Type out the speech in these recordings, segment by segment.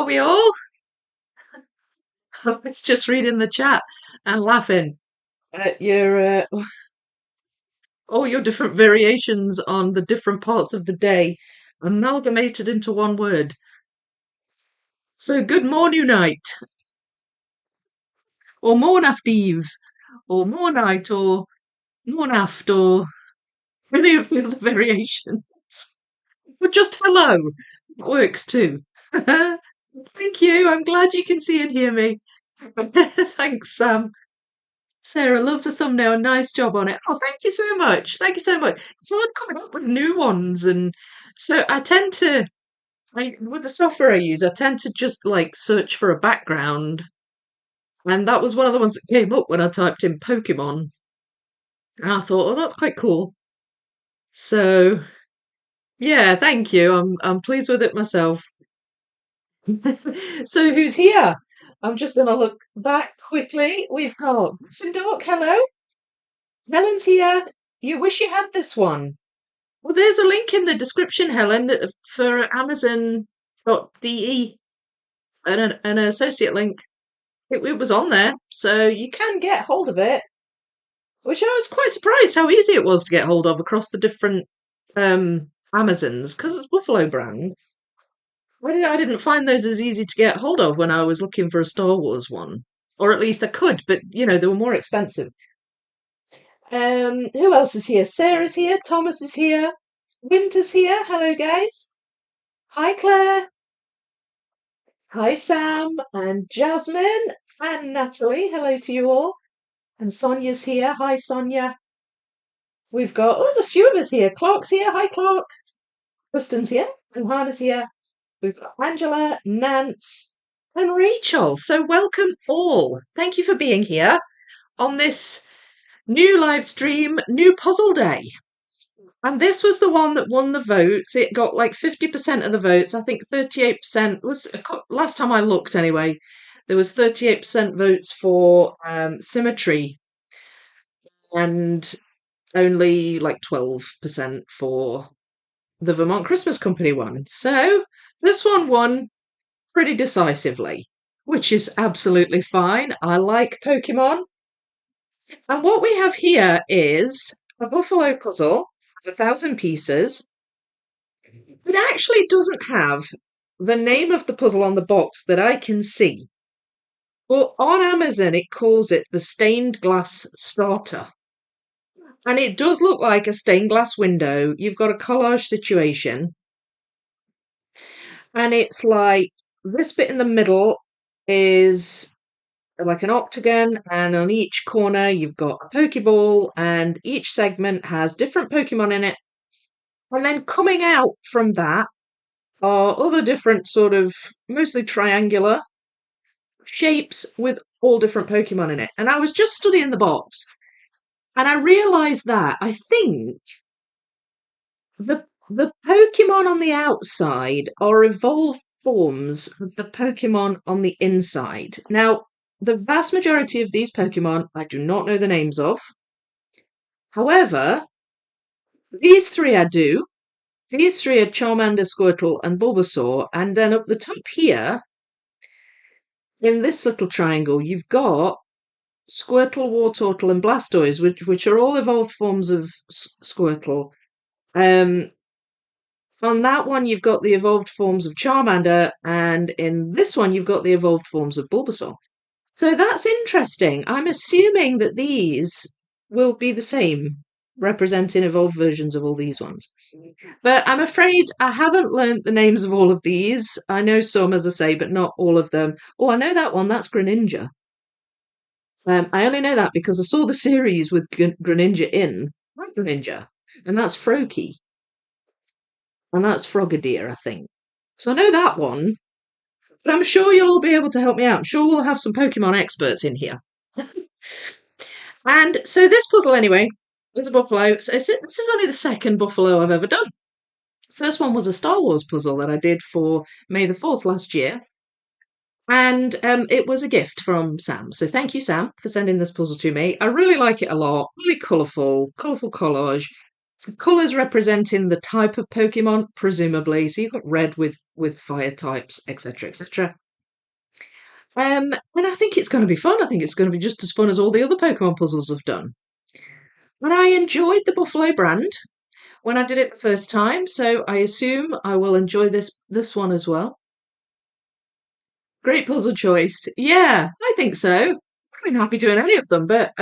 we all? I was just reading the chat and laughing at your all your different variations on the different parts of the day amalgamated into one word. So good morning night, or morn after eve, or morn night, or morn after, or any of the other variations. But just hello works too. Thank you. I'm glad you can see and hear me. Thanks, Sam. Sarah, love the thumbnail. Nice job on it. Oh, thank you so much. Thank you so much. So I'm coming up with new ones, and so I tend to, with the software I use, I tend to just like search for a background, and that was one of the ones that came up when I typed in Pokemon, and I thought, oh, that's quite cool. So yeah, thank you. I'm pleased with it myself. So who's here? I'm just gonna look back quickly. We've got Dog. Hello. Helen's here. You wish you had this one. Well, there's a link in the description, Helen, for Amazon.de, an associate link. It was on there, so you can get hold of it, which I was quite surprised how easy it was to get hold of across the different Amazons, because it's Buffalo brand. I didn't find those as easy to get hold of when I was looking for a Star Wars one. Or at least I could, but, they were more expensive. Who else is here? Sarah's here, Thomas is here, Winter's here. Hello, guys. Hi, Claire. Hi, Sam and Jasmine and Natalie. Hello to you all. And Sonia's here. Hi, Sonia. We've got, there's a few of us here. Clark's here. Hi, Clark. Kristen's here. And Hannah's here. We've got Angela, Nance, and Rachel. So welcome all. Thank you for being here on this new live stream, new puzzle day. And this was the one that won the votes. It got like 50% of the votes. I think 38% was, last time I looked anyway, there was 38% votes for symmetry and only like 12% for the Vermont Christmas Company one. So this one won pretty decisively, which is absolutely fine. I like Pokemon. And what we have here is a buffalo puzzle of 1,000 pieces. It actually doesn't have the name of the puzzle on the box that I can see. But on Amazon, it calls it the stained glass starter. And it does look like a stained glass window. You've got a collage situation. And it's like this bit in the middle is like an octagon, and on each corner you've got a Pokeball, and each segment has different Pokemon in it. And then coming out from that are other different sort of mostly triangular shapes with all different Pokemon in it. And I was just studying the box, and I realised that I think the Pokemon on the outside are evolved forms of the Pokemon on the inside. Now, the vast majority of these Pokemon I do not know the names of. However, these three I do. These three are Charmander, Squirtle, and Bulbasaur. And then up the top here, in this little triangle, you've got Squirtle, Wartortle, and Blastoise, which are all evolved forms of Squirtle. On that one, you've got the evolved forms of Charmander, and in this one, you've got the evolved forms of Bulbasaur. So that's interesting. I'm assuming that these will be the same, representing evolved versions of all these ones. But I'm afraid I haven't learnt the names of all of these. I know some, as I say, but not all of them. Oh, I know that one. That's Greninja. I only know that because I saw the series with Greninja in. Right, Greninja. And that's Froakie. And that's Frogadier, I think. So I know that one. But I'm sure you'll all be able to help me out. I'm sure we'll have some Pokemon experts in here. And so this puzzle, anyway, is a buffalo. So this is only the second buffalo I've ever done. First one was a Star Wars puzzle that I did for May the 4th last year. And it was a gift from Sam. So thank you, Sam, for sending this puzzle to me. I really like it a lot. Really colourful collage. Colours representing the type of Pokemon, presumably. So you've got red with fire types, etc., etc. And I think it's going to be fun. I think it's going to be just as fun as all the other Pokemon puzzles I've done. And I enjoyed the Buffalo brand when I did it the first time, so I assume I will enjoy this one as well. Great puzzle choice. Yeah, I think so. I've been happy doing any of them, but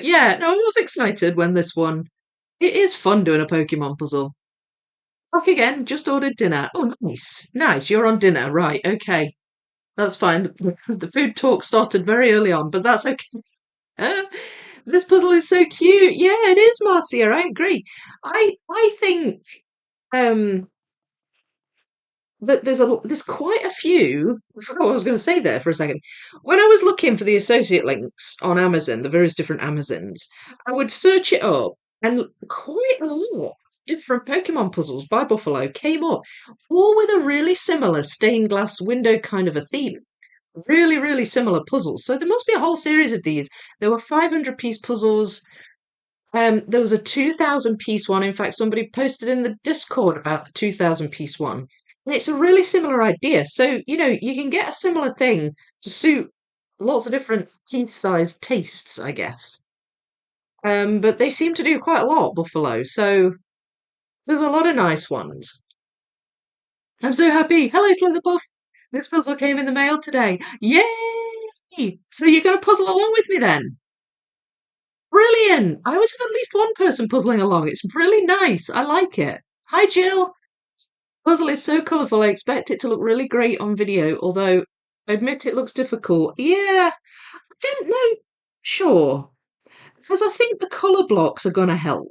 yeah, no, I was excited when this one. It is fun doing a Pokemon puzzle. Back again, just ordered dinner. Oh, nice, nice. You're on dinner, right? Okay, that's fine. The food talk started very early on, but that's okay. Uh, this puzzle is so cute. Yeah, it is, Marcia. I agree. I think um that there's quite a few. I forgot what I was going to say there for a second. When I was looking for the associate links on Amazon, the various different Amazons, I would search it up, and quite a lot of different Pokemon puzzles by Buffalo came up, all with a really similar stained glass window kind of a theme. Really, really similar puzzles. So there must be a whole series of these. There were 500-piece puzzles. There was a 2,000-piece one. In fact, somebody posted in the Discord about the 2,000-piece one. And it's a really similar idea. So, you can get a similar thing to suit lots of different piece-sized tastes, I guess. But they seem to do quite a lot, Buffalo. So there's a lot of nice ones. I'm so happy. Hello, Slitherpuff. This puzzle came in the mail today. Yay! So you're going to puzzle along with me then? Brilliant! I always have at least one person puzzling along. It's really nice. I like it. Hi, Jill. Puzzle is so colourful. I expect it to look really great on video, although I admit it looks difficult. Yeah, I don't know. Sure. Because I think the colour blocks are going to help.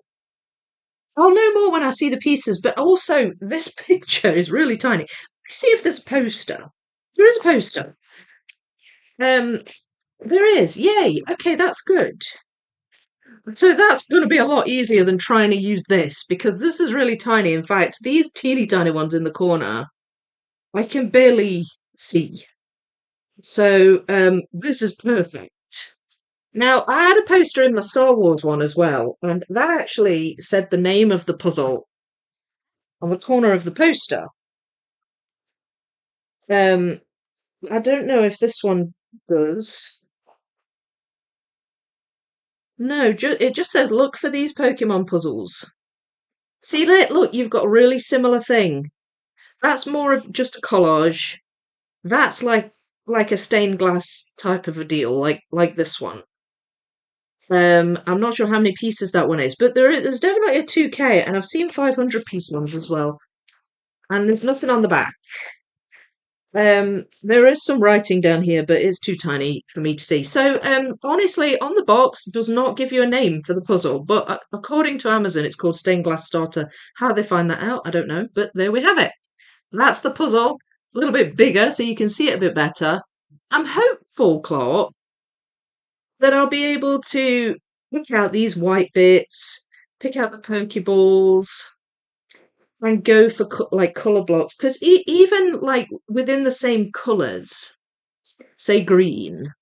I'll know more when I see the pieces, but also this picture is really tiny. Let's see if there's a poster. There is a poster. Um, there is. Yay. Okay, that's good. So that's going to be a lot easier than trying to use this because this is really tiny. In fact, these teeny tiny ones in the corner, I can barely see. So this is perfect. Now, I had a poster in my Star Wars one as well, and that actually said the name of the puzzle on the corner of the poster. Um, I don't know if this one does. No, it just says look for these Pokemon puzzles. See, look, you've got a really similar thing. That's more of just a collage. That's like a stained glass type of a deal, like this one. I'm not sure how many pieces that one is, but there's definitely a 2K, and I've seen 500-piece ones as well. And there's nothing on the back. There is some writing down here, but it's too tiny for me to see. So, honestly, on the box does not give you a name for the puzzle, but according to Amazon, it's called Stained Glass Starter. How they find that out, I don't know, but there we have it. That's the puzzle. A little bit bigger, so you can see it a bit better. I'm hopeful, Clark, that I'll be able to pick out these white bits, pick out the Pokeballs, and go for like color blocks. Because even like within the same colors, say green,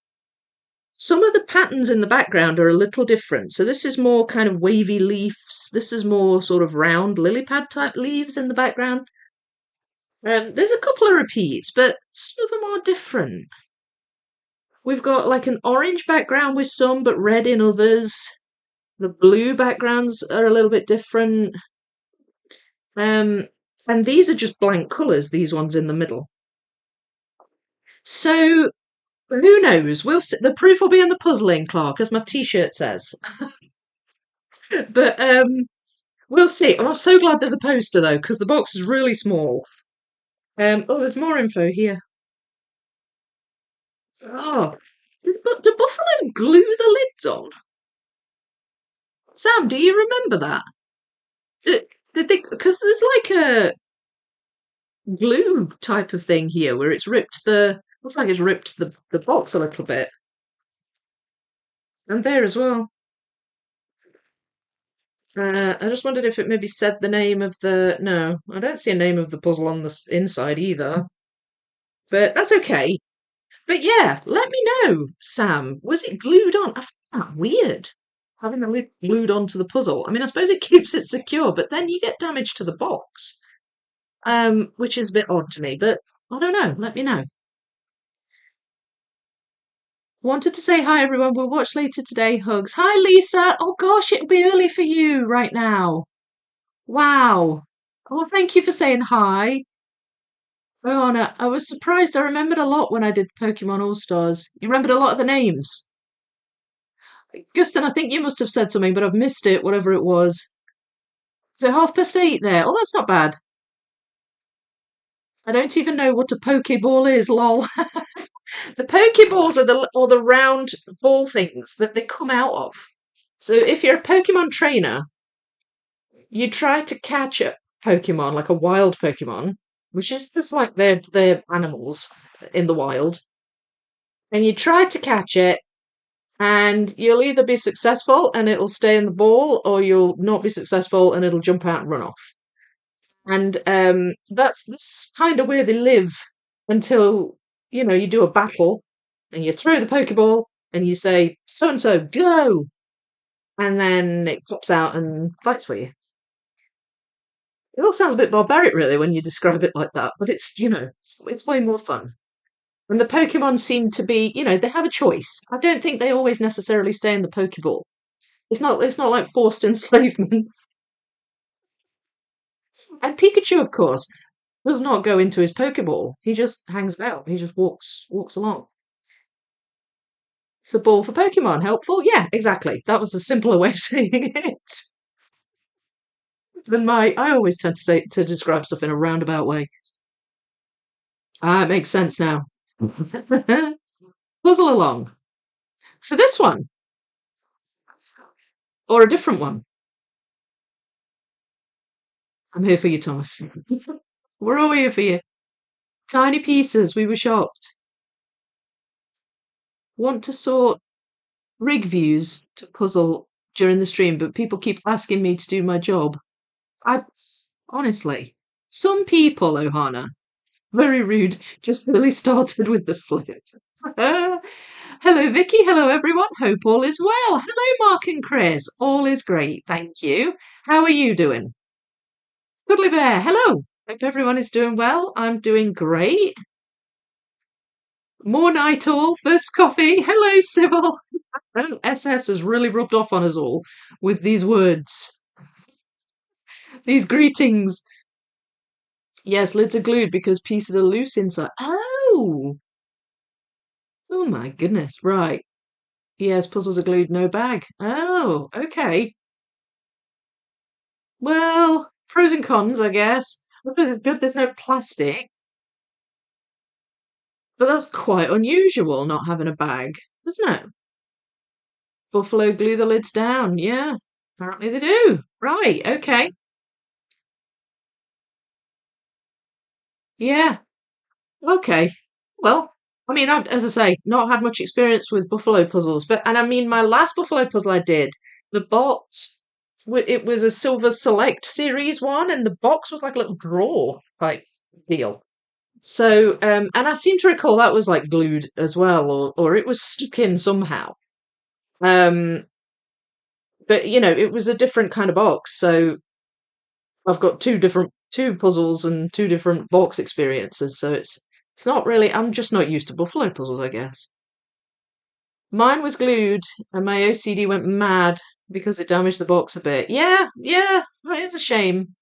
some of the patterns in the background are a little different. So this is more kind of wavy leaves. This is more sort of round lily pad type leaves in the background. There's a couple of repeats, but some of them are different. We've got like an orange background with some, but red in others. The blue backgrounds are a little bit different. And these are just blank colours, these ones in the middle. So who knows? We'll see. The proof will be in the puzzling, Clark, as my t-shirt says. But we'll see. I'm so glad there's a poster though, because the box is really small. Oh, there's more info here. Oh, do Buffalo glue the lids on? Sam, do you remember that? Did they? Because there's like a glue type of thing here where it's ripped looks like it's ripped the box a little bit. And there as well. I just wondered if it maybe said the name of the. No, I don't see a name of the puzzle on the inside either. But that's okay. But yeah, let me know, Sam. Was it glued on? I found that weird. having the lid glued onto the puzzle. I mean, I suppose it keeps it secure, but then you get damage to the box, which is a bit odd to me. But I don't know. Let me know. Wanted to say hi, everyone. We'll watch later today. Hugs. Hi, Lisa. Oh gosh, it'll be early for you right now. Wow. Oh, thank you for saying hi. Oh, Anna, I was surprised. I remembered a lot when I did Pokemon All Stars. You remembered a lot of the names. Gustin, I think you must have said something, but I've missed it, whatever it was. So 8:30 there. Oh, that's not bad. I don't even know what a Pokeball is, lol. The Pokeballs are the round ball things that they come out of. So if you're a Pokemon trainer, you try to catch a Pokemon, like a wild Pokemon, which is just like they're animals in the wild, and you try to catch it, and you'll either be successful and it'll stay in the ball, or you'll not be successful and it'll jump out and run off. And that's kind of where they live until you do a battle, and you throw the Pokeball and you say so and so go, and then it pops out and fights for you. It all sounds a bit barbaric, really, when you describe it like that, but it's way more fun. And the Pokemon seem to be, they have a choice. I don't think they always necessarily stay in the Pokeball. It's not like forced enslavement. And Pikachu, of course, does not go into his Pokeball. He just hangs about. He just walks along. It's a ball for Pokemon. Helpful? Yeah, exactly. That was a simpler way of saying it than I always tend to describe stuff in a roundabout way. Ah, it makes sense now. Puzzle along. For this one, or a different one. I'm here for you, Thomas. We're all here for you. Tiny pieces, we were shocked. Want to sort rig views to puzzle during the stream, but people keep asking me to do my job. I honestly, some people, Ohana, very rude, just really started with the flip. Hello, Vicky. Hello, everyone. Hope all is well. Hello, Mark and Chris. All is great. Thank you. How are you doing? Cuddly Bear. Hello. Hope everyone is doing well. I'm doing great. More night all. First coffee. Hello, Sybil. SS has really rubbed off on us all with these words, these greetings. Yes, lids are glued because pieces are loose inside. Oh! Oh my goodness. Right. Yes, puzzles are glued, no bag. Oh, okay. Well, pros and cons, I guess. I think it's good there's no plastic, but that's quite unusual not having a bag, isn't it? Buffalo glue the lids down. Yeah, apparently they do. Right, okay. Yeah, okay. Well, I mean, as I say, not had much experience with buffalo puzzles, and I mean, my last buffalo puzzle I did, the box, it was a Silver Select Series one, and the box was like a little drawer type deal. So, and I seem to recall that was like glued as well, or it was stuck in somehow. Um, but it was a different kind of box, so I've got two puzzles and two different box experiences, so it's not really. I'm just not used to buffalo puzzles, I guess. Mine was glued, and my OCD went mad because it damaged the box a bit. Yeah, yeah, that is a shame.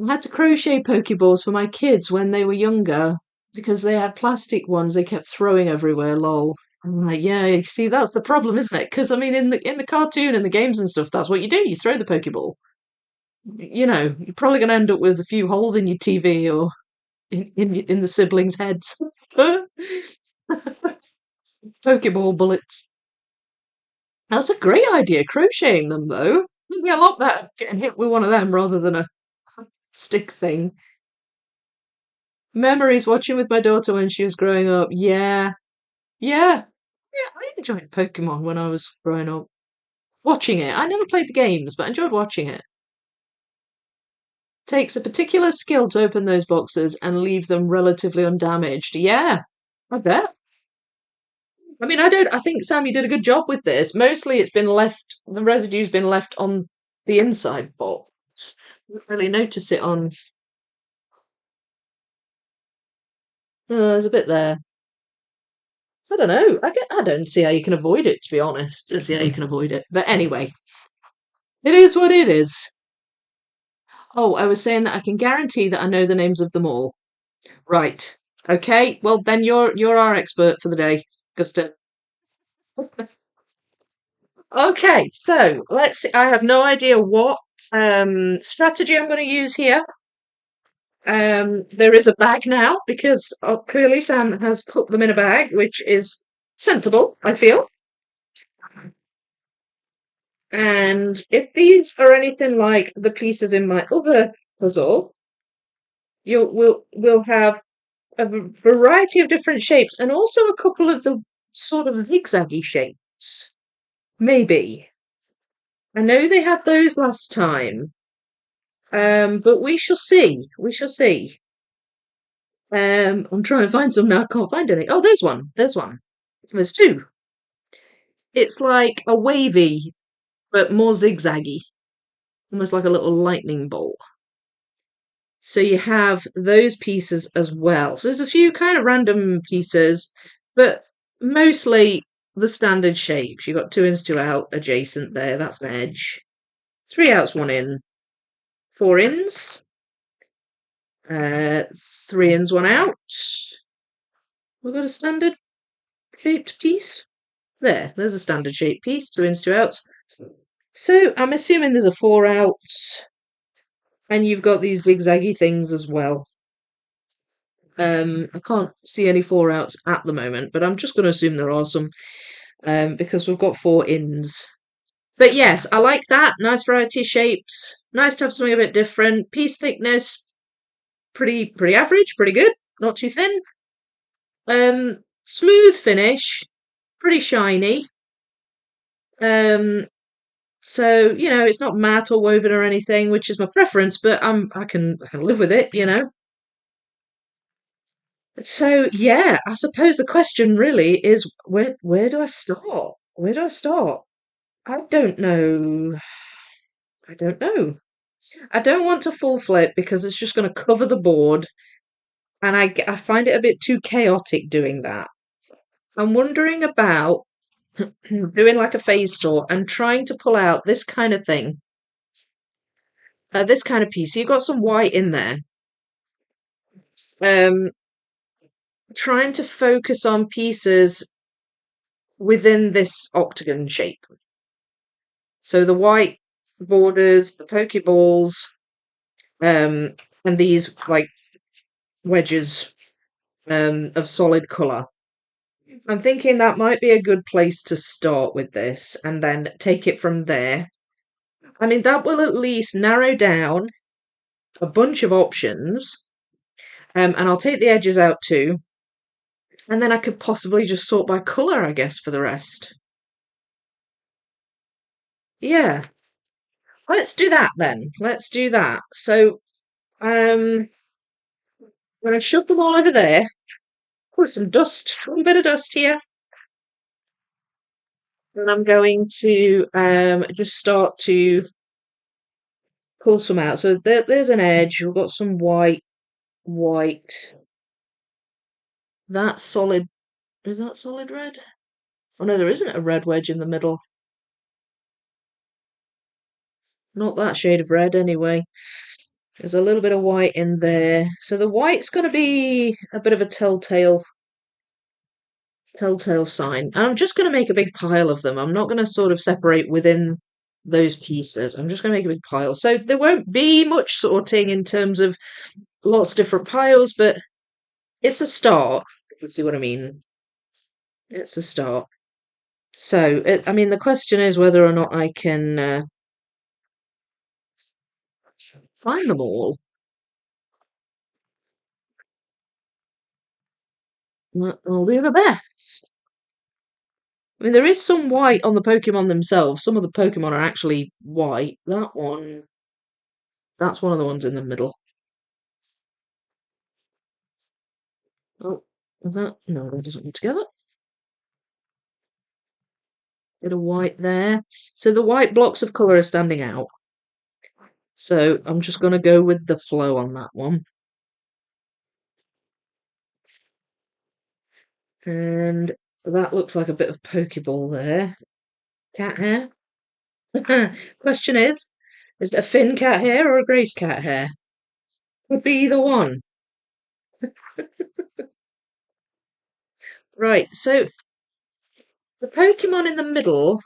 I had to crochet Pokeballs for my kids when they were younger because they had plastic ones they kept throwing everywhere. Lol. I'm like, yeah, see, that's the problem, isn't it? Because I mean, in the cartoon and the games and stuff, that's what you do. You throw the Pokeball. You're probably going to end up with a few holes in your TV or in the siblings' heads. Pokeball bullets. That's a great idea, crocheting them though. It'd be a lot better getting hit with one of them rather than a stick thing. Memories watching with my daughter when she was growing up. Yeah, yeah, yeah. I enjoyed Pokemon when I was growing up. Watching it. I never played the games, but I enjoyed watching it. Takes a particular skill to open those boxes and leave them relatively undamaged. Yeah, I bet. I mean, I think, Sam, you did a good job with this. Mostly it's been left, the residue's been left on the inside box. Didn't really notice it on. There's a bit there. I don't know. I don't see how you can avoid it, to be honest. I don't see how you can avoid it. But anyway, it is what it is. Oh, I was saying that I can guarantee that I know the names of them all. Right. Okay. Well, then you're our expert for the day, Gustin. Okay. So let's see. I have no idea what strategy I'm going to use here. There is a bag now because clearly Sam has put them in a bag, which is sensible, I feel. And if these are anything like the pieces in my other puzzle, we'll have a variety of different shapes and also a couple of the sort of zigzaggy shapes. Maybe. I know they had those last time. But we shall see. We shall see. I'm trying to find some now. I can't find any. Oh, there's one. There's one. There's two. It's like a wavy, but more zigzaggy, almost like a little lightning bolt. So you have those pieces as well. So there's a few kind of random pieces, but mostly the standard shapes. You've got 2 ins, 2 out, adjacent there. That's an edge. 3 outs, 1 in. 4 ins. 3 ins, 1 out. We've got a standard shaped piece. There's a standard shaped piece. 2 ins, 2 outs. So I'm assuming there's a 4 outs. And you've got these zigzaggy things as well. I can't see any 4 outs at the moment, but I'm just going to assume there are some because we've got 4 ins. But yes, I like that. Nice variety of shapes. Nice to have something a bit different. Piece thickness, pretty average, pretty good. Not too thin. Smooth finish, pretty shiny. So it's not matte or woven or anything, which is my preference, but I can live with it. So yeah, I suppose the question really is where do I start? Where do I start? I don't know. I don't know. I don't want to full flip because it's just going to cover the board, and I find it a bit too chaotic doing that. I'm wondering about doing like a phase sort and trying to pull out this kind of thing, this kind of piece. So you've got some white in there. Um, Trying to focus on pieces within this octagon shape. So the white borders, the pokeballs, and these like wedges of solid colour. I'm thinking that might be a good place to start with this and then take it from there. I mean, that will at least narrow down a bunch of options, and I'll take the edges out too. And then I could possibly just sort by colour, I guess, for the rest. Yeah, let's do that then. Let's do that. So, I'm going to shove them all over there. Put some dust, a little bit of dust here. And I'm going to just start to pull some out. So there's an edge. We've got some white. That's solid. Is that solid red? Oh no, there isn't a red wedge in the middle. Not that shade of red anyway. There's a little bit of white in there. So the white's going to be a bit of a telltale sign. And I'm just going to make a big pile of them. I'm not going to sort of separate within those pieces. I'm just going to make a big pile. So there won't be much sorting in terms of lots of different piles, but it's a start. You see what I mean? It's a start. So, I mean, the question is whether or not I can find them all. I'll do my best. I mean, there is some white on the Pokemon themselves. Some of the Pokemon are actually white. That's one of the ones in the middle. Oh, is that? No, that doesn't go together. Bit of white there. So the white blocks of colour are standing out. So I'm just going to go with the flow on that one. And that looks like a bit of Pokeball there. Cat hair. Question is it a Finn cat hair or a Grace cat hair? Could be either one. Right, so the Pokemon in the middle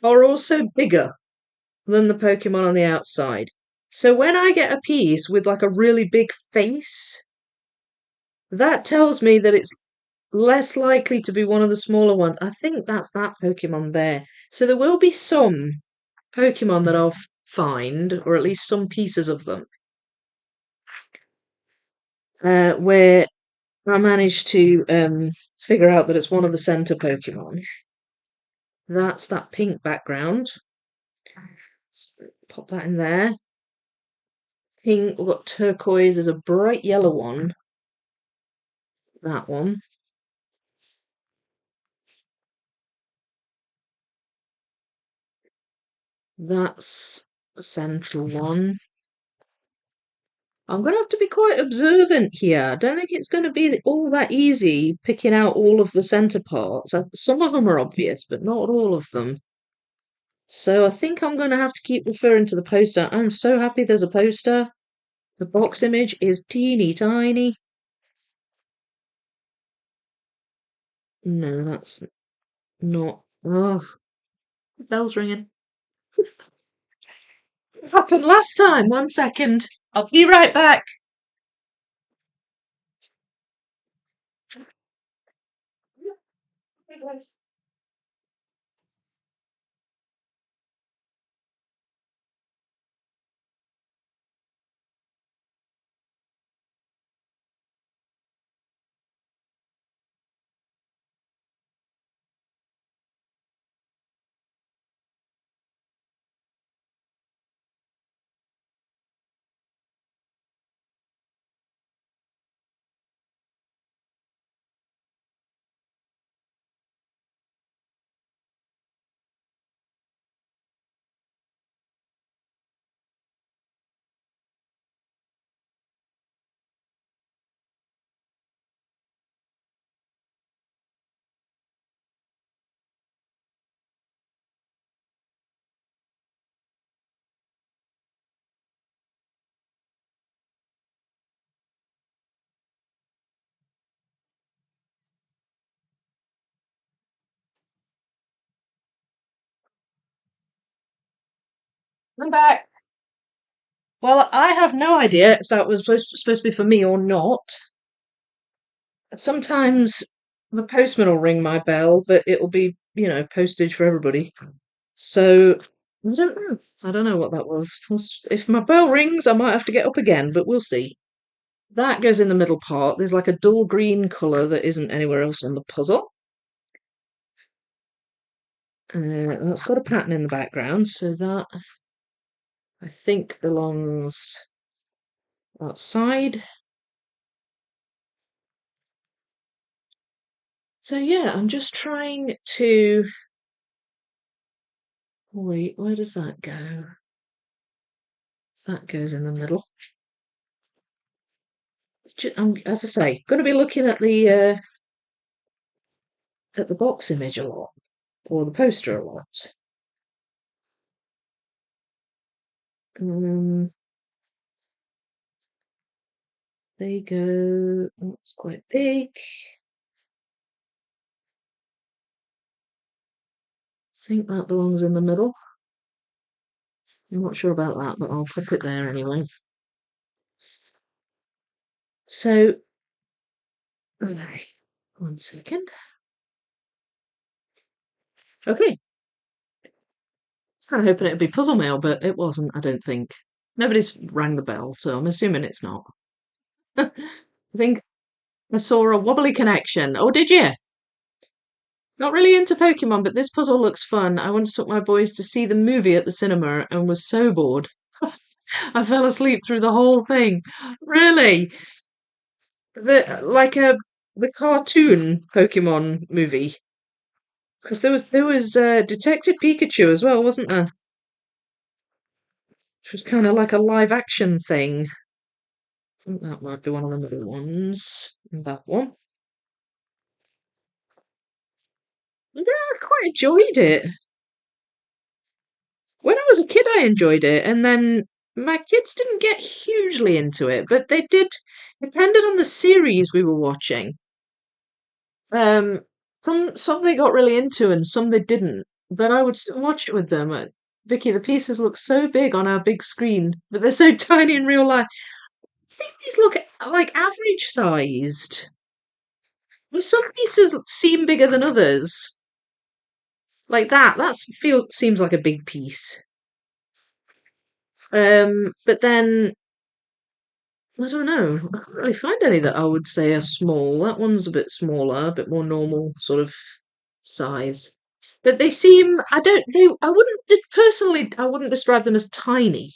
are also bigger than the Pokemon on the outside. So when I get a piece with like a really big face, that tells me that it's less likely to be one of the smaller ones. I think that's that Pokemon there. So there will be some Pokemon that I'll find, or at least some pieces of them, where I managed to figure out that it's one of the center Pokemon. That's that pink background. Pop that in there. Pink, we've got turquoise, there's a bright yellow one. That one. That's a central one. I'm going to have to be quite observant here. I don't think it's going to be all that easy picking out all of the centre parts. Some of them are obvious, but not all of them. So I think I'm going to have to keep referring to the poster. I'm so happy there's a poster. The box image is teeny tiny. No, that's not. Oh, the bell's ringing. It happened last time. 1 second. I'll be right back. I'm back. Well, I have no idea if that was supposed to be for me or not. Sometimes the postman will ring my bell, but it'll be, postage for everybody. So I don't know. I don't know what that was. If my bell rings, I might have to get up again, but we'll see. That goes in the middle part. There's like a dull green colour that isn't anywhere else on the puzzle. That's got a pattern in the background, so that I think belongs outside. So yeah, I'm just trying to. Wait, where does that go? That goes in the middle. As I say, going to be looking at the box image a lot, or the poster a lot. There you go. That's quite big. I think that belongs in the middle. I'm not sure about that, but I'll put it there anyway. So, okay, 1 second. Okay. I was kind of hoping it'd be puzzle mail, but it wasn't, I don't think. Nobody's rang the bell, so I'm assuming it's not. I think I saw a wobbly connection. Oh, did you? Not really into Pokemon, but this puzzle looks fun. I once took my boys to see the movie at the cinema and was so bored. I fell asleep through the whole thing. Really? The cartoon Pokemon movie. Because there was Detective Pikachu as well, wasn't there? Which was kind of like a live action thing. I think that might be one of the middle ones. That one. Yeah, I quite enjoyed it. When I was a kid, I enjoyed it, and then my kids didn't get hugely into it, but they did. Depended on the series we were watching. Um, some they got really into, and some they didn't. But I would still watch it with them. Vicky, the pieces look so big on our big screen, but they're so tiny in real life. I think these look like average sized. Well, some pieces seem bigger than others. Like that. That feels seems like a big piece. But then I don't know. I can't really find any that I would say are small. That one's a bit smaller, a bit more normal sort of size. But they seem, I don't, they, I wouldn't, personally, I wouldn't describe them as tiny.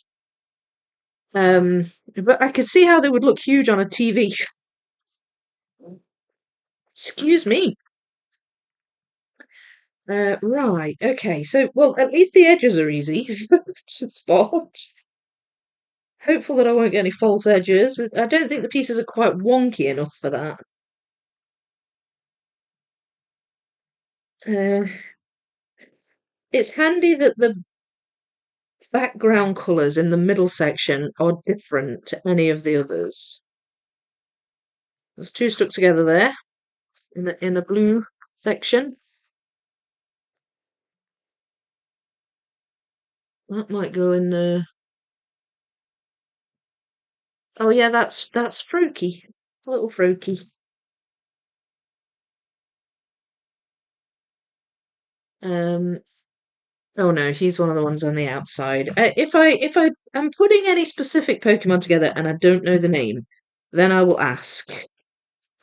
But I could see how they would look huge on a TV. Excuse me. Right, okay, so, well, at least the edges are easy to spot. Hopeful that I won't get any false edges. I don't think the pieces are quite wonky enough for that. Uh, it's handy that the background colours in the middle section are different to any of the others. There's two stuck together there in the blue section. That might go in the. Oh yeah, that's Froakie, little Froakie. Um. Oh no, he's one of the ones on the outside. If I am putting any specific Pokemon together and I don't know the name, then I will ask.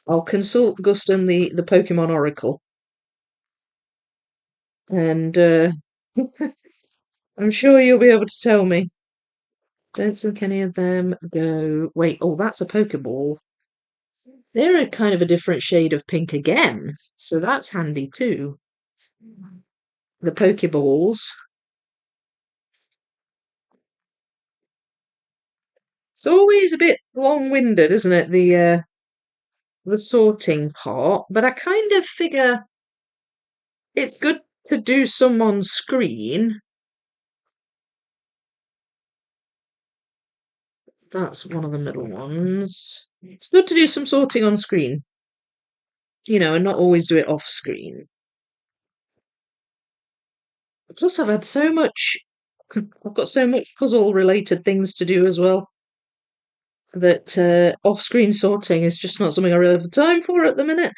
I'll consult Guston, the Pokemon Oracle, and I'm sure you'll be able to tell me. Don't think any of them go. Wait, oh, that's a Pokeball. They're a kind of a different shade of pink again, so that's handy too. The Pokeballs. It's always a bit long-winded, isn't it? The sorting part, but I kind of figure it's good to do some on screen. That's one of the middle ones. It's good to do some sorting on screen, and not always do it off screen. Plus, I've got so much puzzle related things to do as well that off screen sorting is just not something I really have the time for at the minute.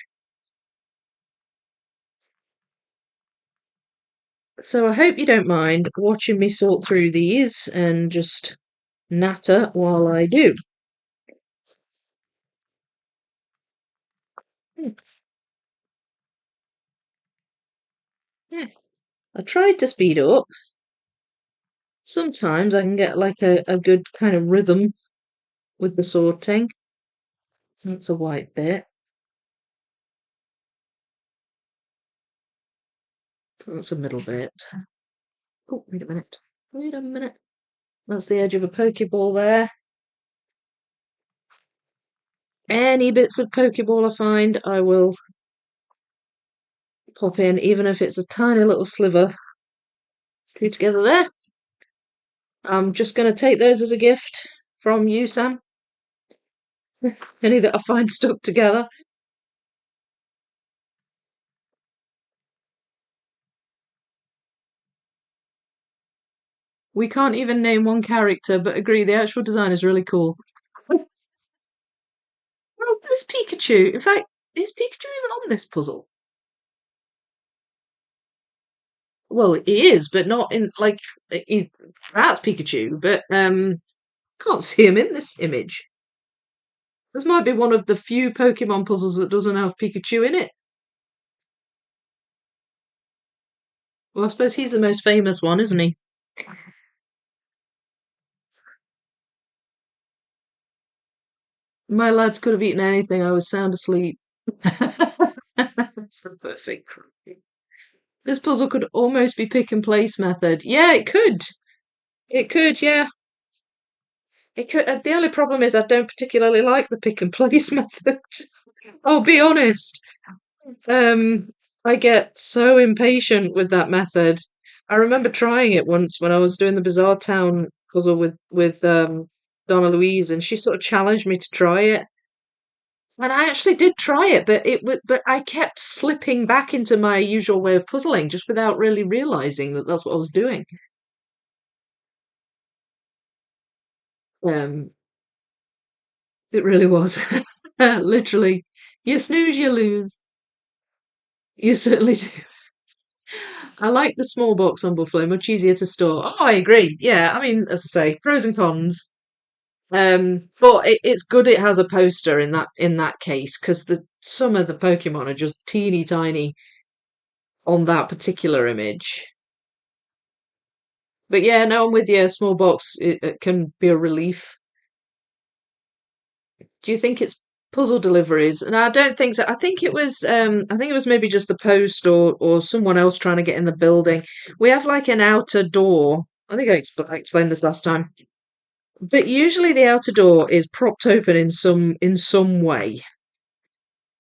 So I hope you don't mind watching me sort through these and just natter while I do. Hmm, yeah, I tried to speed up. Sometimes I can get like a good kind of rhythm with the sorting. That's a white bit. That's a middle bit. Oh, wait a minute. Wait a minute. That's the edge of a Pokeball there. Any bits of Pokeball I find, I will pop in, even if it's a tiny little sliver. Two together there. I'm just going to take those as a gift from you, Sam. Any that I find stuck together. We can't even name one character, but agree the actual design is really cool. Well, there's Pikachu. In fact, is Pikachu even on this puzzle? Well, he is, but not in like he's that's Pikachu, but can't see him in this image. This might be one of the few Pokemon puzzles that doesn't have Pikachu in it. Well, I suppose he's the most famous one, isn't he? My lads could have eaten anything. I was sound asleep. That's the perfect cry. This puzzle could almost be pick and place method. Yeah, it could. It could, yeah. It could. The only problem is I don't particularly like the pick and place method. I'll be honest. Um, I get so impatient with that method. I remember trying it once when I was doing the Bizarre Town puzzle with Donna Louise, and she sort of challenged me to try it. And I actually did try it, but I kept slipping back into my usual way of puzzling just without really realizing that that's what I was doing. Um, it really was. Literally, you snooze, you lose. You certainly do. I like the small box on Buffalo, much easier to store. Oh, I agree. Yeah, I mean, as I say, pros and cons. But it's good it has a poster in that case because the some of the Pokemon are just teeny tiny on that particular image. But yeah, no, I'm with you. A small box it can be a relief. Do you think it's puzzle deliveries? And I don't think so. I think it was maybe just the post or someone else trying to get in the building. We have like an outer door. I think I explained this last time. But usually the outer door is propped open in some way.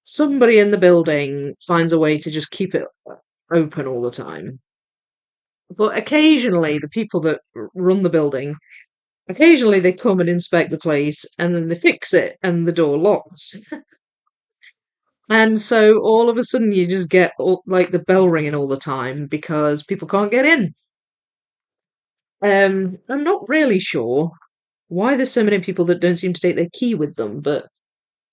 Somebody in the building finds a way to just keep it open all the time. But occasionally the people that run the building, occasionally they come and inspect the place and then they fix it and the door locks. And so all of a sudden you just get like the bell ringing all the time because people can't get in. I'm not really sure why there's so many people that don't seem to take their key with them, but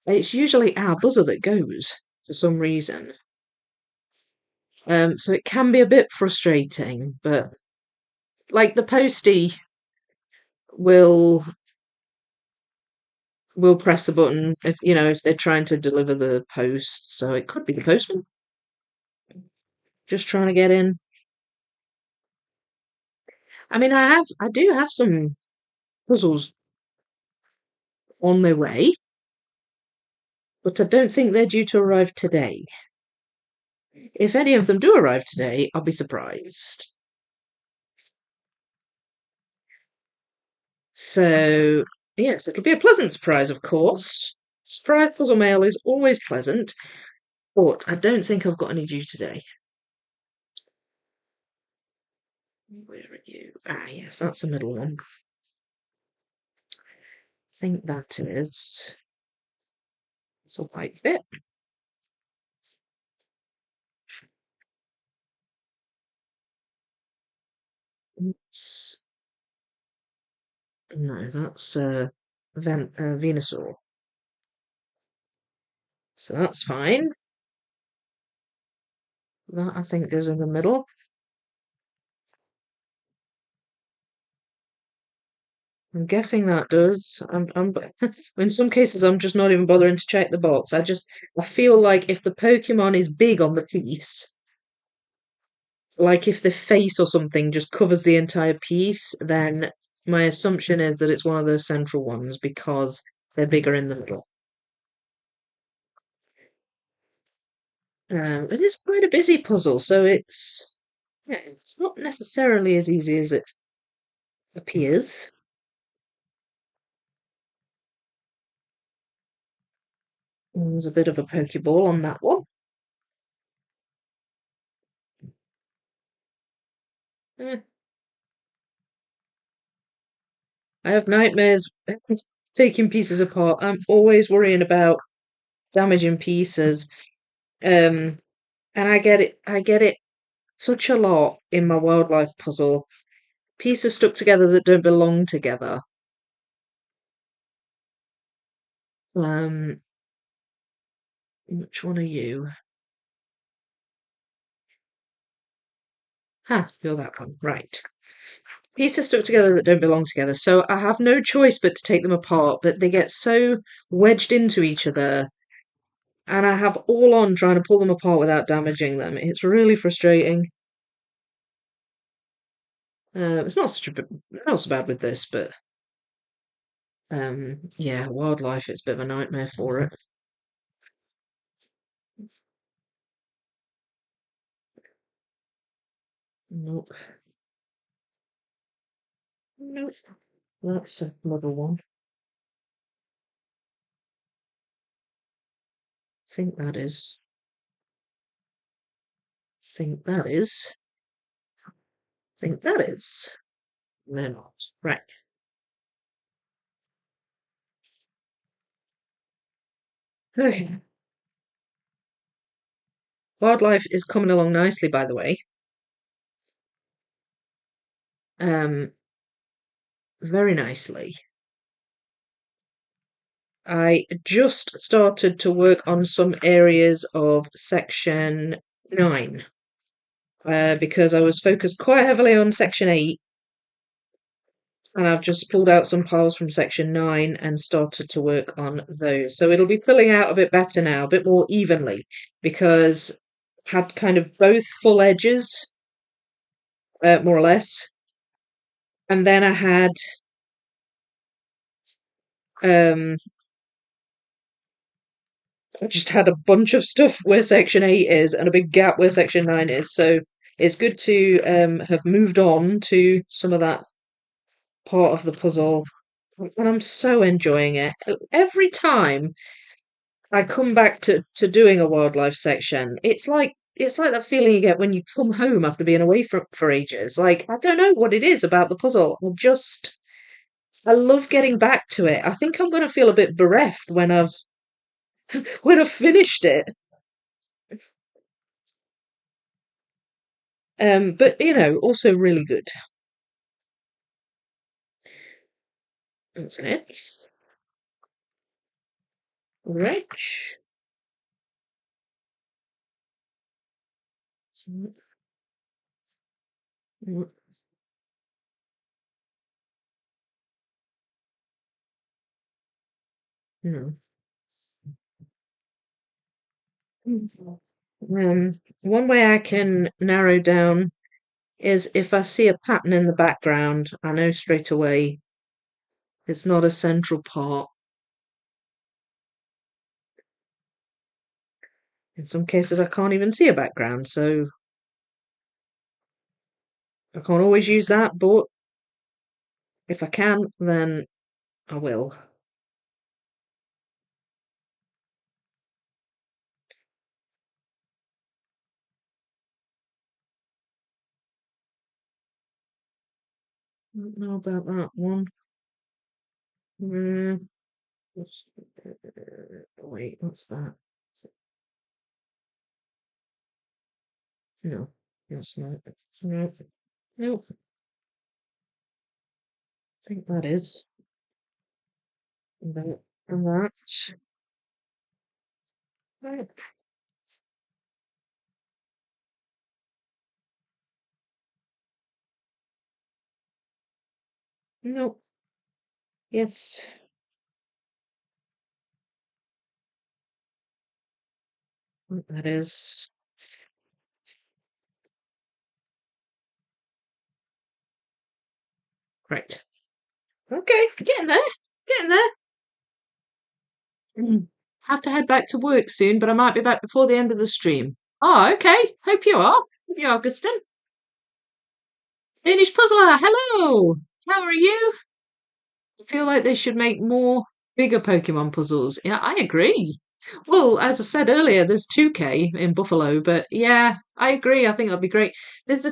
it's usually our buzzer that goes for some reason. So it can be a bit frustrating, but like the postie will press the button if if they're trying to deliver the post. So it could be the postman just trying to get in. I mean, I do have some puzzles on their way, but I don't think they're due to arrive today. If any of them do arrive today, I'll be surprised. So, yes, it'll be a pleasant surprise, of course. Surprise puzzle mail is always pleasant, but I don't think I've got any due today. Where are you? Ah, yes, that's the middle one. I think that is. It's a white bit. It's, no, that's Venusaur. So that's fine. That I think goes in the middle. I'm guessing that does. In some cases, I'm just not even bothering to check the box. I feel like if the Pokemon is big on the piece, like if the face or something just covers the entire piece, then my assumption is that it's one of those central ones because they're bigger in the middle. It is quite a busy puzzle, so it's not necessarily as easy as it appears. There's a bit of a Pokeball on that one. Eh, I have nightmares taking pieces apart. I'm always worrying about damaging pieces. Um, and I get it such a lot in my wildlife puzzle. Pieces stuck together that don't belong together. Um, which one are you? Ha, you're that one. Right. Pieces stuck together that don't belong together. So I have no choice but to take them apart, but they get so wedged into each other, and I have all on trying to pull them apart without damaging them. It's really frustrating. It's not so bad with this, but yeah, wildlife, it's a bit of a nightmare for it. Nope. Nope. That's another one. Think that is. Think that is. Think that is. They're not. Right. Okay. Wildlife is coming along nicely, by the way. Um, very nicely. I just started to work on some areas of section 9 because I was focused quite heavily on section 8, and I've just pulled out some piles from section 9 and started to work on those. So it'll be filling out a bit better now, a bit more evenly, because I had kind of both full edges, more or less, and then I had um, I just had a bunch of stuff where section 8 is and a big gap where section 9 is. So it's good to have moved on to some of that part of the puzzle. And I'm so enjoying it. Every time I come back to doing a wildlife section, it's like that feeling you get when you come home after being away for ages. Like, I don't know what it is about the puzzle. I love getting back to it. I think I'm gonna feel a bit bereft when I've finished it. But also really good. That's it. Right. No. One way I can narrow down is if I see a pattern in the background, I know straight away it's not a central part. In some cases, I can't even see a background, so I can't always use that, but if I can, then I will. I don't know about that one. Mm, wait, what's that? No, that's not. No, nope. I think that is. That and that. Right. Nope. Yes. That is. Right. Okay, getting there. Getting there. Have to head back to work soon, but I might be back before the end of the stream. Oh, okay. Hope you are. Hope you are, Augustin. Danish Puzzler, hello. How are you? I feel like they should make more bigger Pokemon puzzles. Yeah, I agree. Well, as I said earlier, there's 2K in Buffalo, but yeah, I agree. I think that'd be great. There's the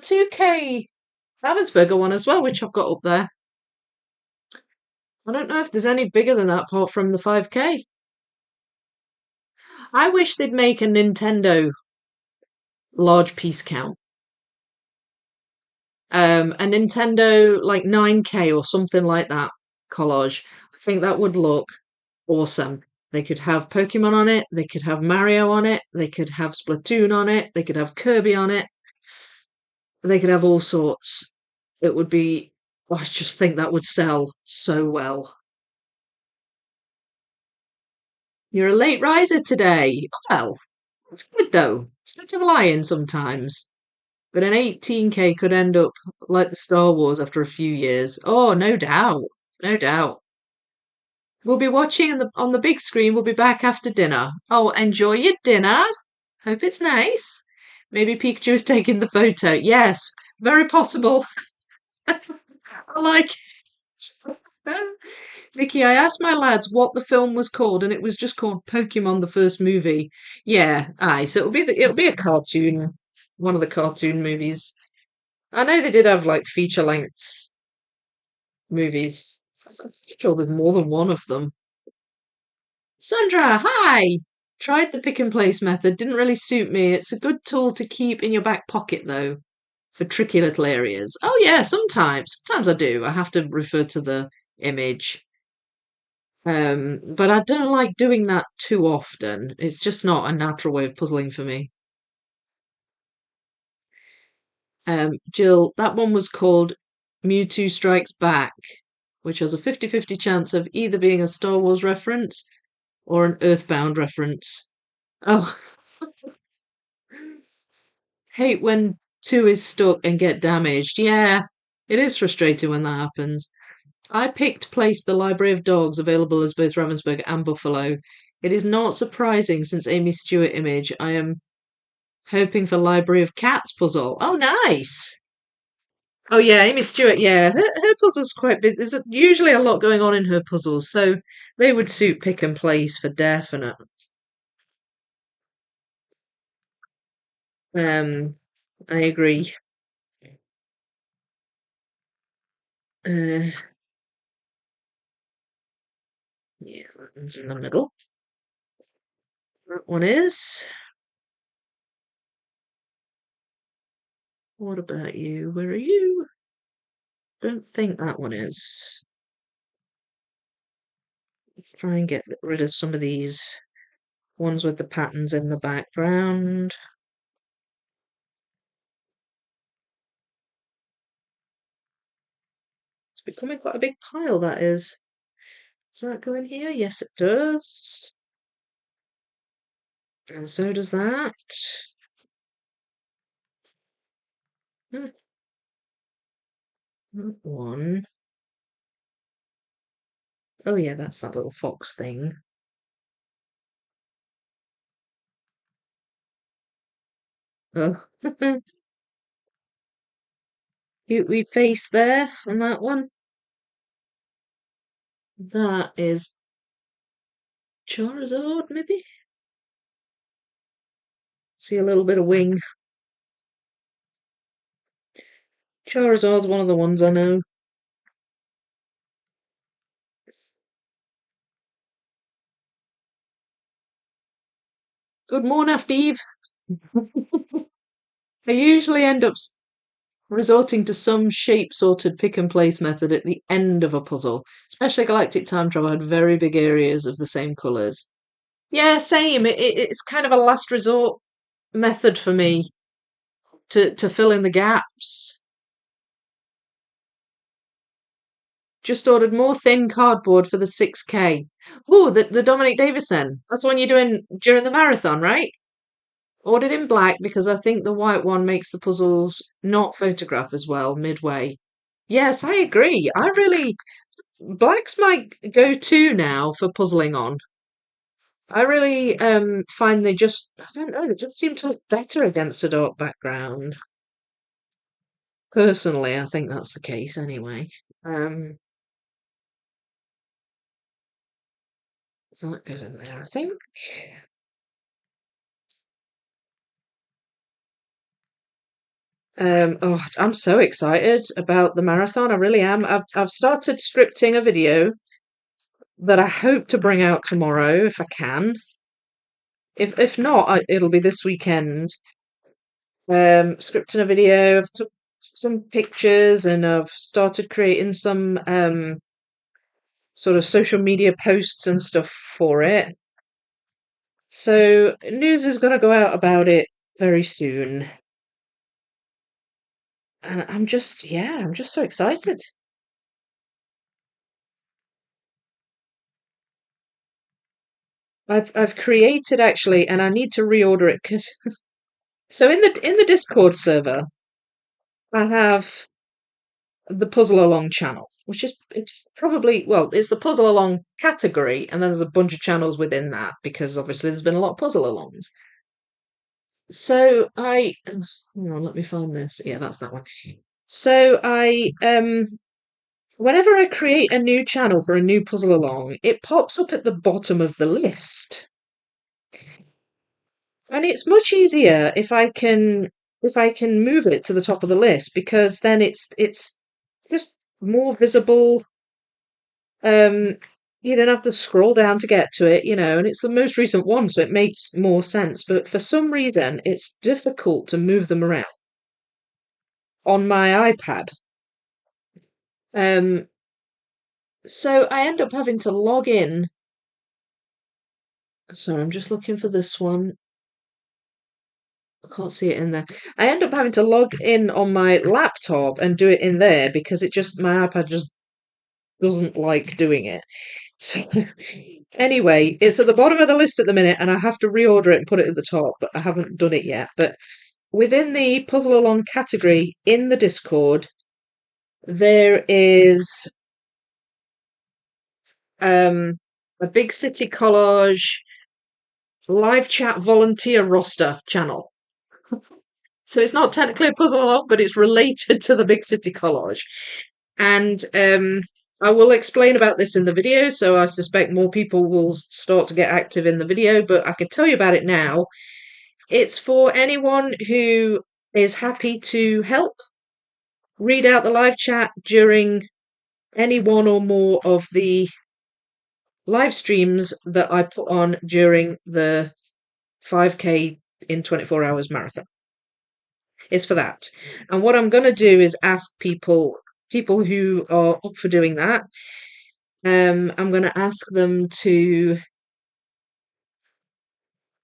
2K Ravensburger one as well, which I've got up there. I don't know if there's any bigger than that apart from the 5K. I wish they'd make a Nintendo large piece count. A Nintendo like 9K or something like that collage. I think that would look awesome. They could have Pokemon on it, they could have Mario on it, they could have Splatoon on it, they could have Kirby on it, they could have all sorts. It would be, I just think that would sell so well. You're a late riser today. Well, it's good though. It's good to rely in sometimes. But an 18K could end up like the Star Wars after a few years. Oh, no doubt. No doubt. We'll be watching on the big screen. We'll be back after dinner. Oh, enjoy your dinner. Hope it's nice. Maybe Pikachu is taking the photo. Yes, very possible. I like it. Vicky, I asked my lads what the film was called, and it was just called Pokemon the first movie. Yeah, aye. So it'll be a cartoon, one of the cartoon movies. I know they did have like feature length movies. I'm sure there's more than one of them. Sandra, hi! Tried the pick and place method, didn't really suit me. It's a good tool to keep in your back pocket though, for tricky little areas. Oh yeah, sometimes. Sometimes I do. I have to refer to the image. But I don't like doing that too often. It's just not a natural way of puzzling for me. Jill, that one was called Mewtwo Strikes Back, which has a 50-50 chance of either being a Star Wars reference or an Earthbound reference. Oh, hate when two is stuck and get damaged. Yeah, it is frustrating when that happens. I picked placed the Library of Dogs available as both Ravensburg and Buffalo. It is not surprising since Amy Stewart image. I am hoping for Library of Cats puzzle. Oh, nice. Oh yeah, Amy Stewart. Yeah, her puzzles quite big. There's usually a lot going on in her puzzles, so they would suit pick and place for definite. Um, I agree. Uh, yeah, that one's in the middle. That one is. What about you? Where are you? Don't think that one is. Try and get rid of some of these ones with the patterns in the background. It's becoming quite a big pile, that is. Does that go in here? Yes, it does. And so does that. Hmm, that one. Oh yeah, that's that little fox thing. Oh, we face there on that one. That is Charizard, maybe? See a little bit of wing. Charizard's one of the ones I know. Good morning, Steve. I usually end up resorting to some shape sorted pick and place method at the end of a puzzle. Especially Galactic Time Travel had very big areas of the same colours. Yeah, same. It's kind of a last resort method for me to fill in the gaps. Just ordered more thin cardboard for the 6K. Oh, the Dominic Davison. That's the one you're doing during the marathon, right? Ordered in black because I think the white one makes the puzzles not photograph as well midway. Yes, I agree. I really black's my go-to now for puzzling on. I really find I don't know, they just seem to look better against a dark background. Personally, I think that's the case anyway. Um so that goes in there, I think. Oh, I'm so excited about the marathon. I really am. I've started scripting a video that I hope to bring out tomorrow if I can. If not, it'll be this weekend. Scripting a video. I've took some pictures and I've started creating some sort of social media posts and stuff for it. So news is going to go out about it very soon. And I'm just so excited. I've created actually, and I need to reorder it because so in the Discord server, I have the puzzle along channel, which is it's probably well, it's the puzzle along category, and then there's a bunch of channels within that because obviously there's been a lot of puzzle alongs. So hang on, let me find this. Yeah, that's that one. So whenever I create a new channel for a new puzzle along, it pops up at the bottom of the list. And it's much easier if I can move it to the top of the list, because then it's just more visible. Um, you don't have to scroll down to get to it, and it's the most recent one, so it makes more sense. But for some reason, it's difficult to move them around on my iPad. Um, so I end up having to log in. Sorry, I'm just looking for this one. I can't see it in there. I end up having to log in on my laptop and do it in there because my iPad just doesn't like doing it. So anyway, it's at the bottom of the list at the minute, and I have to reorder it and put it at the top, but I haven't done it yet. But within the puzzle along category in the Discord, there is a big city collage live chat volunteer roster channel. So it's not technically a puzzle along, but it's related to the big city collage. And I will explain about this in the video, so I suspect more people will start to get active in the video, but I can tell you about it now. It's for anyone who is happy to help read out the live chat during any one or more of the live streams that I put on during the 5K in 24 hours marathon. It's for that. And what I'm going to do is ask people who are up for doing that. I'm going to ask them to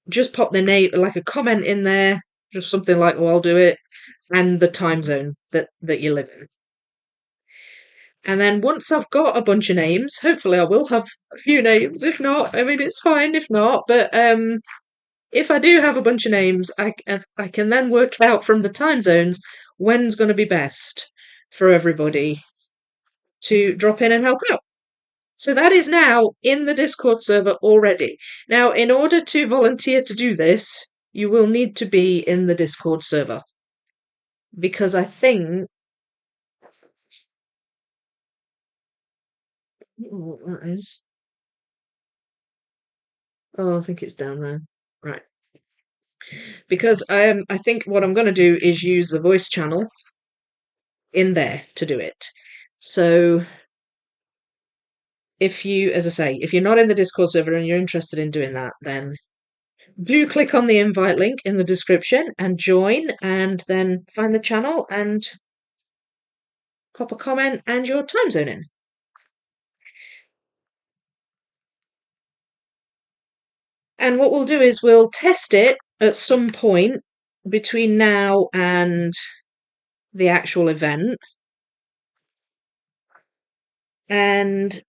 just pop their name, like a comment in there, just something like, "Oh, I'll do it," and the time zone that you live in. And then once I've got a bunch of names, hopefully I will have a few names. If not, I mean, it's fine if not. But if I do have a bunch of names, I can then work out from the time zones when's going to be best for everybody to drop in and help out. So that is now in the Discord server already. Now, in order to volunteer to do this, you will need to be in the Discord server. Because I think... I don't know what that is. Oh, I think it's down there. Right. Because I think what I'm going to do is use the voice channel in there to do it. So if you, as I say, if you're not in the Discord server and you're interested in doing that, then do click on the invite link in the description and join, and then find the channel and pop a comment and your time zone in. And what we'll do is we'll test it at some point between now and the actual event and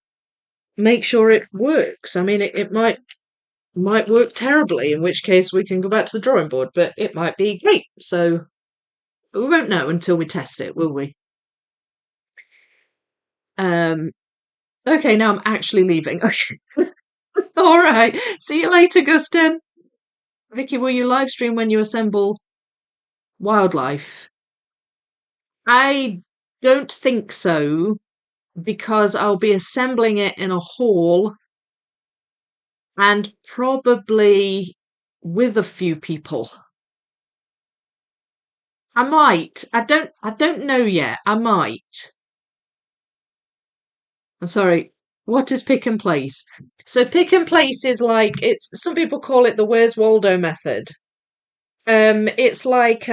make sure it works. I mean, it might work terribly, in which case we can go back to the drawing board, but it might be great. So we won't know until we test it, will we? Okay, now I'm actually leaving. All right. See you later, Gustin. Vicky, will you live stream when you assemble wildlife? I don't think so, because I'll be assembling it in a hall and probably with a few people. I might. I don't know yet. I might. I'm sorry. What is pick and place? So pick and place is like, it's, some people call it the Where's Waldo method. It's like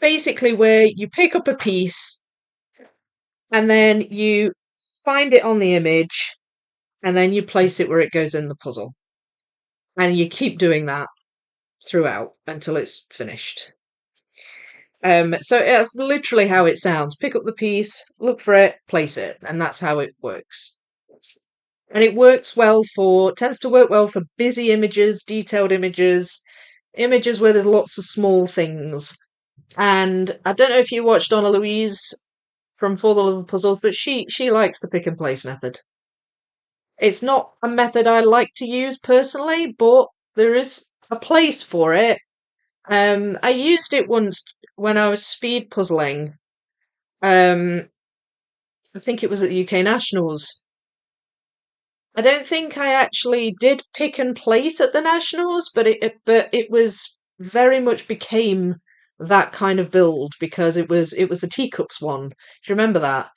basically where you pick up a piece and then you find it on the image and then you place it where it goes in the puzzle. And you keep doing that throughout until it's finished. So it's literally how it sounds. Pick up the piece, look for it, place it, and that's how it works. And it tends to work well for busy images, detailed images, images where there's lots of small things. And I don't know if you watched Donna Louise from For the Love of Puzzles, but she likes the pick and place method. It's not a method I like to use personally, but there is a place for it. I used it once when I was speed puzzling. Um, I think it was at the UK Nationals. I don't think I actually did pick and place at the Nationals, but it was very much became that kind of build because it was the teacups one. Do you remember that?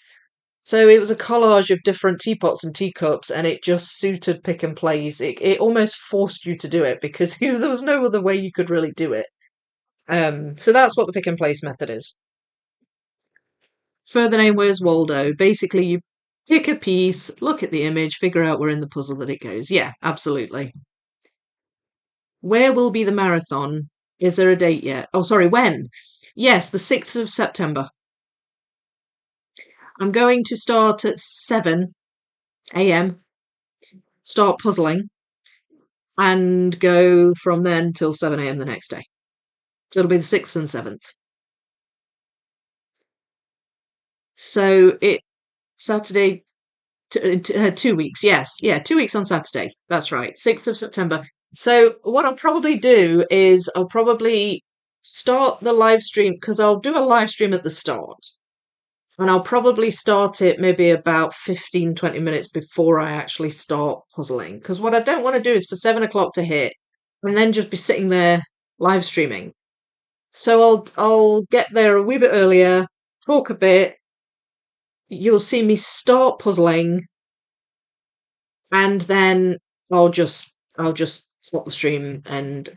So it was a collage of different teapots and teacups, and it just suited pick and place. It almost forced you to do it because there was no other way you could really do it. So that's what the pick and place method is. Further name, where's Waldo? Basically, you pick a piece, look at the image, figure out where in the puzzle that it goes. Yeah, absolutely. Where will be the marathon? Is there a date yet? Oh, sorry, when? Yes, the 6th of September. I'm going to start at 7 a.m., start puzzling, and go from then till 7 a.m. the next day. So it'll be the 6th and 7th. So it Saturday, 2 weeks. Yes, yeah, 2 weeks on Saturday. That's right, 6th of September. So what I'll probably do is I'll probably start the live stream because I'll do a live stream at the start. And I'll probably start it maybe about 15, 20 minutes before I actually start puzzling. Because what I don't want to do is for 7 o'clock to hit and then just be sitting there live streaming. So I'll get there a wee bit earlier, talk a bit. You'll see me start puzzling, and then I'll just stop the stream and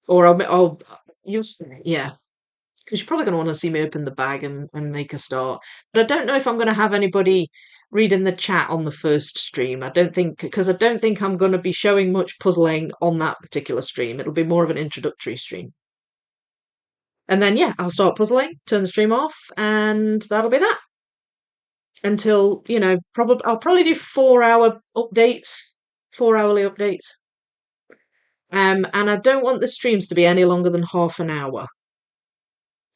or I'll you'll yeah, because you're probably going to want to see me open the bag and make a start. But I don't know if I'm going to have anybody reading the chat on the first stream. I don't think, because I don't think I'm going to be showing much puzzling on that particular stream. It'll be more of an introductory stream. And then, yeah, I'll start puzzling, turn the stream off, and that'll be that. Until, I'll probably do 4 hour updates, 4 hourly updates. And I don't want the streams to be any longer than half an hour.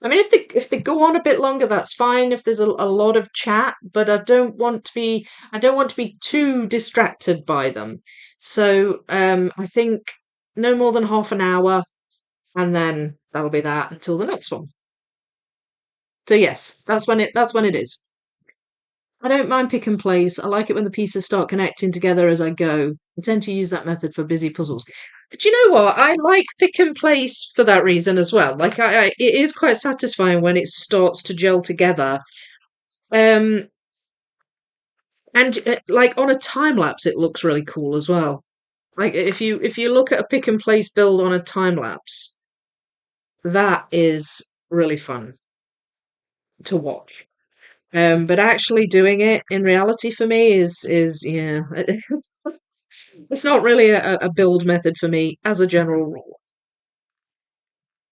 I mean, if they go on a bit longer, that's fine. If there's a lot of chat, but I don't want to be too distracted by them. So I think no more than half an hour, and then that'll be that until the next one. So yes, that's when it is. I don't mind pick and place. I like it when the pieces start connecting together as I go. I tend to use that method for busy puzzles. But you know what? I like pick and place for that reason as well. Like it is quite satisfying when it starts to gel together. Um, and like on a time lapse, it looks really cool as well. Like if you look at a pick and place build on a time lapse, that is really fun to watch. But actually doing it in reality for me is yeah, it's not really a build method for me as a general rule.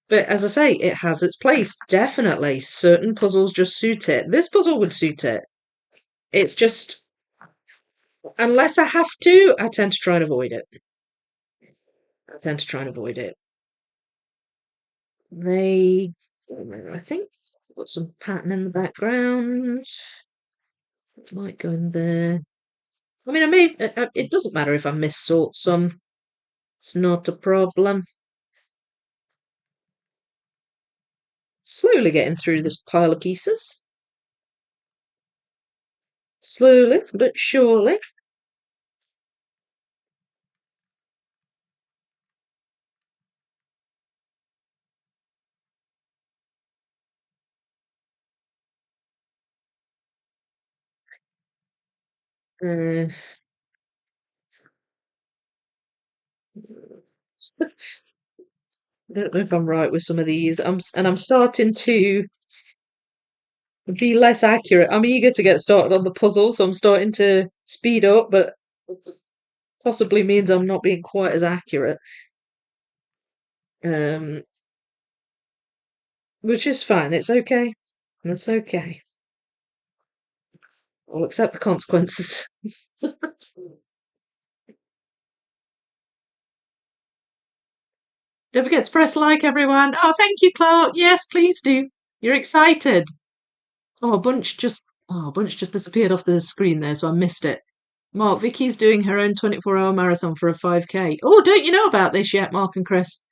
But as I say, it has its place. Definitely, certain puzzles just suit it. This puzzle would suit it. It's just unless I have to, I tend to try and avoid it. I tend to try and avoid it. They, I think, got some pattern in the background. Might go in there. I mean, it doesn't matter if I missort some. It's not a problem. Slowly getting through this pile of pieces. Slowly but surely. Uh, I don't know if I'm right with some of these. I'm starting to be less accurate. I'm eager to get started on the puzzle, so I'm starting to speed up, but possibly means I'm not being quite as accurate. Um, which is fine. It's okay. It's okay. I'll accept the consequences. Don't forget to press like, everyone. Oh, thank you, Clark. Yes, please do. You're excited. Oh, a bunch just disappeared off the screen there, so I missed it. Mark, Vicky's doing her own 24-hour marathon for a 5K. Oh, don't you know about this yet, Mark and Chris?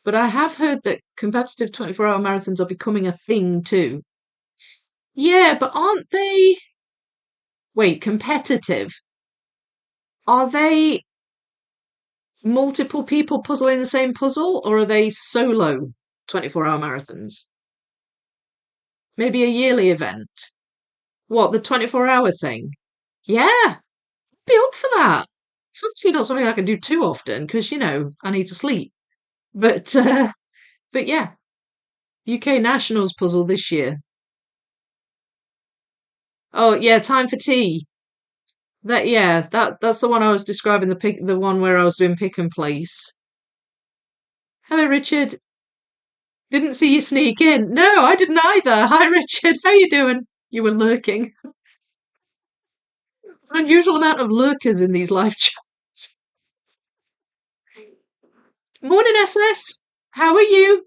But I have heard that competitive 24-hour marathons are becoming a thing too. Yeah, but aren't they? Wait, competitive? Are they multiple people puzzling the same puzzle, or are they solo 24-hour marathons? Maybe a yearly event. What, the 24-hour thing? Yeah, be up for that. It's obviously not something I can do too often because, I need to sleep. But yeah, UK Nationals puzzle this year. Oh yeah, time for tea. That's the one I was describing, the one where I was doing pick and place. Hello, Richard. Didn't see you sneak in. No, I didn't either. Hi, Richard. How you doing? You were lurking. An unusual amount of lurkers in these live chats. Morning, SS. How are you?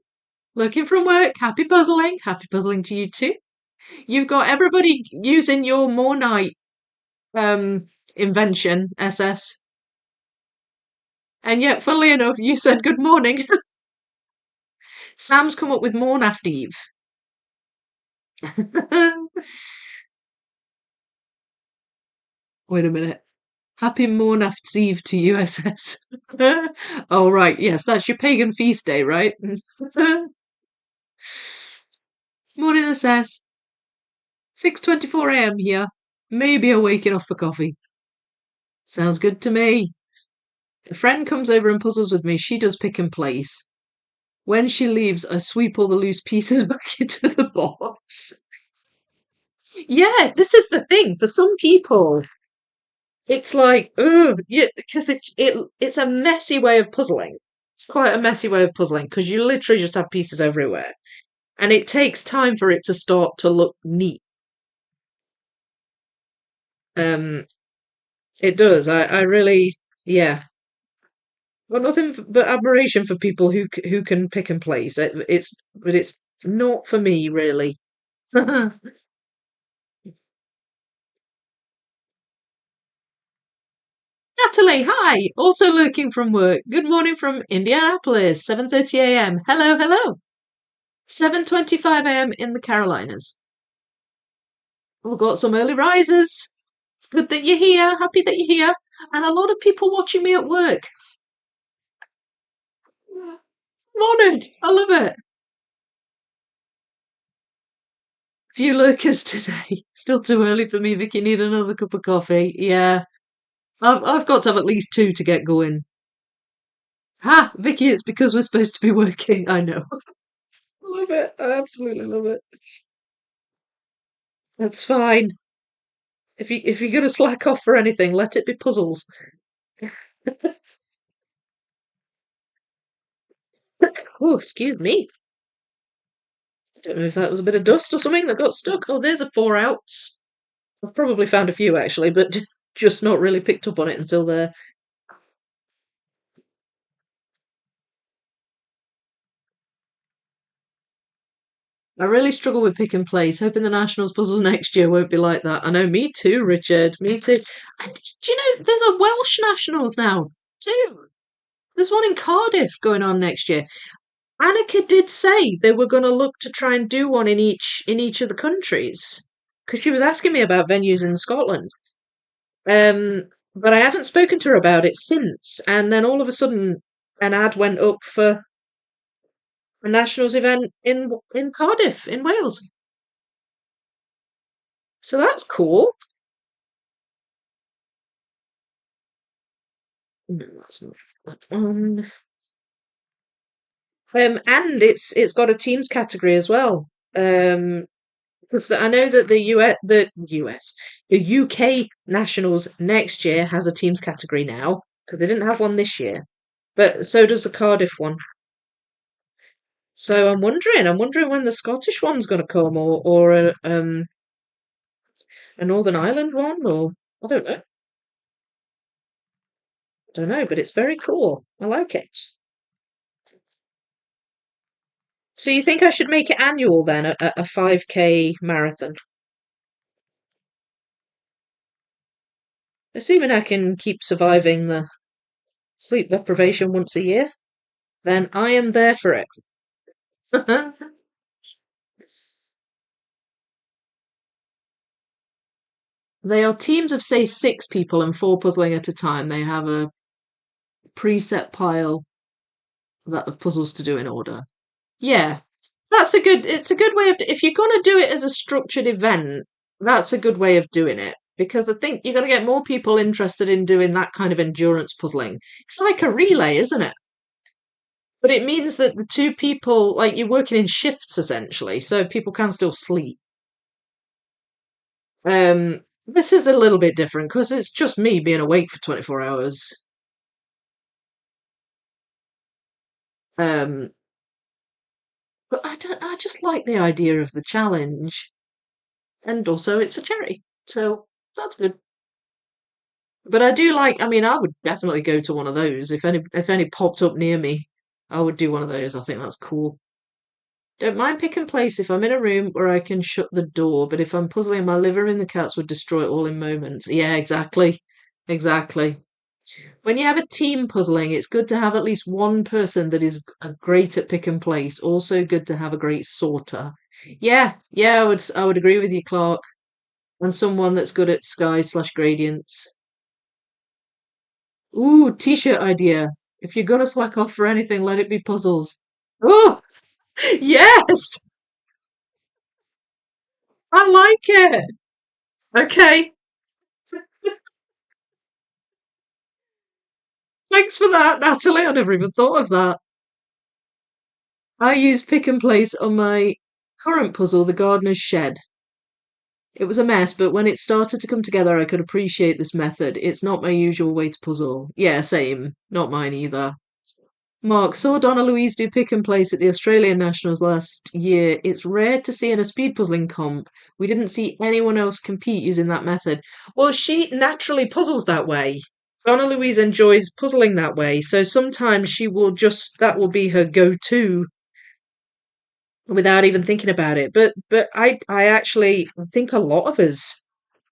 Looking from work. Happy puzzling. Happy puzzling to you too. You've got everybody using your Mornite invention, SS. And yet, funnily enough, you said good morning. Sam's come up with morn after Eve. Wait a minute. Happy morn after Eve to USS. Oh, right. Yes, that's your pagan feast day, right? Morning, SS. 6:24 a.m. here. Maybe I'm waking up for coffee. Sounds good to me. A friend comes over and puzzles with me. She does pick and place. When she leaves, I sweep all the loose pieces back into the box. Yeah, this is the thing. For some people, it's like, oh, yeah, because it's a messy way of puzzling. It's quite a messy way of puzzling because you literally just have pieces everywhere, and it takes time for it to start to look neat. Um, it does. I really, yeah. Got nothing but admiration for people who can pick and place. But it's not for me really. Natalie, hi. Also lurking from work. Good morning from Indianapolis, 7:30 a.m. Hello, hello. 7:25 a.m. in the Carolinas. We've got some early risers. It's good that you're here. Happy that you're here. And a lot of people watching me at work. I'm honoured. I love it. Few lurkers today. Still too early for me, Vicky. Need another cup of coffee. Yeah. I've got to have at least two to get going. Ha! Vicky, it's because we're supposed to be working. I know. Love it. I absolutely love it. That's fine. If you're gonna slack off for anything, let it be puzzles. Oh, excuse me. Don't know if that was a bit of dust or something that got stuck. Oh, there's a 4 outs. I've probably found a few actually, but just not really picked up on it until there. I really struggle with pick and place. Hoping the Nationals puzzles next year won't be like that. I know, me too, Richard. Me too. And do you know there's a Welsh Nationals now too? There's one in Cardiff going on next year. Annika did say they were going to look to try and do one in each of the countries because she was asking me about venues in Scotland. But I haven't spoken to her about it since. And then all of a sudden, an ad went up for a nationals event in Cardiff in Wales. So that's cool. No, that's not that one. And it's got a teams category as well. Because I know that the UK Nationals next year has a teams category now because they didn't have one this year, but so does the Cardiff one. So I'm wondering when the Scottish one's going to come, or a Northern Ireland one, or I don't know, but it's very cool. I like it. So you think I should make it annual then, a 5K marathon? Assuming I can keep surviving the sleep deprivation once a year, then I am there for it. They are teams of, say, 6 people and 4 puzzling at a time. They have a preset pile that of puzzles to do in order. Yeah, it's a good way of, if you're going to do it as a structured event, that's a good way of doing it. Because I think you're going to get more people interested in doing that kind of endurance puzzling. It's like a relay, isn't it? But it means that the 2 people, like you're working in shifts essentially, so people can still sleep. This is a little bit different because it's just me being awake for 24 hours. Um, but I just like the idea of the challenge, and also it's for charity, so that's good. But I do like. I mean, I would definitely go to one of those if any popped up near me. I would do one of those. I think that's cool. Don't mind pick and place if I'm in a room where I can shut the door, but if I'm puzzling, my liver in the cats would destroy it all in moments. Yeah, exactly. Exactly. When you have a team puzzling, it's good to have at least one person that is great at pick and place. Also good to have a great sorter. Yeah, yeah, I would agree with you, Clark. And someone that's good at sky/gradients. Ooh, t-shirt idea. If you're gonna slack off for anything, let it be puzzles. Oh, yes! I like it. Okay, thanks for that, Natalie. I never even thought of that. I used pick and place on my current puzzle, The Gardener's Shed. It was a mess, but when it started to come together, I could appreciate this method. It's not my usual way to puzzle. Yeah, same. Not mine either. Mark, saw Donna Louise do pick and place at the Australian Nationals last year. It's rare to see in a speed puzzling comp. We didn't see anyone else compete using that method. Well, she naturally puzzles that way. Donna Louise enjoys puzzling that way, so sometimes she will just, that will be her go-to without even thinking about it. But I actually think a lot of us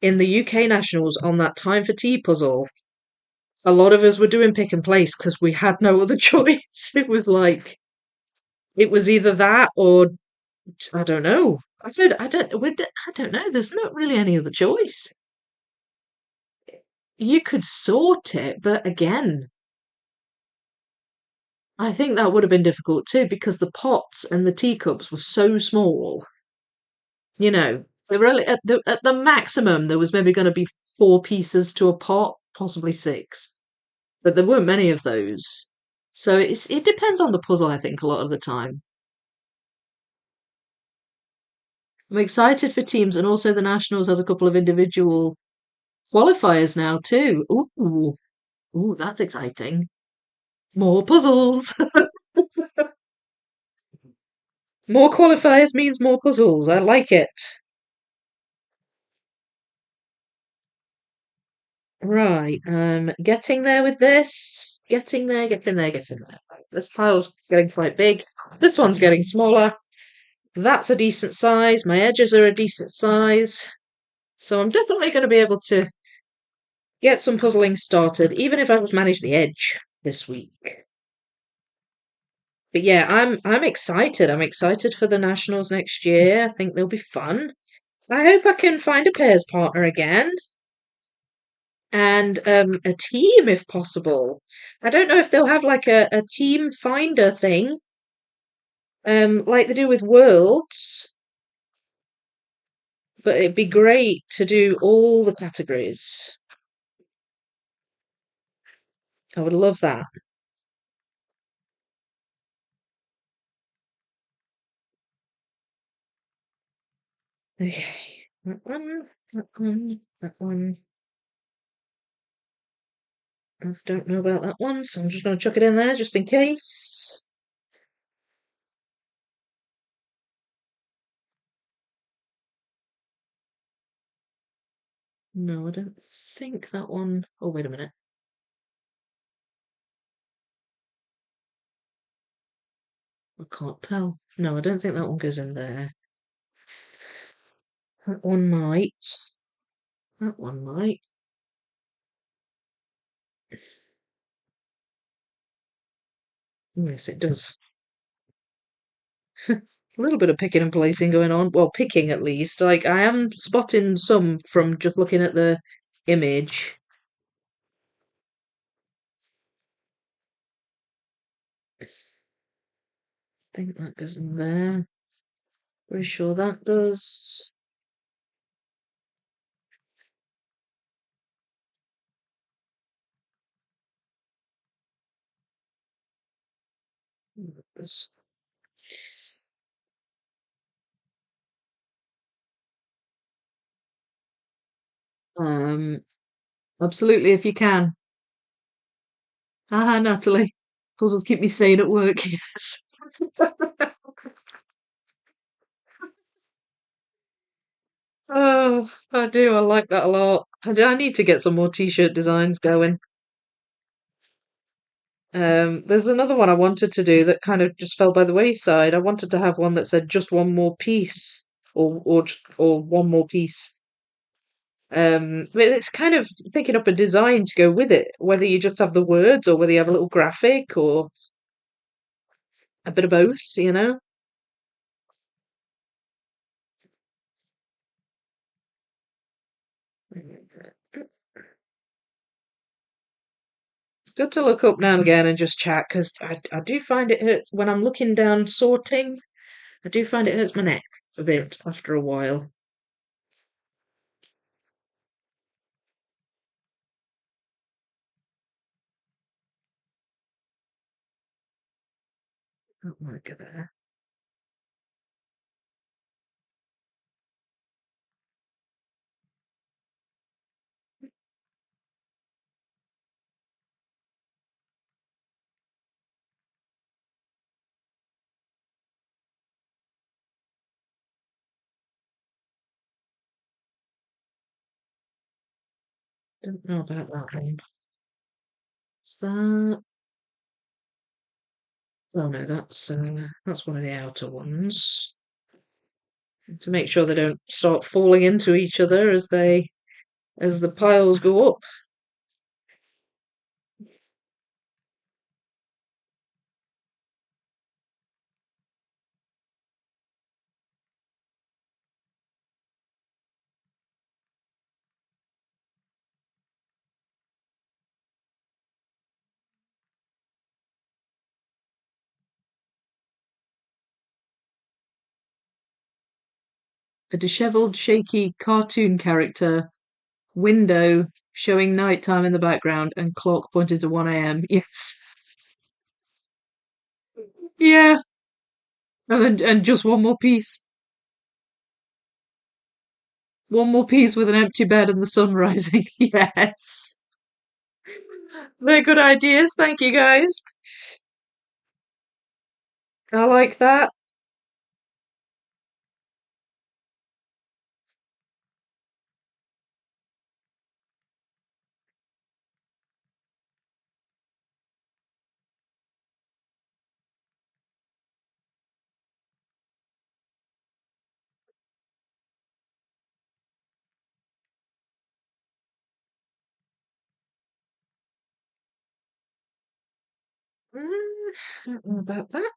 in the UK Nationals on that time for tea puzzle, a lot of us were doing pick and place because we had no other choice. It was like it was either that or I don't know. I don't know. There's not really any other choice. You could sort it, but again, I think that would have been difficult too because the pots and the teacups were so small. You know, they were only at the maximum there was maybe going to be 4 pieces to a pot, possibly 6, but there weren't many of those. So it depends on the puzzle, I think, a lot of the time. I'm excited for teams, and also the Nationals has a couple of individual qualifiers now too. Ooh, ooh, that's exciting. More puzzles. More qualifiers means more puzzles. I like it. Right, getting there with this. Getting there, getting there, getting there. This pile's getting quite big. This one's getting smaller. That's a decent size. My edges are a decent size. So I'm definitely going to be able to get some puzzling started, even if I just manage the edge this week. But yeah, I'm excited. I'm excited for the Nationals next year. I think they'll be fun. I hope I can find a pairs partner again and a team if possible. I don't know if they'll have like a team finder thing, like they do with Worlds, but it'd be great to do all the categories. I would love that. Okay, that one, that one, that one. I don't know about that one, so I'm just going to chuck it in there just in case. No, I don't think that one. Oh, wait a minute. I can't tell. No, I don't think that one goes in there. That one might. That one might. Yes, it does. A little bit of picking and placing going on. Well, picking at least. Like, I am spotting some from just looking at the image. I think that goes in there. Pretty sure that does. This. Um, Absolutely, if you can. Haha, Natalie. Puzzles keep me sane at work, yes. Oh, I do. I like that a lot. I need to get some more t-shirt designs going. There's another one I wanted to do that kind of just fell by the wayside. I wanted to have one that said just one more piece, or one more piece. But it's kind of thinking up a design to go with it, whether you just have the words or whether you have a little graphic or a bit of both, you know? It's good to look up now and again and just chat because I do find it hurts when I'm looking down sorting. I do find it hurts my neck a bit after a while. Don't want to go there. Don't know about that one. Is that? Oh no, that's one of the outer ones. To make sure they don't start falling into each other as the piles go up. A dishevelled, shaky cartoon character, window showing nighttime in the background, and clock pointed to 1 a.m. Yes. Yeah. And just one more piece. One more piece with an empty bed and the sun rising. Yes. They're good ideas. Thank you, guys. I like that. I don't know about that.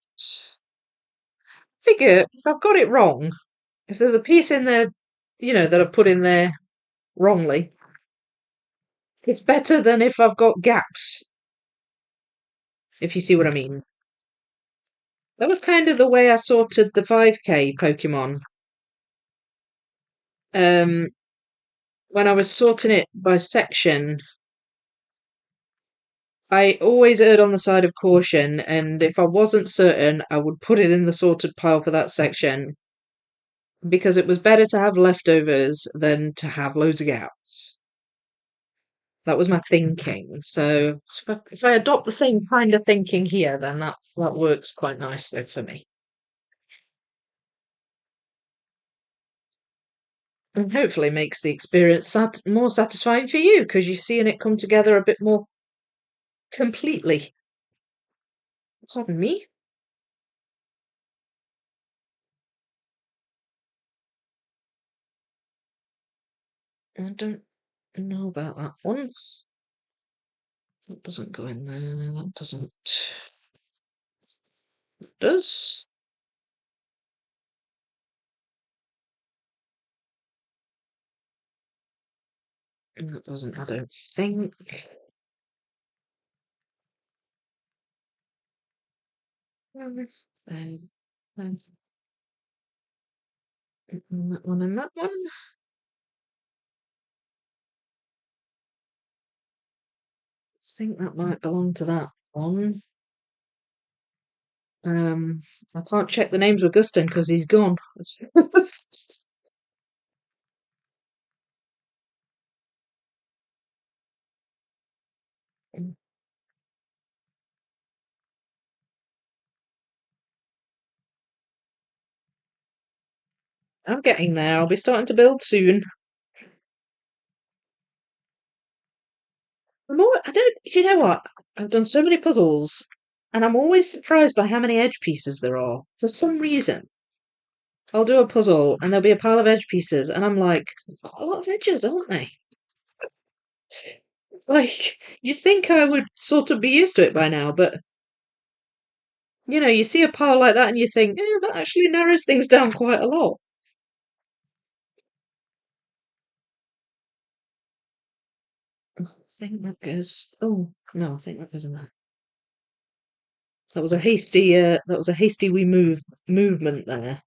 Figure if I've got it wrong, if there's a piece in there, that I've put in there wrongly, it's better than if I've got gaps, if you see what I mean. That was kind of the way I sorted the 5K Pokemon. Um, when I was sorting it by section, I always erred on the side of caution, and if I wasn't certain, I would put it in the sorted pile for that section because it was better to have leftovers than to have loads of gaps. That was my thinking. So if I adopt the same kind of thinking here, then that works quite nicely for me. And hopefully makes the experience more satisfying for you because you're seeing it come together a bit more completely. Pardon me. I don't know about that one. That doesn't go in there. That doesn't. It does. And that doesn't, I don't think. There's that one and that one. I think that might belong to that one. Um, I can't check the names with Gustin because he's gone. I'm getting there. I'll be starting to build soon. I don't, you know what? I've done so many puzzles and I'm always surprised by how many edge pieces there are. For some reason, I'll do a puzzle and there'll be a pile of edge pieces and I'm like, there's not a lot of edges, aren't they? Like, you'd think I would sort of be used to it by now, but you see a pile like that and you think, yeah, that actually narrows things down quite a lot. I think that goes. Oh no, I think that goes in there. That was a hasty. That was a hasty wee movement there.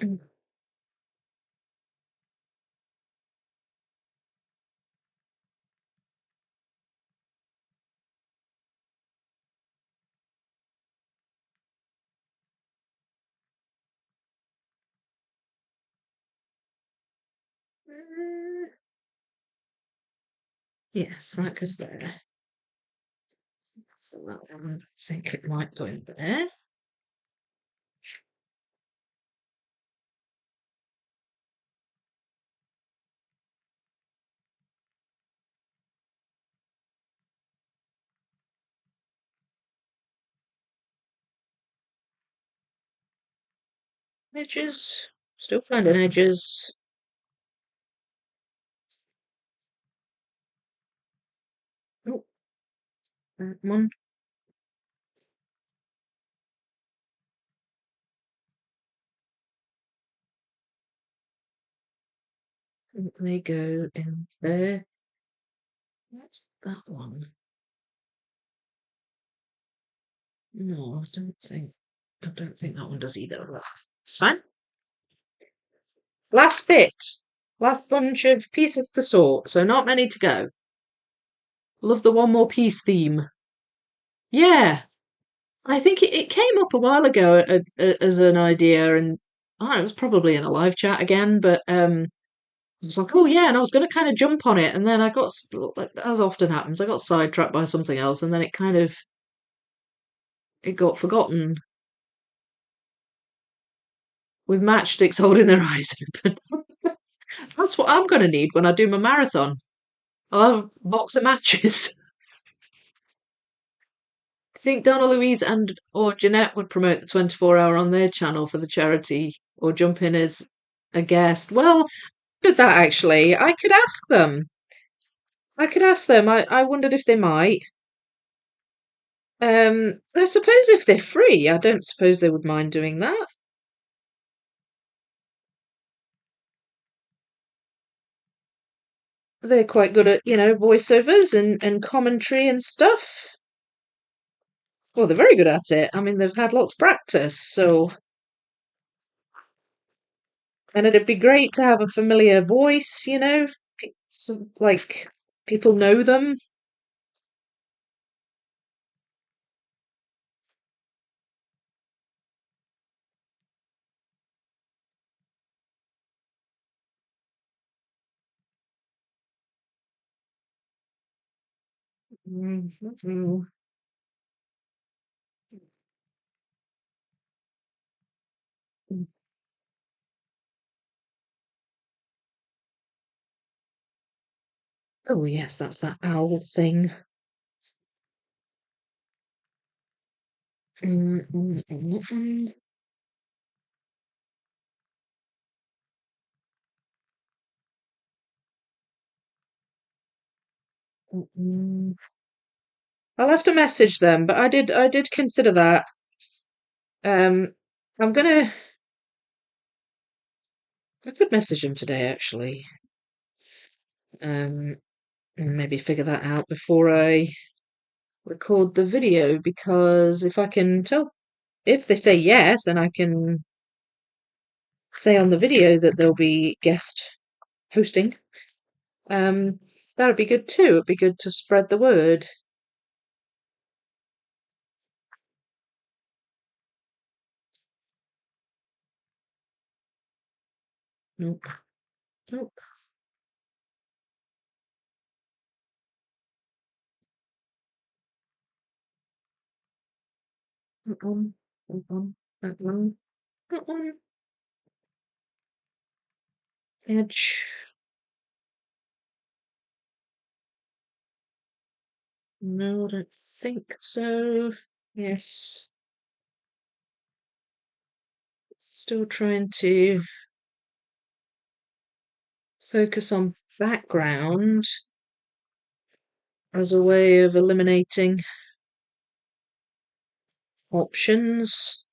Mm. Yes, that goes there. So that one, I think it might go in there. Edges. Still finding edges. Oh, that one. I think they go in there. What's that one? No, I don't think. I don't think that one does either. It's fine. Last bit. Last bunch of pieces to sort, so not many to go. Love the one more piece theme. Yeah, I think it came up a while ago as an idea, and it was probably in a live chat again, but I was like, oh yeah, and I was going to kind of jump on it, and then I got, as often happens, I got sidetracked by something else, and then it got forgotten with matchsticks holding their eyes open. That's what I'm going to need when I do my marathon. I'll have a box of matches. I think Donna Louise and or Jeanette would promote the 24-hour on their channel for the charity or jump in as a guest. Well, did that actually. I could ask them. I wondered if they might. I suppose if they're free, I don't suppose they would mind doing that. They're quite good at, voiceovers and commentary and stuff. Well, they're very good at it. I mean, they've had lots of practice, so and it'd be great to have a familiar voice, like people know them. Mhm. Oh yes, that's that owl thing. Mm, mm, mm, mm, mm. I'll have to message them, but I did consider that. Um, I'm gonna I could message them today actually. And maybe figure that out before I record the video because if they say yes and I can say on the video that they'll be guest hosting, um, that would be good too. It'd be good to spread the word. Nope. Nope. Mm-mm. Mm-mm. Mm-mm. Mm-mm. Edge. No, I don't think so. Yes. Still trying to focus on background as a way of eliminating options.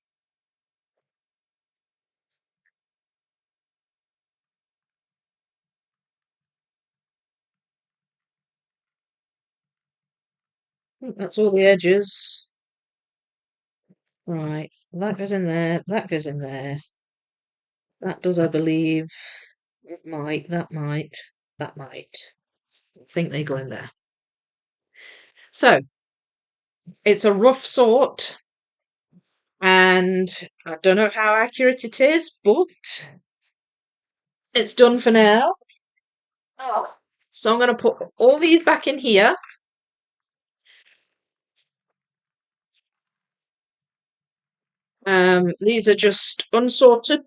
I think that's all the edges. Right, that goes in there, that goes in there. That does, I believe. It might, that might, that might. I think they go in there. So, it's a rough sort, and I don't know how accurate it is, but it's done for now. Oh. So I'm going to put all these back in here. These are just unsorted.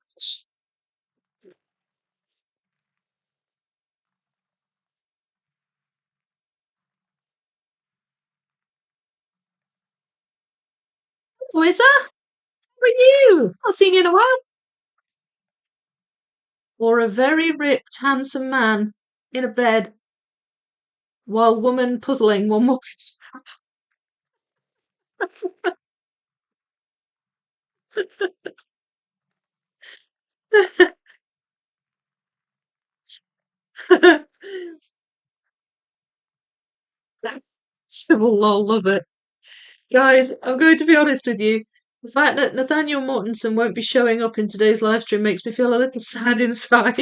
Louisa, how are you? Not seen you in a while. Or a very ripped, handsome man in a bed while woman puzzling one more. Civil law, love it. Guys, I'm going to be honest with you. The fact that Nathaniel Mortensen won't be showing up in today's live stream makes me feel a little sad inside.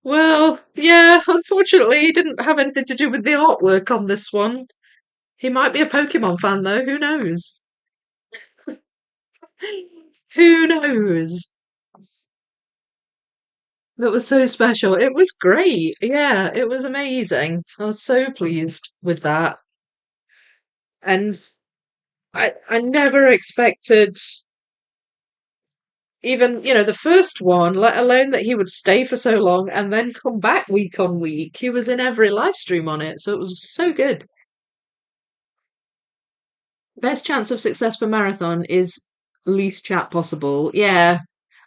Well, yeah, unfortunately, he didn't have anything to do with the artwork on this one. He might be a Pokemon fan, though. Who knows? Who knows? That was so special. It was great. Yeah, it was amazing. I was so pleased with that. And I never expected even, the first one, let alone that he would stay for so long and then come back week on week. He was in every live stream on it, so it was so good. Best chance of success for marathon is least chat possible. Yeah.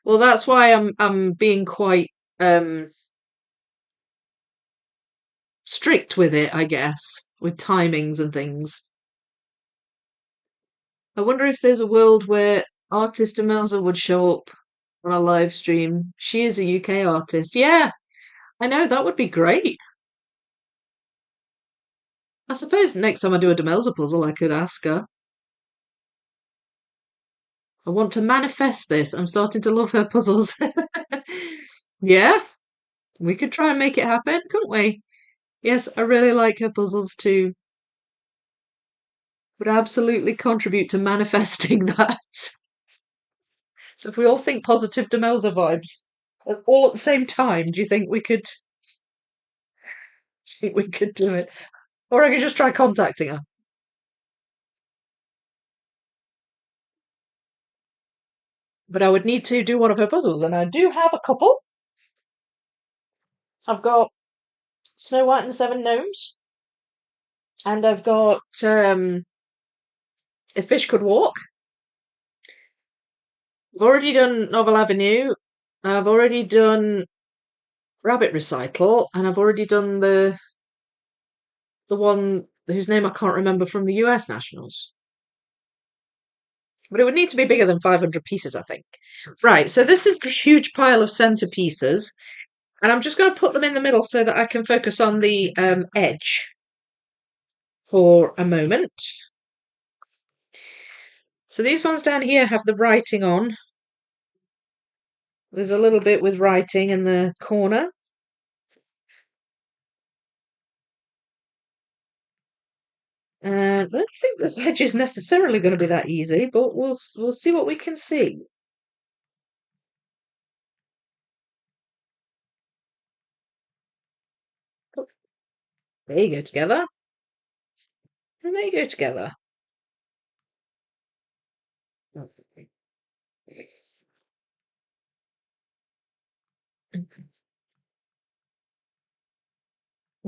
Well, that's why I'm being quite strict with it, I guess, with timings and things. I wonder if there's a world where artist Amelza would show up on a live stream. She is a UK artist. Yeah, I know, that would be great. I suppose next time I do a Demelza puzzle, I could ask her. I want to manifest this. I'm starting to love her puzzles. Yeah, we could try and make it happen, couldn't we? Yes, I really like her puzzles too. Would absolutely contribute to manifesting that. So if we all think positive Demelza vibes all at the same time, do you think we could do it? Or I could just try contacting her. But I would need to do one of her puzzles, and I do have a couple. I've got Snow White and the Seven Gnomes. And I've got If Fish Could Walk. I've already done Novel Avenue. I've already done Rabbit Recital, and I've already done the one whose name I can't remember from the US Nationals. But it would need to be bigger than 500 pieces, I think. Right, so this is the huge pile of centerpieces, and I'm just going to put them in the middle so that I can focus on the edge for a moment. So these ones down here have the writing on. There's a little bit with writing in the corner. And I don't think this edge is necessarily going to be that easy, but we'll see what we can see. Oh, there you go together. And there you go together. I'm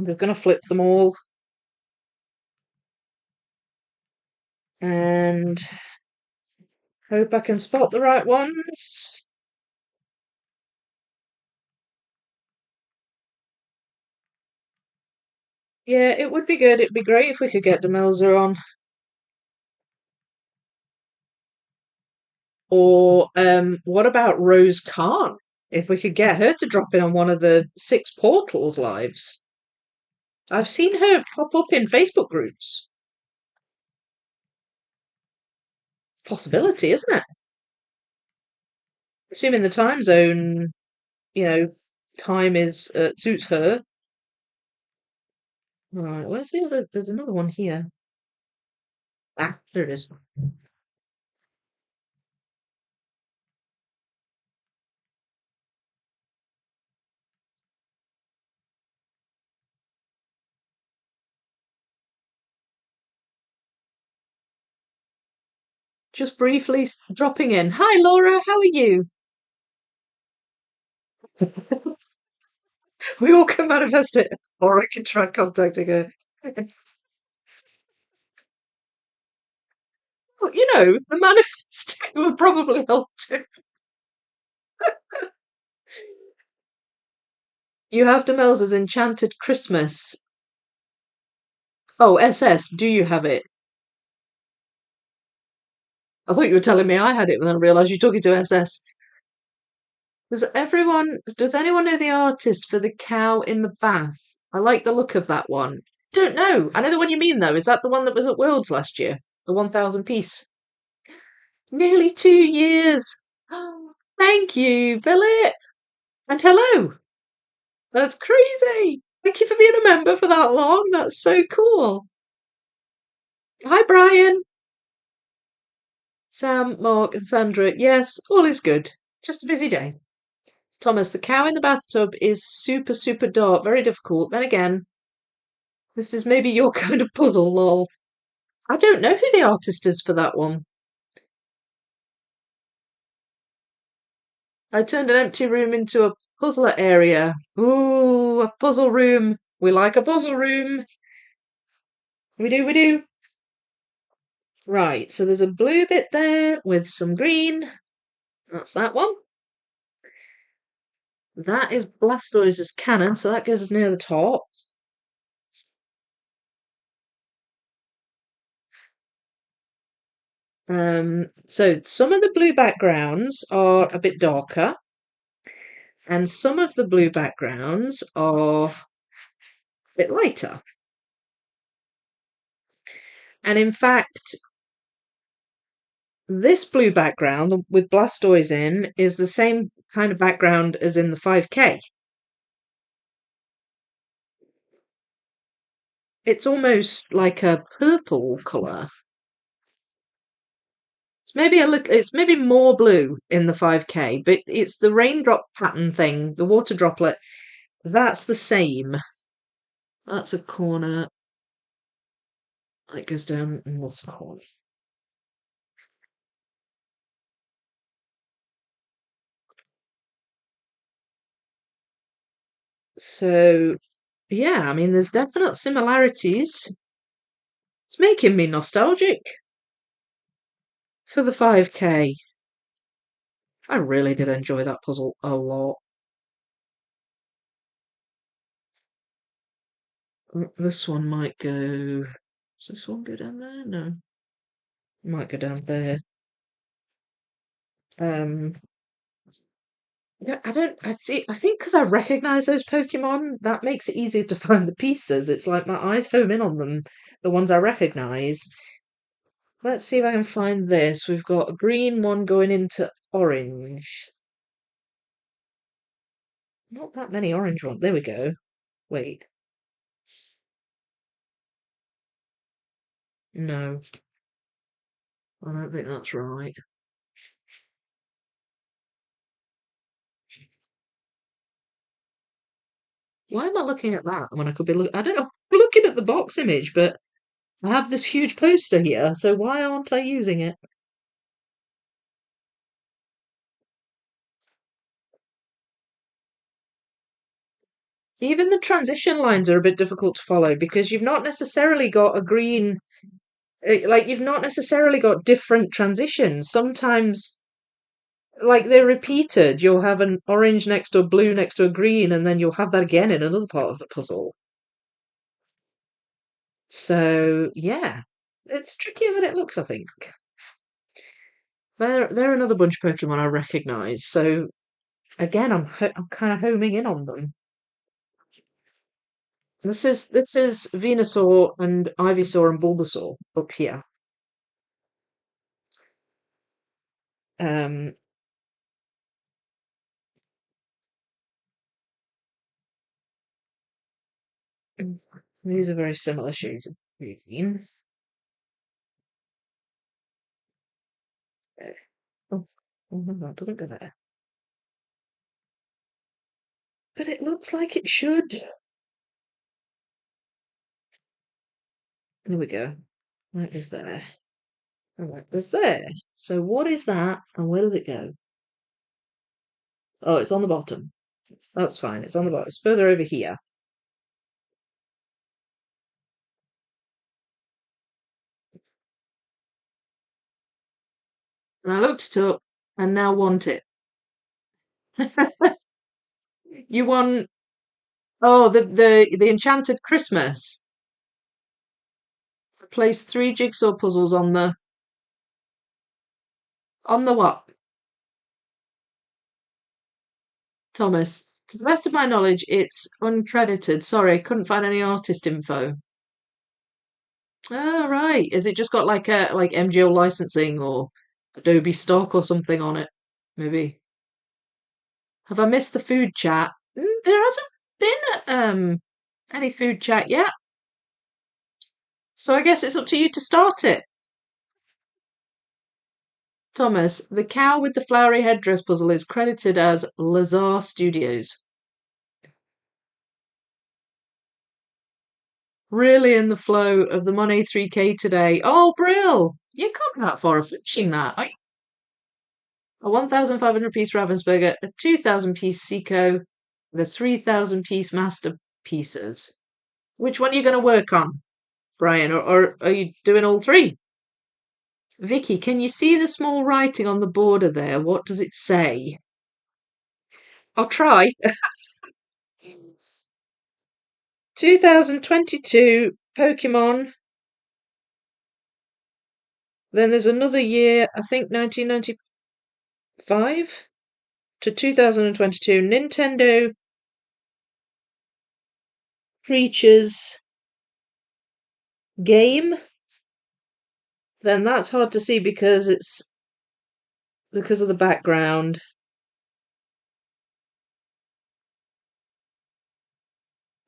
just going to flip them all. And hope I can spot the right ones. Yeah, it would be good. It'd be great if we could get Demelza on. Or what about Rose Khan? If we could get her to drop in on one of the 6 portals lives. I've seen her pop up in Facebook groups. It's a possibility, isn't it? Assuming the time zone, time is suits her. Right, where's the other? There's another one here. Ah, there it is. Just briefly dropping in. Hi, Laura. How are you? We all can manifest it, or I can try contacting her. Well, the manifesting would probably help too. You have Demelza's Enchanted Christmas. Oh, SS. Do you have it? I thought you were telling me I had it, and then I realised you're talking to SS. Does anyone know the artist for the cow in the bath? I like the look of that one. Don't know. I know the one you mean though. Is that the one that was at Worlds last year? The 1,000 piece. Nearly 2 years. Thank you, Philip. And hello. That's crazy. Thank you for being a member for that long. That's so cool. Hi, Brian. Sam, Mark, and Sandra. Yes, all is good. Just a busy day. Thomas, the cow in the bathtub is super, super dark. Very difficult. Then again, this is maybe your kind of puzzle, lol. I don't know who the artist is for that one. I turned an empty room into a puzzler area. Ooh, a puzzle room. We like a puzzle room. We do, we do. Right, so there's a blue bit there with some green. That's that one. That is Blastoise's cannon, so that goes as near the top. So some of the blue backgrounds are a bit darker, and some of the blue backgrounds are a bit lighter. And in fact, this blue background with Blastoise in is the same kind of background as in the 5K. It's almost like a purple colour. It's maybe more blue in the 5K, but it's the raindrop pattern thing, the water droplet. That's the same. That's a corner. It goes down in this corner. So, yeah, I mean, there's definite similarities. It's making me nostalgic for the 5K. I really did enjoy that puzzle a lot. This one might go. Does this one go down there? No. It might go down there. Um, I don't. I see. I think because I recognise those Pokemon, that makes it easier to find the pieces. It's like my eyes home in on them, the ones I recognise. Let's see if I can find this. We've got a green one going into orange. Not that many orange ones. There we go. Wait. No, I don't think that's right. Why am I looking at that when I could be I don't know, looking at the box image, but I have this huge poster here, so why aren't I using it? Even the transition lines are a bit difficult to follow because you've not necessarily got a green, like, you've not necessarily got different transitions. Sometimes, like, they're repeated. You'll have an orange next to a blue next to a green, and then you'll have that again in another part of the puzzle. So, yeah, it's trickier than it looks, I think. They're another bunch of Pokemon I recognise, so again, I'm kind of homing in on them. This is Venusaur and Ivysaur and Bulbasaur up here. Um, these are very similar shades of green. Oh, oh no, that doesn't go there. But it looks like it should. There we go. That is there. And that goes there. So what is that, and where does it go? Oh, it's on the bottom. That's fine. It's on the bottom. It's further over here. And I looked it up and now want it. You want the Enchanted Christmas. Place 3 jigsaw puzzles on the what? Thomas. To the best of my knowledge, it's uncredited. Sorry, couldn't find any artist info. Oh, right. Has it just got like a MGO licensing or Adobe stock or something on it? Maybe. Have I missed the food chat? There hasn't been any food chat yet. So I guess it's up to you to start it. Thomas, the cow with the flowery headdress puzzle is credited as Lazar Studios. Really in the flow of the Monet 3K today. Oh, Brill! You can't be that far off finishing that. A 1,500 piece Ravensburger, a 2,000 piece Seco, the 3,000 piece masterpieces. Which one are you going to work on, Brian? Or are you doing all three? Vicky, can you see the small writing on the border there? What does it say? I'll try. 2022 Pokemon. Then there's another year, I think 1995 to 2022. Nintendo Creatures game. Then that's hard to see because of the background.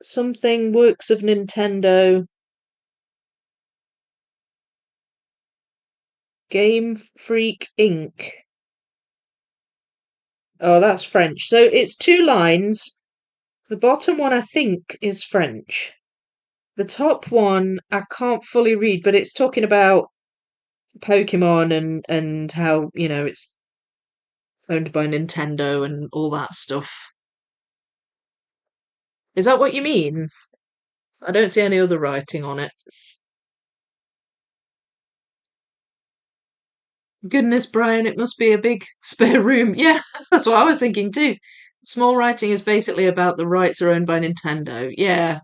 Something works of Nintendo. Game Freak Inc. Oh, that's French. So it's 2 lines. The bottom one, I think, is French. The top one, I can't fully read, but it's talking about Pokemon and how, it's owned by Nintendo and all that stuff. Is that what you mean? I don't see any other writing on it. Goodness, Brian, it must be a big spare room. Yeah, that's what I was thinking too. Small writing is basically about the rights are owned by Nintendo. Yeah.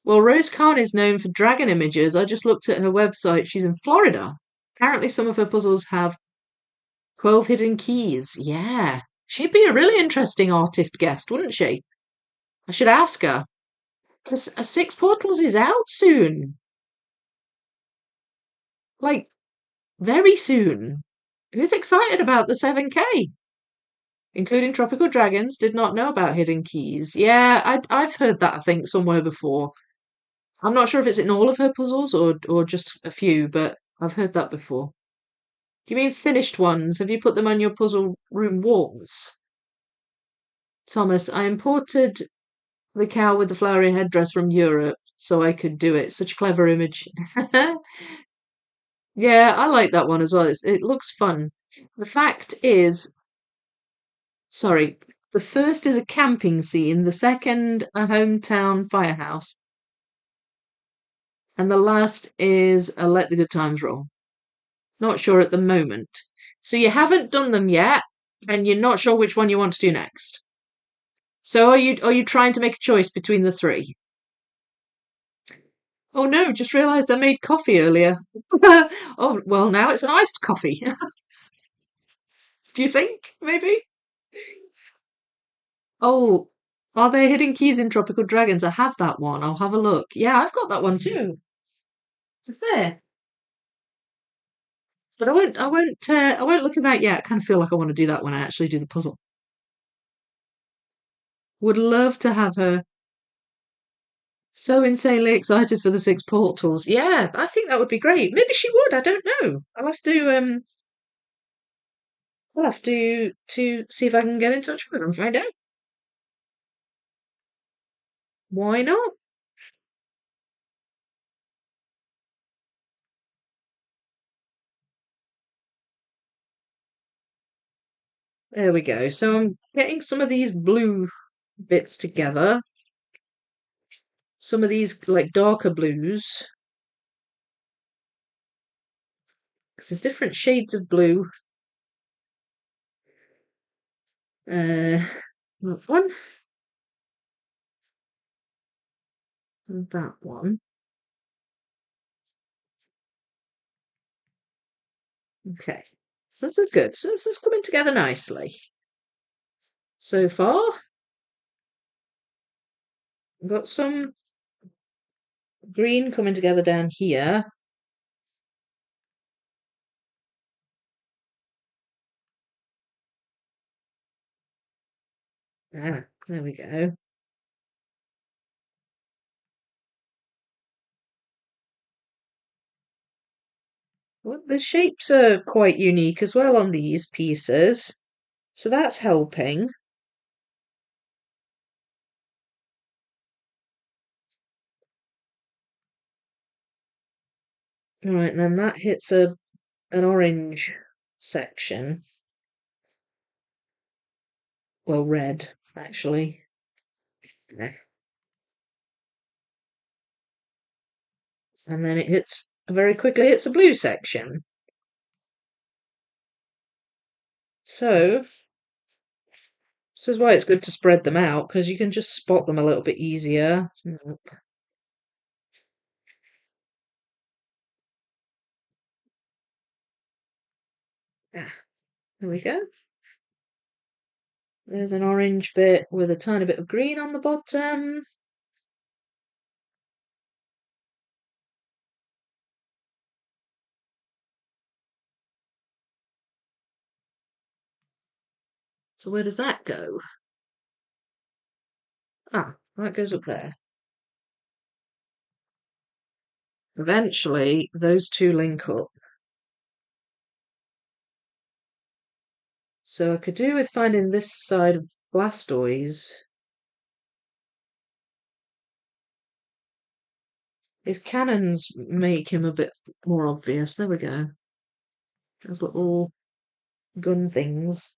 Well, Rose Khan is known for dragon images. I just looked at her website. She's in Florida. Apparently, some of her puzzles have 12 hidden keys. Yeah. She'd be a really interesting artist guest, wouldn't she? I should ask her. Because a Six Portals is out soon. Like, very soon. Who's excited about the 7K? Including tropical dragons, did not know about hidden keys. Yeah, I've heard that, I think, somewhere before. I'm not sure if it's in all of her puzzles or just a few, but I've heard that before. Do you mean finished ones? Have you put them on your puzzle room walls? Thomas, I imported the cow with the flowery headdress from Europe so I could do it. Such a clever image. Yeah, I like that one as well. It looks fun. The fact is, sorry, the first is a camping scene, the second a hometown firehouse, and the last is a let the good times roll. Not sure at the moment. So you haven't done them yet, and you're not sure which one you want to do next. So are you trying to make a choice between the three? Oh no, just realised I made coffee earlier. Oh well, now it's an iced coffee. Do you think maybe? Oh, are there hidden keys in Tropical Dragons? I have that one. I'll have a look. Yeah, I've got that one too. It's there. But I won't look at that yet. I kind of feel like I want to do that when I actually do the puzzle. Would love to have her. So insanely excited for the six portals. Yeah, I think that would be great. Maybe she would. I don't know. I'll have to see if I can get in touch with her and find out. Why not? There we go. So I'm getting some of these blue bits together. Some of these like darker blues. Because there's different shades of blue. Uh, that one. And that one. Okay. So this is good. So this is coming together nicely. So far, we've got some green coming together down here. Ah, there we go. Well, the shapes are quite unique as well on these pieces. So that's helping. All right, and then that hits an orange section. Well, red, actually. Yeah. And then it hits very quickly hits a blue section. So this is why it's good to spread them out because you can just spot them a little bit easier. Ah, there we go. There's an orange bit with a tiny bit of green on the bottom. So where does that go? Ah, that goes up there. Eventually, those two link up. So I could do with finding this side of Blastoise. His cannons make him a bit more obvious. There we go. Those little gun things.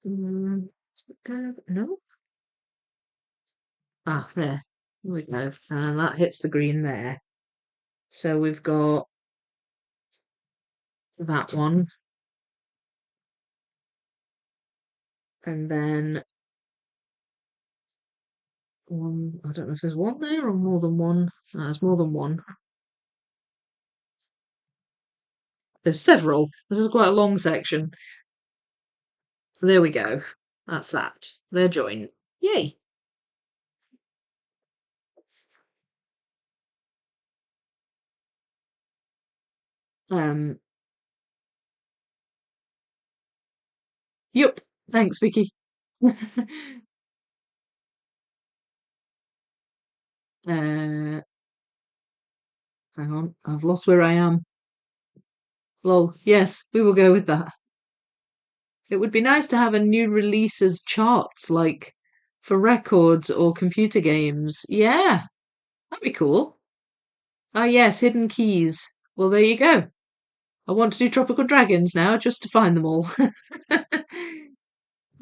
Mm, no? Ah, there. There we go. And that hits the green there. So we've got that one. And then one, I don't know if there's one there or more than one. No, there's more than one. There's several. This is quite a long section. There we go. That's that. They're joined. Yay. Um, Yup. Thanks, Vicky. Hang on. I've lost where I am. Lol. Yes, we will go with that. It would be nice to have a new releases charts, like for records or computer games. Yeah, that'd be cool. Ah, yes, hidden keys. Well, there you go. I want to do Tropical Dragons now just to find them all.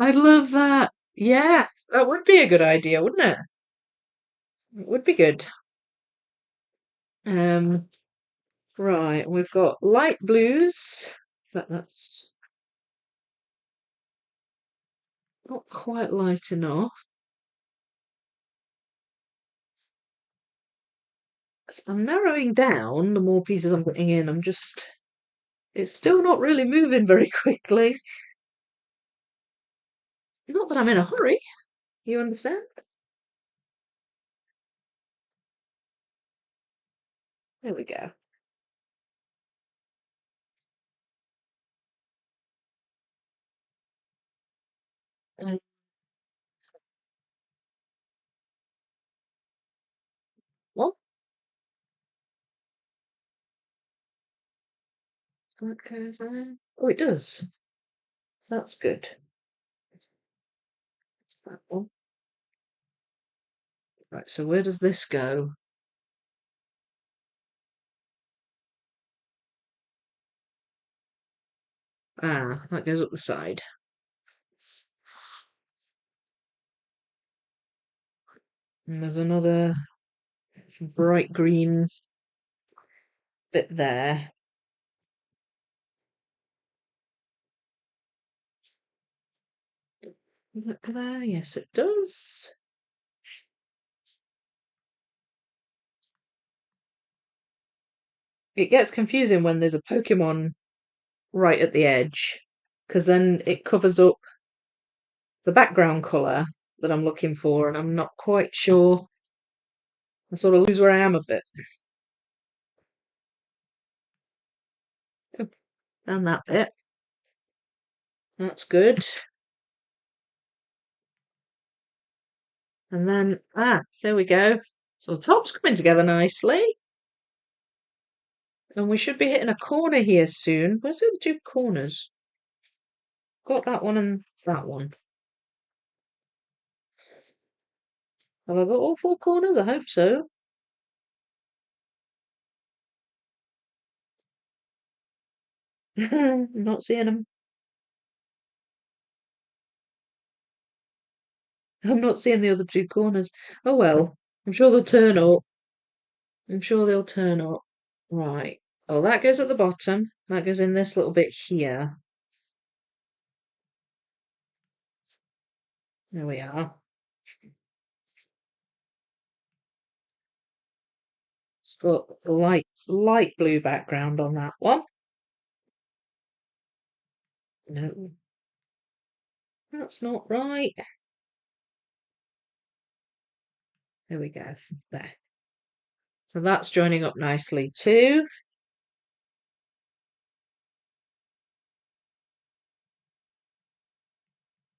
I'd love that. Yeah, that would be a good idea, wouldn't it? It would be good. Um, right, we've got light blues. That's not quite light enough. I'm narrowing down the more pieces I'm putting in. It's still not really moving very quickly. Not that I'm in a hurry, you understand? There we go. Um, what? That goes there? Oh, it does. That's good. That's that one. Right, so where does this go? Ah, that goes up the side. And there's another bright green bit there. Does that go there? Yes, it does. It gets confusing when there's a Pokemon right at the edge, because then it covers up the background colour that I'm looking for, and I'm not quite sure. I sort of lose where I am a bit. Oh, and that bit. That's good. And then, there we go. So the top's coming together nicely. And we should be hitting a corner here soon. Where's the other two corners? Got that one and that one. Have I got all four corners? I hope so. I'm not seeing them. I'm not seeing the other two corners. Oh well. I'm sure they'll turn up. I'm sure they'll turn up. Right. Oh, that goes at the bottom. That goes in this little bit here. There we are. It's got a light blue background on that one. No, that's not right. There we go. There. So that's joining up nicely too.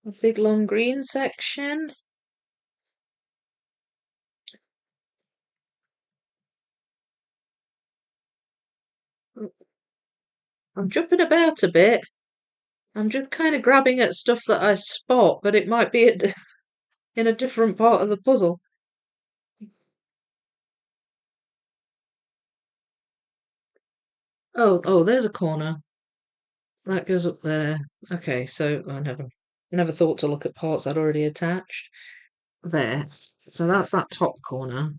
A big long green section. I'm jumping about a bit. I'm just kind of grabbing at stuff that I spot, but it might be in a different part of the puzzle. Oh, there's a corner. That goes up there. Okay, so I never thought to look at parts I'd already attached. There. So that's that top corner.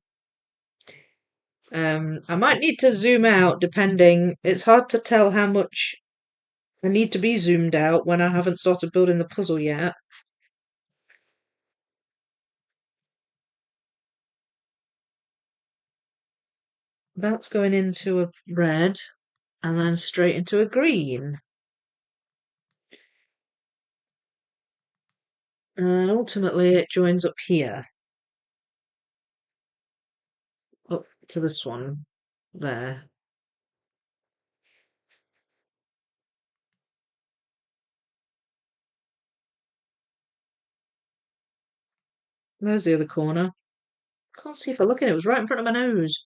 I might need to zoom out depending. It's hard to tell how much I need to be zoomed out when I haven't started building the puzzle yet. That's going into a red and then straight into a green. And ultimately it joins up here. Up to this one there. There's the other corner. Can't see if I look at it. It was right in front of my nose.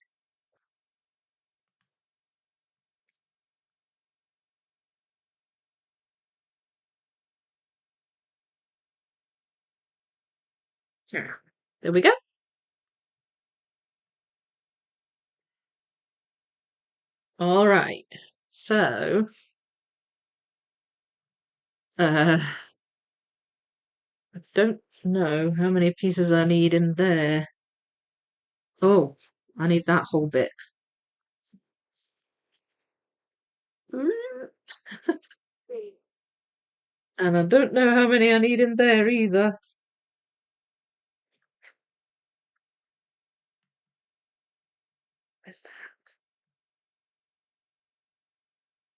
There we go. All right. So, I don't know how many pieces I need in there. Oh, I need that whole bit. And I don't know how many I need in there either. Where's that?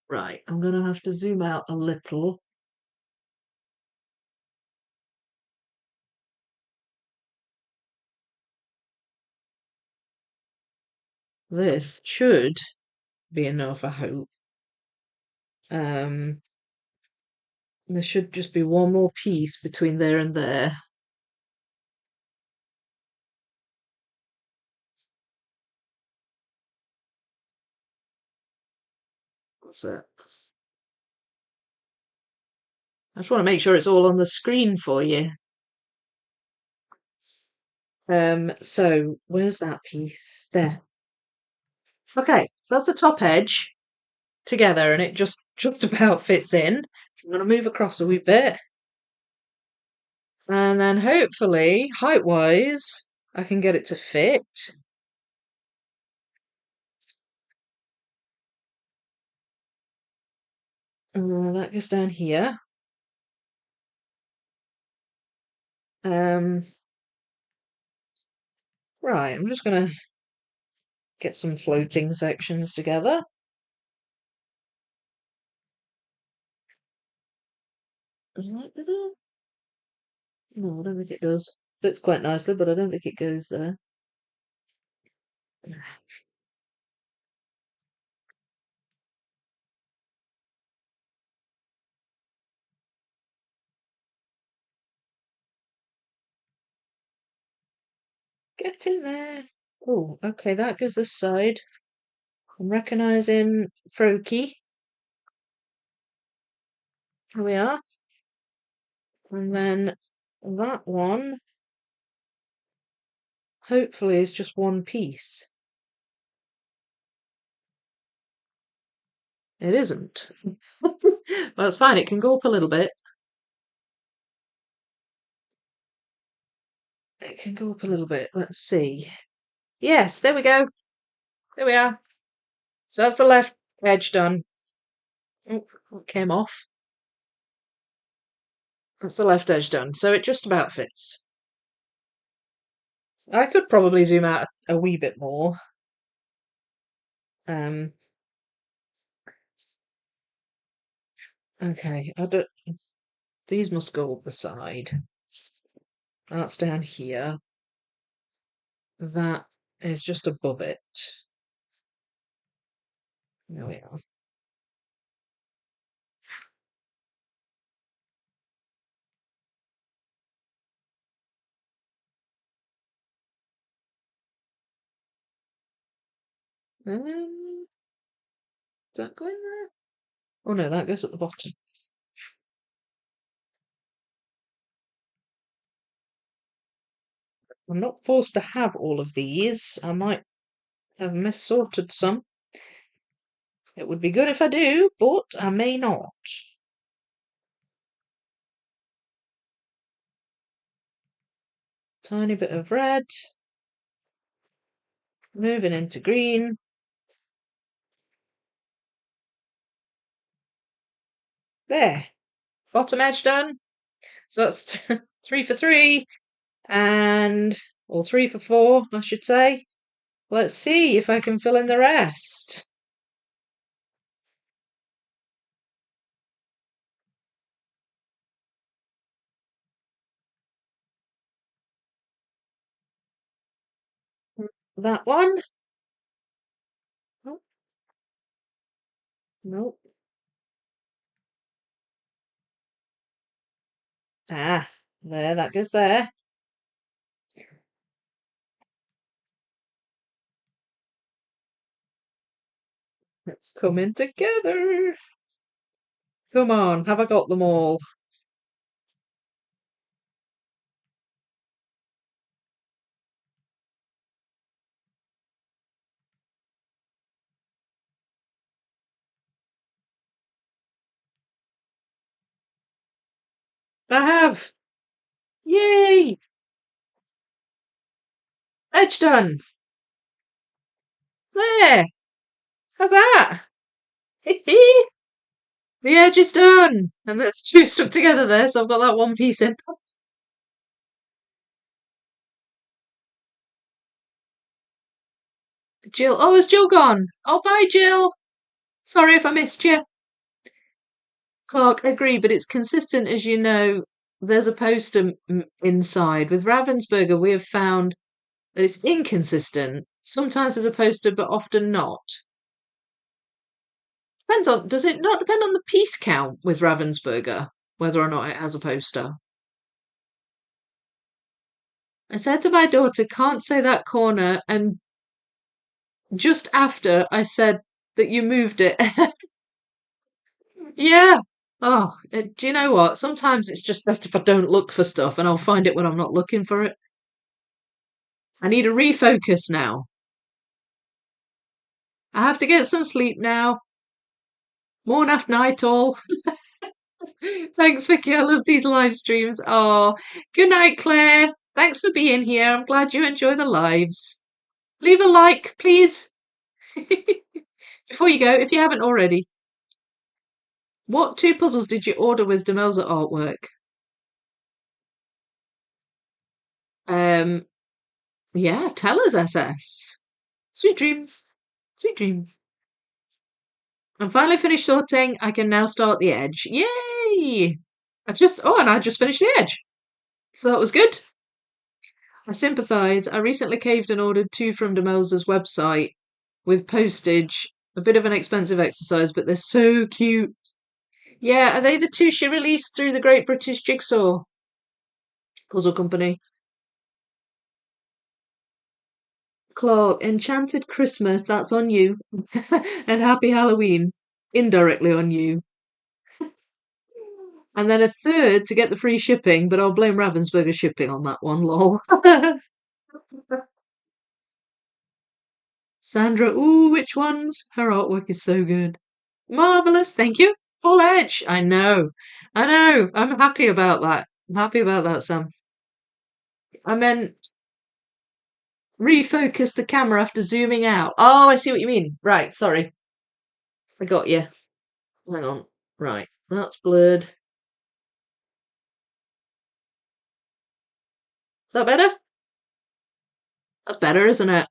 Right, I'm going to have to zoom out a little. This should be enough, I hope. There should just be one more piece between there and there. That's it. I just want to make sure it's all on the screen for you. So where's that piece? There. Okay, so that's the top edge together, and it just about fits in. I'm going to move across a wee bit, and then hopefully, height-wise, I can get it to fit. That goes down here. Um, right, I'm just going to get some floating sections together. Does it? No, I don't think it does. Fits quite nicely, but I don't think it goes there. Get in there. Oh, okay, that goes this side. I'm recognising Froakie. Here we are. And then that one, hopefully, is just one piece. It isn't. That's fine, it can go up a little bit. It can go up a little bit. Let's see. Yes, there we go. There we are. So that's the left edge done. Oh, it came off. That's the left edge done. So it just about fits. I could probably zoom out a wee bit more. Okay, I don't. These must go up the side. That's down here. That is just above it. There we are. Is that going there? Oh no, that goes at the bottom. I'm not forced to have all of these. I might have mis-sorted some. It would be good if I do, but I may not. Tiny bit of red. Moving into green. There. Bottom edge done. So that's 3 for 3 or 3 for 4, I should say. Let's see if I can fill in the rest. That one. Oh, nope. Ah, there, that goes there. It's coming together. Come on, have I got them all? I have. Yay! Edge done. There. How's that? The edge is done. And that's two stuck together there, so I've got that one piece in. Jill. Oh, is Jill gone? Oh, bye, Jill. Sorry if I missed you. Clark, agree, but it's consistent, as you know. There's a poster inside. With Ravensburger, we have found that it's inconsistent. Sometimes there's a poster, but often not. Depends on, does it not depend on the piece count with Ravensburger, whether or not it has a poster? I said to my daughter, can't say that corner, and just after I said that you moved it. Yeah. Oh, do you know what? Sometimes it's just best if I don't look for stuff and I'll find it when I'm not looking for it. I need a refocus now. I have to get some sleep now. Morn after night all. Thanks, Vicky. I love these live streams. Oh, good night, Claire. Thanks for being here. I'm glad you enjoy the lives. Leave a like, please. Before you go, if you haven't already. What 2 puzzles did you order with Demelza artwork? Um, yeah, tell us, SS. Sweet dreams. Sweet dreams. I'm finally finished sorting. I can now start the edge. Yay! And I just finished the edge. So that was good. I sympathise. I recently caved and ordered 2 from Demelza's website with postage. A bit of an expensive exercise, but they're so cute. Yeah, are they the 2 she released through the Great British Jigsaw Puzzle Company? Clark, Enchanted Christmas, that's on you. And Happy Halloween, indirectly on you. And then a third to get the free shipping, but I'll blame Ravensburger shipping on that one, lol. Sandra, ooh, which ones? Her artwork is so good. Marvellous, thank you. Full edge. I know. I know. I'm happy about that. I'm happy about that, Sam. I meant refocus the camera after zooming out. Oh, I see what you mean. Right, sorry. I got you. Hang on. Right, that's blurred. Is that better? That's better, isn't it?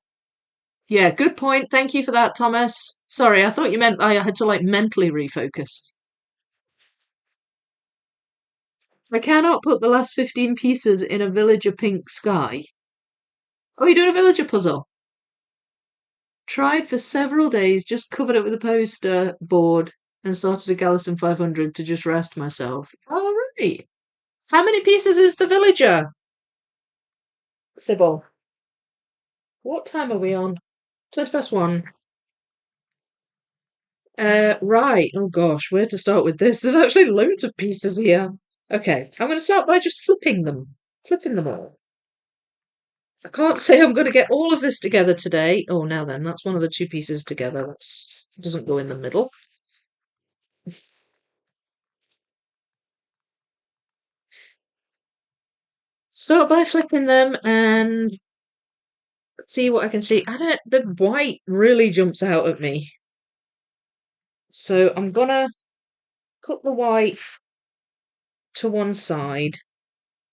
Yeah, good point. Thank you for that, Thomas. Sorry, I thought you meant I had to like mentally refocus. I cannot put the last 15 pieces in a villager pink sky. Oh, you're doing a villager puzzle? Tried for several days, just covered it with a poster board and started a Gallison 500 to just rest myself. All right. How many pieces is the villager? Sybil. What time are we on? 1. Right. Oh gosh, where to start with this? There's actually loads of pieces here. Okay, I'm going to start by just flipping them. Flipping them all. I can't say I'm going to get all of this together today. Oh, now then, that's one of the 2 pieces together. That doesn't go in the middle. Start by flipping them and see what I can see. The white really jumps out at me. So I'm gonna cut the white to one side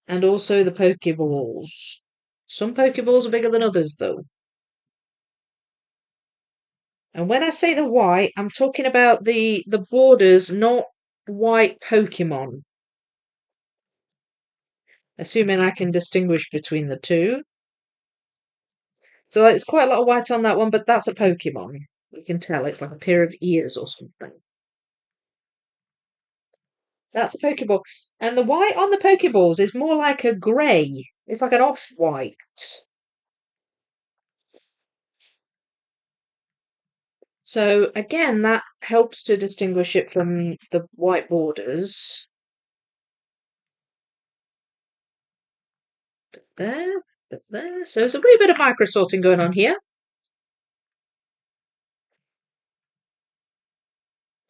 and also the Pokeballs. Some Pokeballs are bigger than others though. And when I say the white, I'm talking about the borders, not white Pokemon. Assuming I can distinguish between the two. So it's quite a lot of white on that one, but that's a Pokemon. You can tell it's like a pair of ears or something. That's a Pokeball. And the white on the Pokeballs is more like a grey. It's like an off-white. So again, that helps to distinguish it from the white borders. There, there. So there's a wee bit of micro sorting going on here.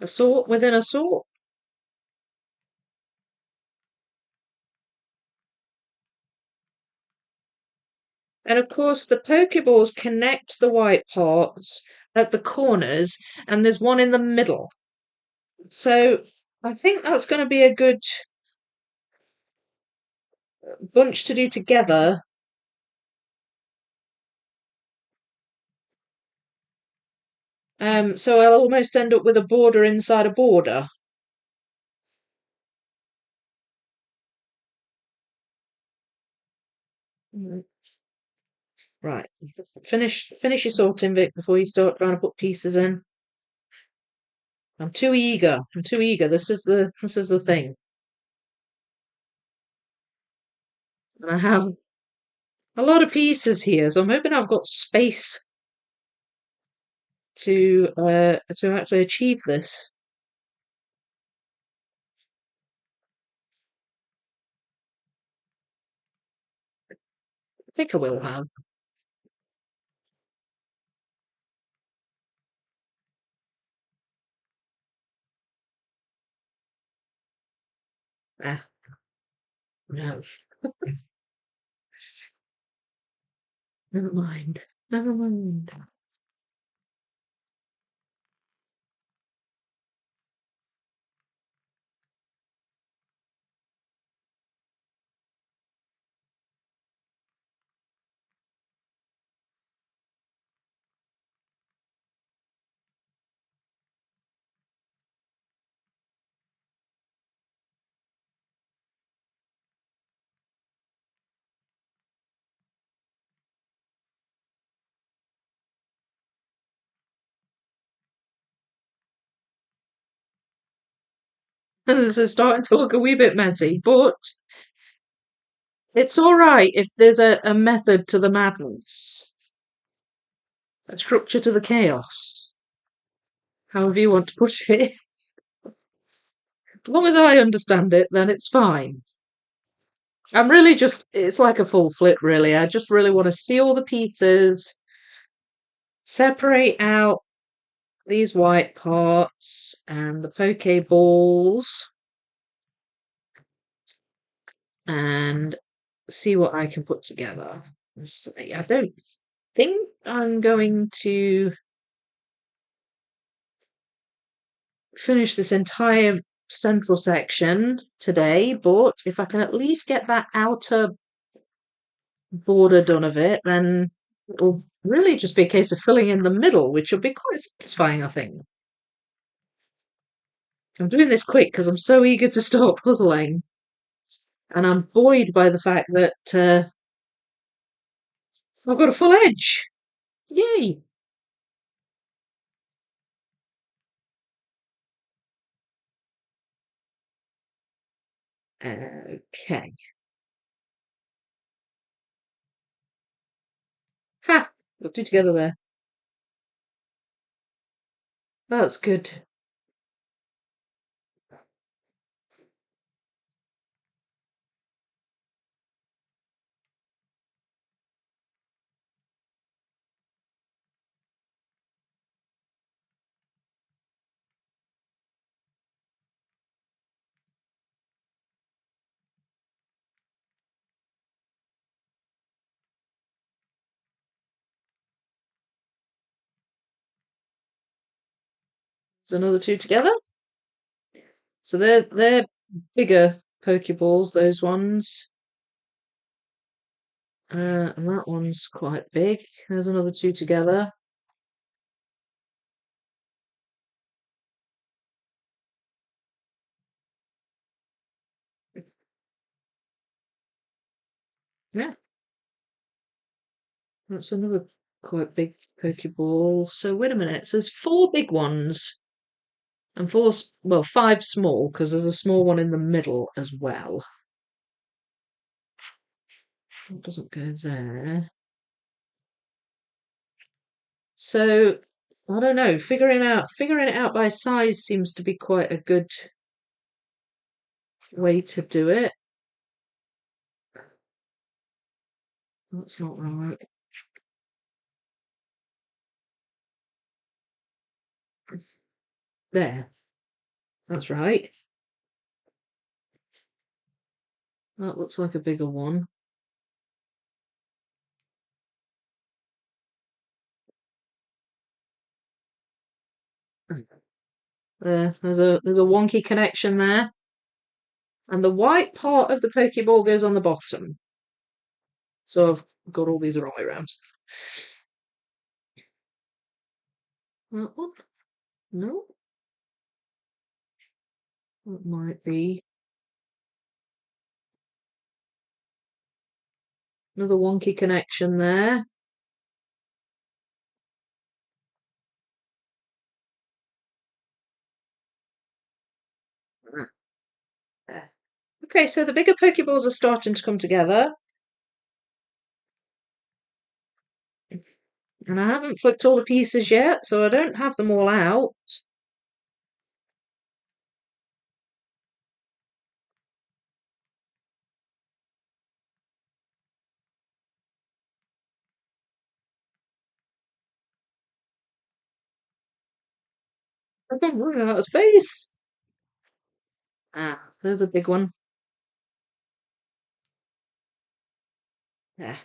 A sort within a sort. And of course, the Pokeballs connect the white parts at the corners, and there's one in the middle. So I think that's going to be a good bunch to do together. So I'll almost end up with a border inside a border. Right, finish your sorting, Vic, before you start trying to put pieces in. I'm too eager. I'm too eager. This is the thing. And I have a lot of pieces here, so I'm hoping I've got space to actually achieve this. I think I will have. Ah, no. Never mind. Never mind. This is starting to look a wee bit messy, but it's all right if there's a method to the madness, a structure to the chaos, however you want to put it. As long as I understand it, then it's fine. I'm really just, it's like a full flip, really. I just really want to see all the pieces, separate out these white parts and the Pokeballs, and see what I can put together. I don't think I'm going to finish this entire central section today, but if I can at least get that outer border done of it, then it'll really just be a case of filling in the middle, which will be quite satisfying, I think. I'm doing this quick because I'm so eager to start puzzling, and I'm buoyed by the fact that I've got a full edge. Yay! Okay. Ha! Got two together there. That's good. There's another two together. So they're bigger Pokeballs, those ones. And that one's quite big. There's another two together. Yeah, that's another quite big Pokeball. So wait a minute. So there's four big ones and well, five small because there's a small one in the middle as well. That doesn't go there. So I don't know. Figuring it out by size seems to be quite a good way to do it. That's not right. There. That's right. That looks like a bigger one. There's a wonky connection there. And the white part of the Pokeball goes on the bottom. So I've got all these the wrong way around. That one? No. That might be another wonky connection there. Okay, so the bigger Pokeballs are starting to come together. And I haven't flipped all the pieces yet, so I don't have them all out. I'm running out of space. Ah, there's a big one. Yeah,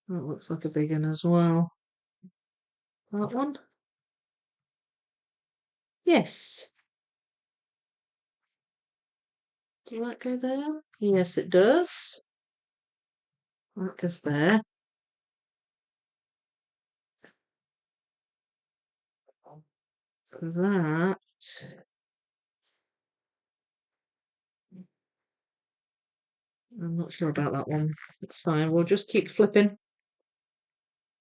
that looks like a big one as well. That one? Yes. Does that go there? Yes, it does. That goes there. That. I'm not sure about that one. It's fine. We'll just keep flipping.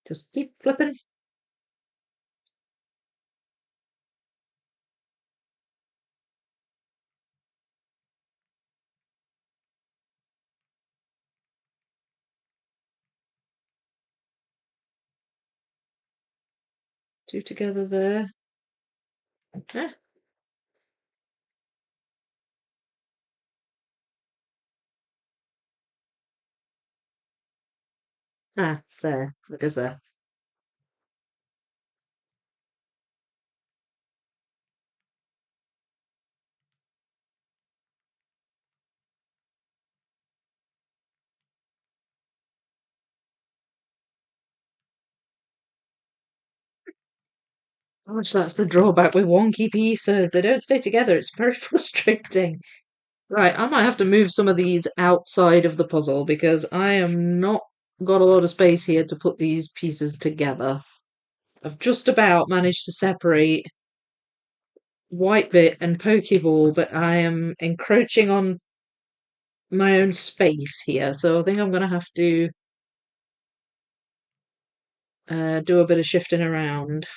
Just keep flipping. Two together there. Ah, there. It goes there. Gosh, that's the drawback with wonky pieces. They don't stay together. It's very frustrating. Right, I might have to move some of these outside of the puzzle because I am not got a lot of space here to put these pieces together. I've just about managed to separate White Bit and Pokeball, but I am encroaching on my own space here, so I think I'm going to have to do a bit of shifting around.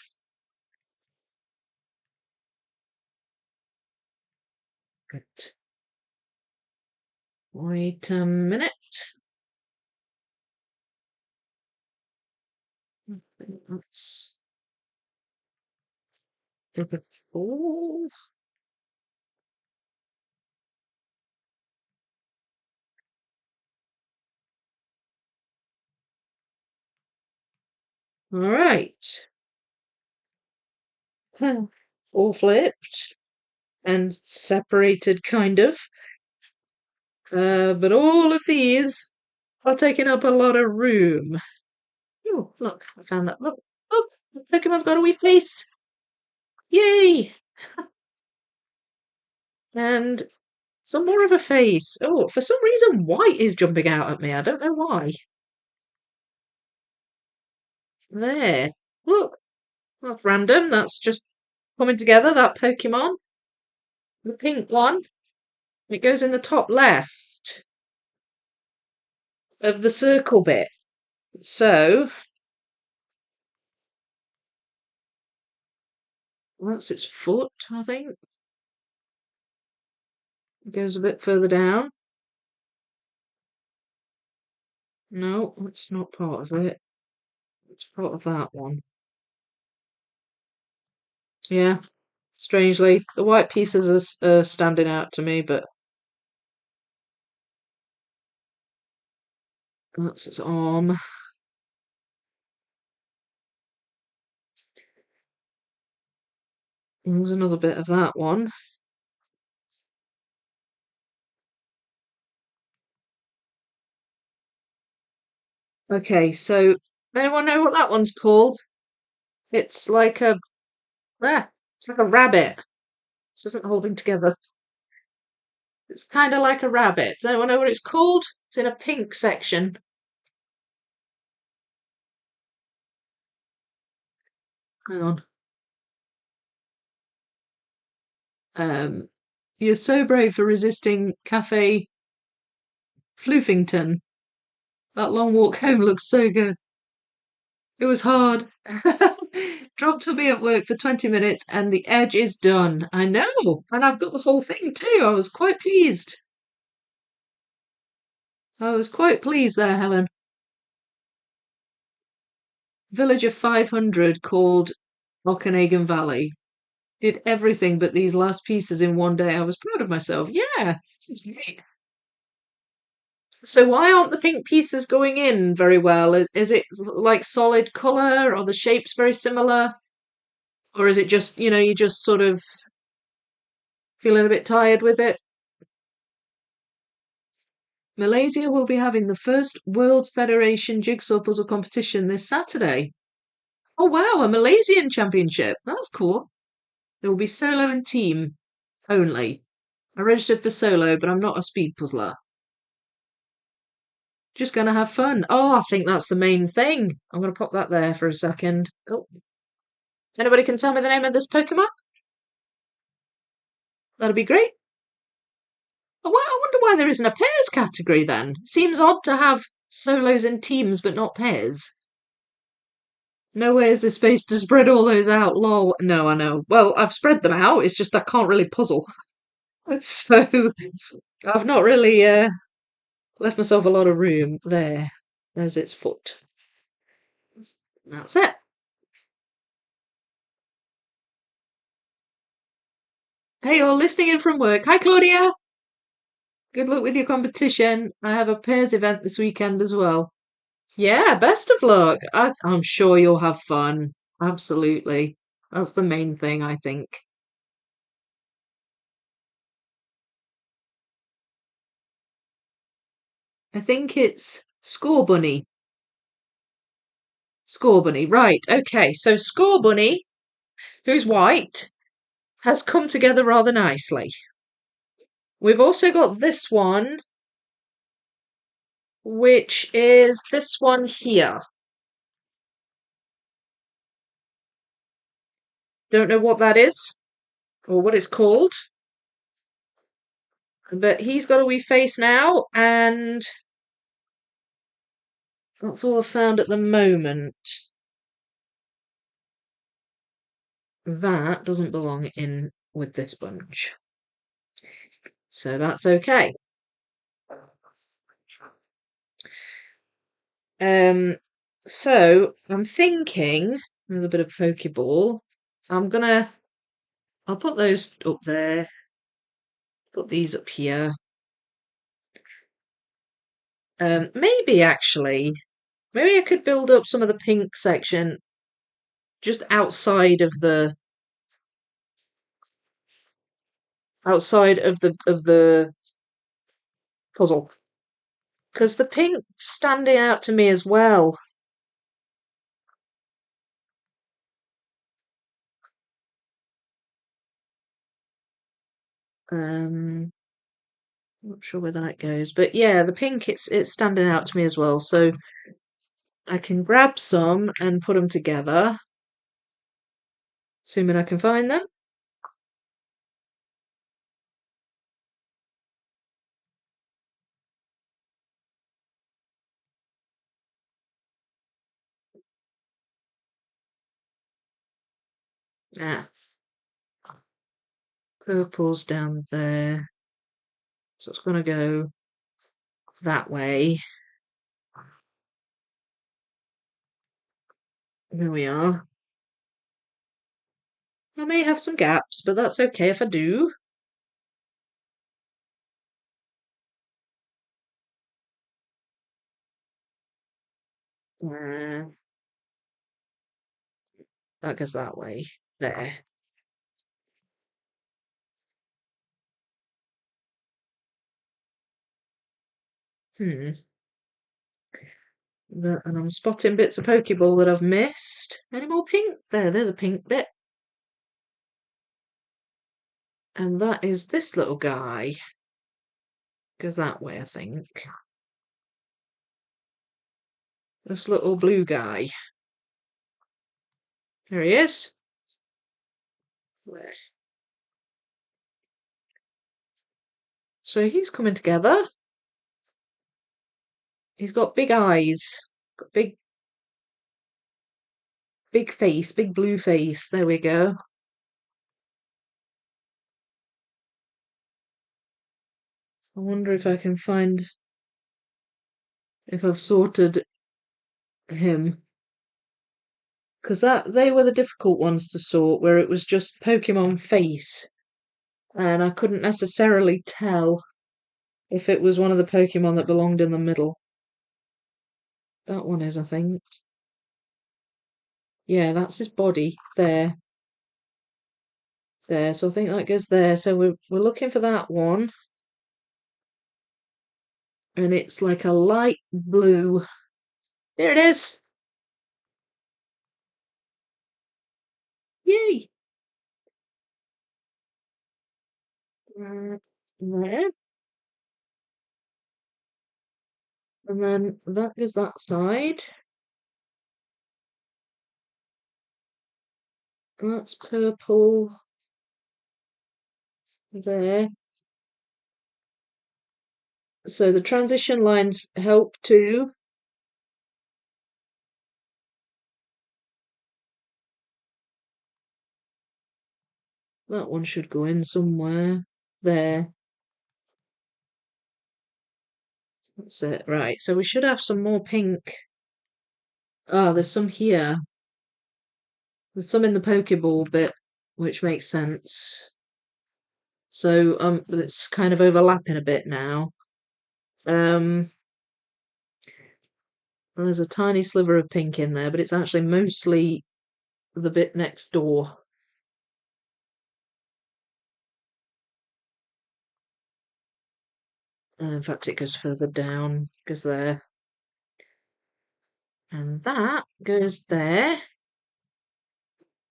Right. Wait a minute. I think that's all. All right. All flipped and separated, kind of. But all of these are taking up a lot of room. Oh, look, I found that. Look, the Pokemon's got a wee face. Yay! And some more of a face. Oh, for some reason, white is jumping out at me. I don't know why. There. Look, that's random. That's just coming together, that Pokemon. The pink one. It goes in the top left of the circle bit. So, that's its foot, I think. It goes a bit further down. No, it's not part of it. It's part of that one. Yeah, strangely, the white pieces are standing out to me, but that's its arm. There's another bit of that one. Okay, so anyone know what that one's called? It's like a it's like a rabbit. This isn't holding together. It's kind of like a rabbit. Does anyone know what it's called? It's in a pink section. Hang on. Um, you're so brave for resisting Cafe Floofington. That long walk home looks so good. It was hard. Dropped to be at work for 20 minutes and the edge is done. I know. And I've got the whole thing too. I was quite pleased. I was quite pleased there, Helen. Village of 500 called Okanagan Valley. Did everything but these last pieces in one day. I was proud of myself. Yeah, this is great. So why aren't the pink pieces going in very well? Is it like solid colour? Are the shapes very similar? Or is it just, you just sort of feeling a bit tired with it? Malaysia will be having the first World Federation Jigsaw Puzzle competition this Saturday. Oh wow, a Malaysian championship. That's cool. There will be solo and team only. I registered for solo, but I'm not a speed puzzler. Just gonna have fun. Oh, I think that's the main thing. I'm gonna pop that there for a second. Oh, anybody can tell me the name of this Pokemon? That'd be great. Oh, well, I wonder why there isn't a pairs category then. Seems odd to have solos and teams, but not pairs. No way is there space to spread all those out, lol. No, I know. Well, I've spread them out, it's just I can't really puzzle. So I've not really left myself a lot of room there. There's its foot. That's it. Hey, you're listening in from work. Hi, Claudia. Good luck with your competition. I have a pairs event this weekend as well. Yeah, best of luck. I'm sure you'll have fun. Absolutely. That's the main thing, I think. I think it's Score Bunny. Score Bunny, right. Okay, so Score Bunny, who's white, has come together rather nicely. We've also got this one, which is this one here. Don't know what that is or what it's called, but he's got a wee face now, and that's all I've found at the moment. That doesn't belong in with this bunch. So that's okay. Um, so I'm thinking there's a bit of Pokeball. I'll put those up there, put these up here. Maybe actually, maybe I could build up some of the pink section just outside of the puzzle, because the pink's standing out to me as well. Not sure where that goes, but yeah, the pink, it's standing out to me as well. So I can grab some and put them together, assuming I can find them. Ah, purple's down there, so it's gonna go that way. Here we are. I may have some gaps, but that's okay if I do. Uh, that goes that way. There. Hmm. And I'm spotting bits of Pokeball that I've missed. Any more pink? There's the pink bit. And that is this little guy. Goes that way, I think. This little blue guy. There he is. Where? So he's coming together. He's got big eyes. Got big face, big blue face. There we go. I wonder if I can find if I've sorted him. Because they were the difficult ones to sort, where it was just Pokemon face. And I couldn't necessarily tell if it was one of the Pokemon that belonged in the middle. That one is, I think. Yeah, that's his body. There. There. So I think that goes there. So we're looking for that one. And it's like a light blue. There it is. Yay. There. And then that goes that side. That's purple there. So the transition lines help too. That one should go in somewhere. There. That's it. Right. So we should have some more pink. Ah, there's some here. There's some in the Pokeball bit, which makes sense. So it's kind of overlapping a bit now. Um, there's a tiny sliver of pink in there, but it's actually mostly the bit next door. In fact, it goes further down, goes there. And that goes there.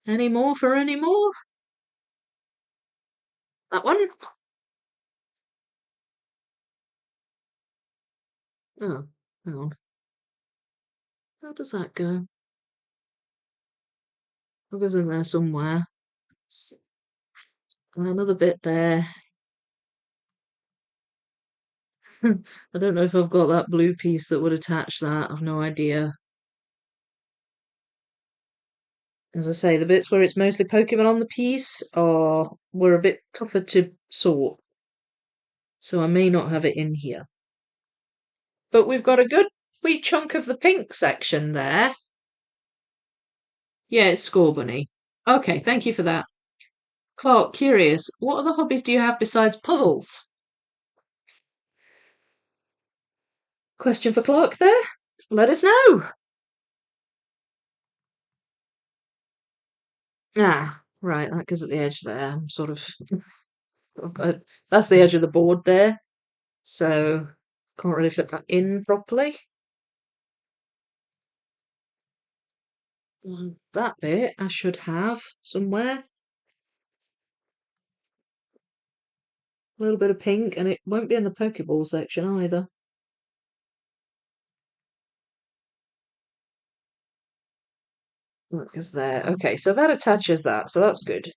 Any more for any more? That one? Oh, hang on. How does that go? It goes in there somewhere. And another bit there. I don't know if I've got that blue piece that would attach that. I've no idea. As I say, the bits where it's mostly Pokemon on the piece were a bit tougher to sort. So I may not have it in here. But we've got a good wee chunk of the pink section there. Yeah, it's Score Bunny. Okay, thank you for that. Clark, curious, what other hobbies do you have besides puzzles? Question for Clark there? Let us know. Ah, right, that goes at the edge there. I'm sort of. That's the edge of the board there. So can't really fit that in properly. That bit I should have somewhere. A little bit of pink, and it won't be in the Pokeball section either. Look, is there. Okay, so that attaches that, so that's good.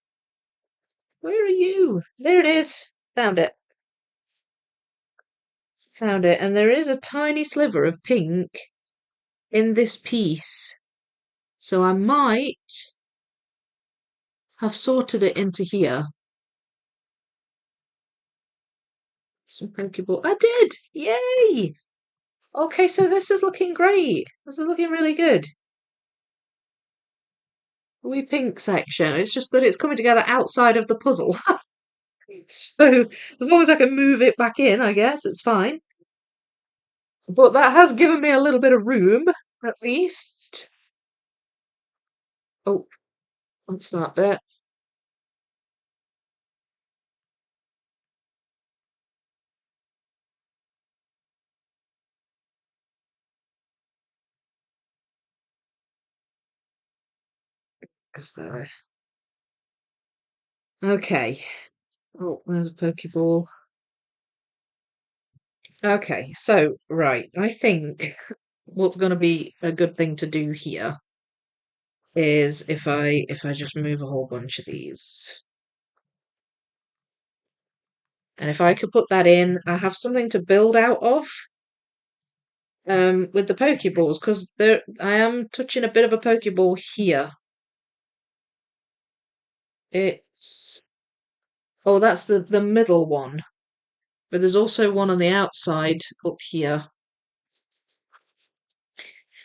Where are you? There it is. Found it. Found it. And there is a tiny sliver of pink in this piece. So I might have sorted it into here. Some Pokeball. I did! Yay! Okay, so this is looking great. This is looking really good. Wee pink section. It's just that it's coming together outside of the puzzle. So as long as I can move it back in, I guess it's fine. But that has given me a little bit of room, at least. Oh, what's that bit? Because there. Okay. Oh, there's a Pokeball. Okay, so right, I think what's going to be a good thing to do here is if I just move a whole bunch of these. And if I could put that in, I have something to build out of with the Pokeballs, because there I am touching a bit of a Pokeball here. It's oh, that's the middle one. But there's also one on the outside up here.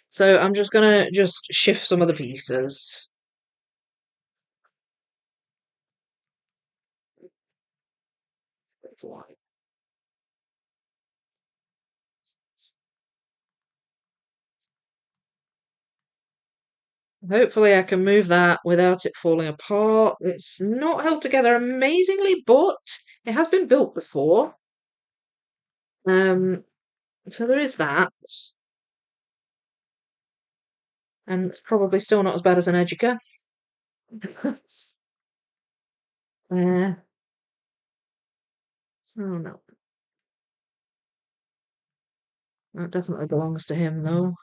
So I'm just gonna shift some of the pieces. Hopefully I can move that without it falling apart. It's not held together amazingly, but it has been built before. Um, so there is that. And it's probably still not as bad as an Educa. uh, oh no. That definitely belongs to him though.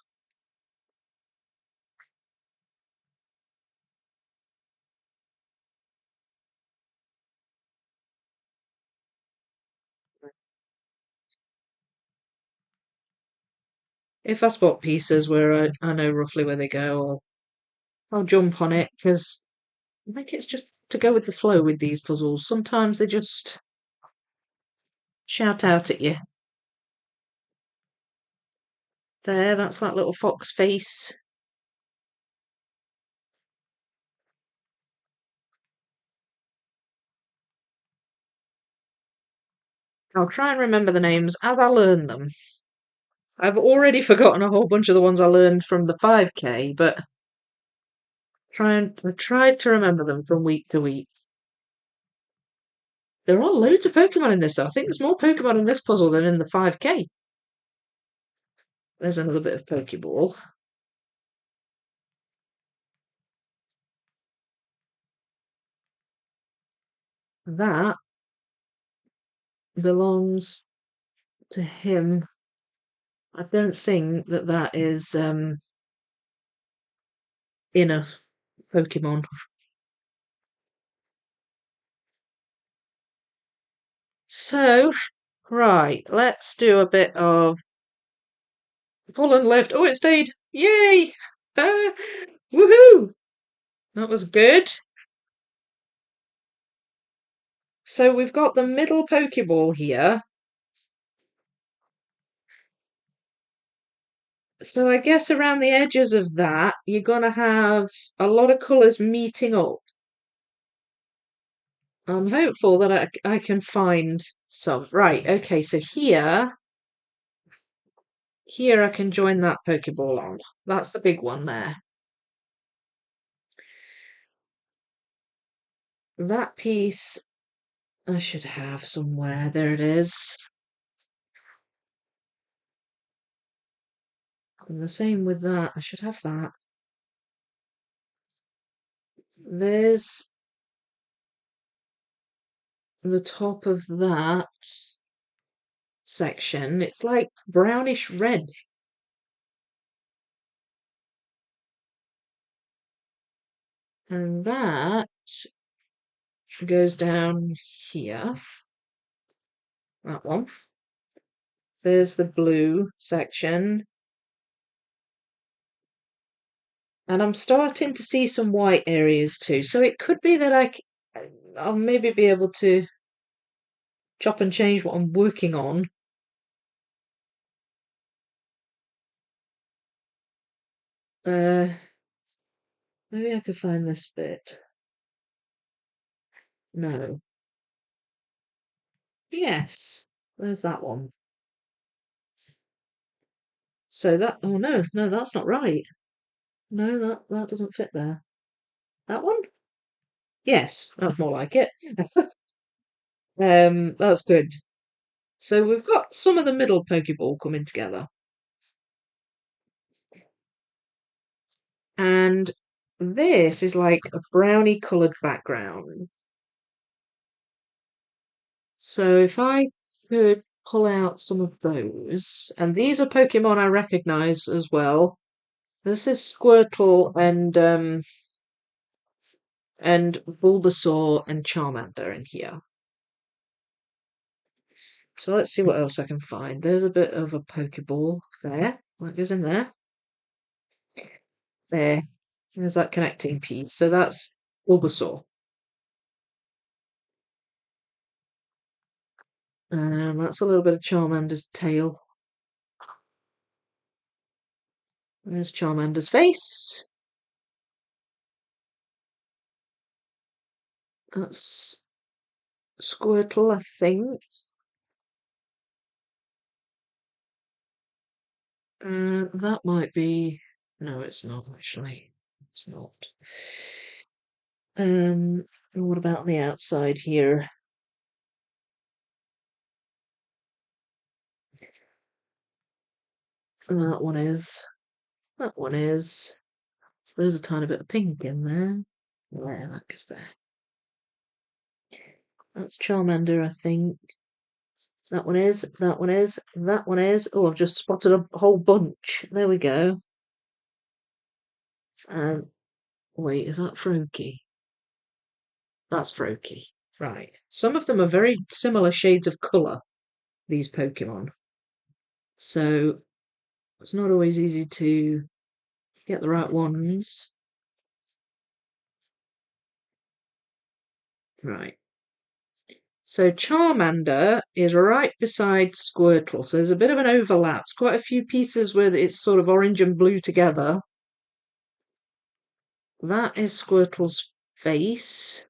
If I spot pieces where I know roughly where they go, I'll jump on it, because I think it's just to go with the flow with these puzzles. Sometimes they just shout out at you. There, that's that little fox face. I'll try and remember the names as I learn them. I've already forgotten a whole bunch of the ones I learned from the 5K, but I tried to remember them from week to week. There are loads of Pokemon in this, though. I think there's more Pokemon in this puzzle than in the 5K. There's another bit of Pokeball. That belongs to him. I don't think that is inner Pokemon. So, right, let's do a bit of pull and lift. Oh, it stayed! Yay! Woohoo! That was good. So we've got the middle Pokeball here. So I guess around the edges of that, you're gonna have a lot of colours meeting up. I'm hopeful that I can find some. Right, okay, so here I can join that Pokeball on. That's the big one there. That piece I should have somewhere. There it is. And the same with that. I should have that. There's the top of that section, it's like brownish red. And that goes down here. That one. There's the blue section. And I'm starting to see some white areas too. So it could be that I'll maybe be able to chop and change what I'm working on. Maybe I could find this bit. No. Yes. There's that one. So that, oh no, that's not right. No, that doesn't fit there. That one? Yes, that's more like it. That's good. So we've got some of the middle Pokeball coming together. And this is like a brownie coloured background. So if I could pull out some of those, and these are Pokemon I recognise as well. This is Squirtle and Bulbasaur and Charmander in here. So let's see what else I can find. There's a bit of a Pokeball there. That goes in there. There. There's that connecting piece. So that's Bulbasaur. That's a little bit of Charmander's tail. There's Charmander's face. That's Squirtle, I think. That might be. No, it's not actually. It's not. What about on the outside here? That one is. That one is. There's a tiny bit of pink in there. There, that goes there. That's Charmander, I think. That one is. That one is. That one is. Oh, I've just spotted a whole bunch. There we go. Wait, is that Froakie? That's Froakie. Right. Some of them are very similar shades of colour, these Pokemon. So it's not always easy to get the right ones. Right. So Charmander is right beside Squirtle. So there's a bit of an overlap. There's quite a few pieces where it's sort of orange and blue together. That is Squirtle's face.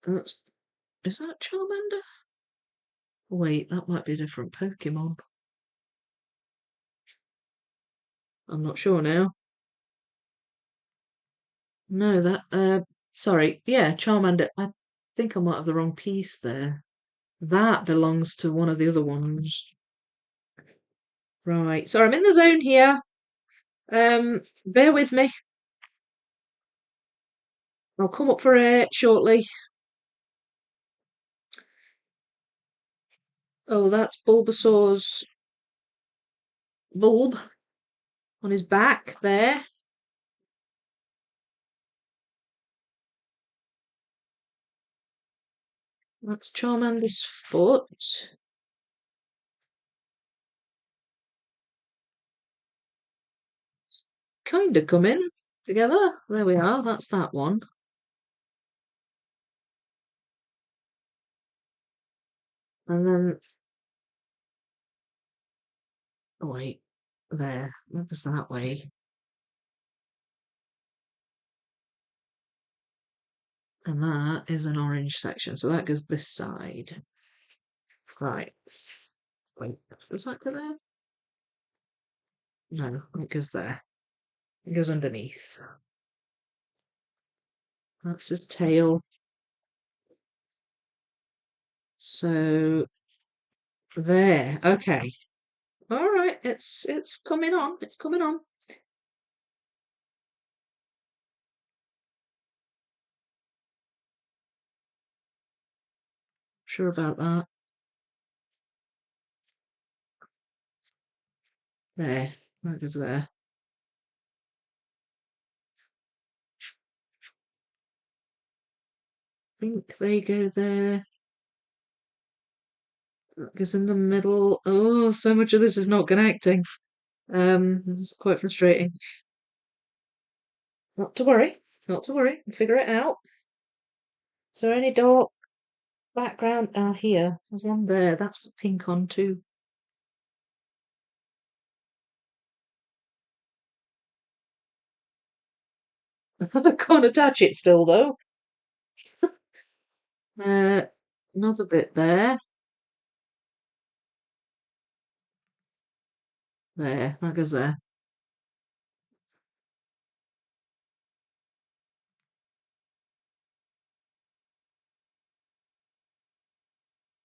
Is that Charmander? Wait, that might be a different Pokemon. I'm not sure now. No, sorry. Yeah, Charmander. I think I might have the wrong piece there. That belongs to one of the other ones. Right. Sorry, I'm in the zone here. Bear with me. I'll come up for air shortly. Oh, that's Bulbasaur's bulb on his back there. That's Charmander's foot. Kind of coming together. There we are. That's that one. And then, oh wait, there. That was that way. And that is an orange section. So that goes this side. Right. Wait, does that go there? No, it goes there. It goes underneath. That's his tail. So there. Okay. All right. It's coming on. It's coming on. Sure about that. There, that goes there. I think they go there. That goes in the middle. Oh, so much of this is not connecting. It's quite frustrating. Not to worry, not to worry. We'll figure it out. Is there any dark background? Ah, here. There's one there. That's got pink on too. I can't attach it still though. Uh, Another bit there. There, that goes there.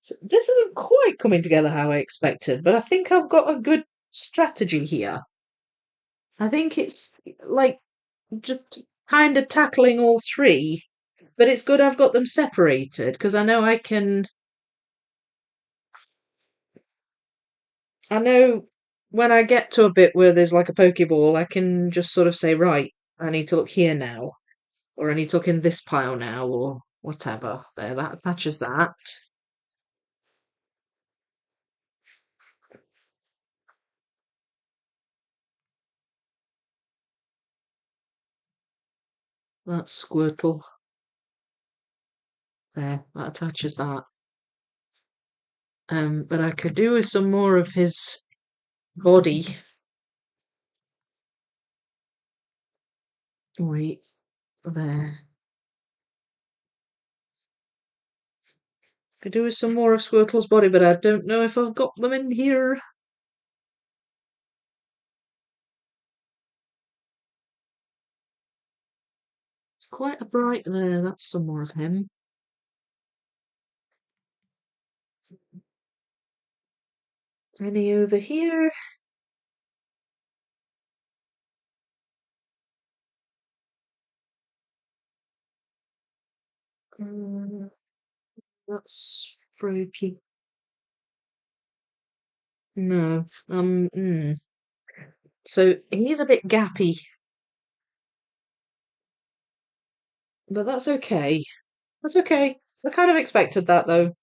So this isn't quite coming together how I expected, but I think I've got a good strategy here. I think it's like just kind of tackling all three, but it's good I've got them separated because I know I know when I get to a bit where there's like a Pokeball, I can just sort of say, right, I need to look here now, or I need to look in this pile now, or whatever. There, that attaches that. That's Squirtle. There, that attaches that. But I could do with some more of his body. Wait, there. Could do with some more of Squirtle's body, but I don't know if I've got them in here. It's quite a bright there. That's some more of him. Any over here? Mm, that's Froakie. No. So he's a bit gappy, but that's okay. That's okay. I kind of expected that though.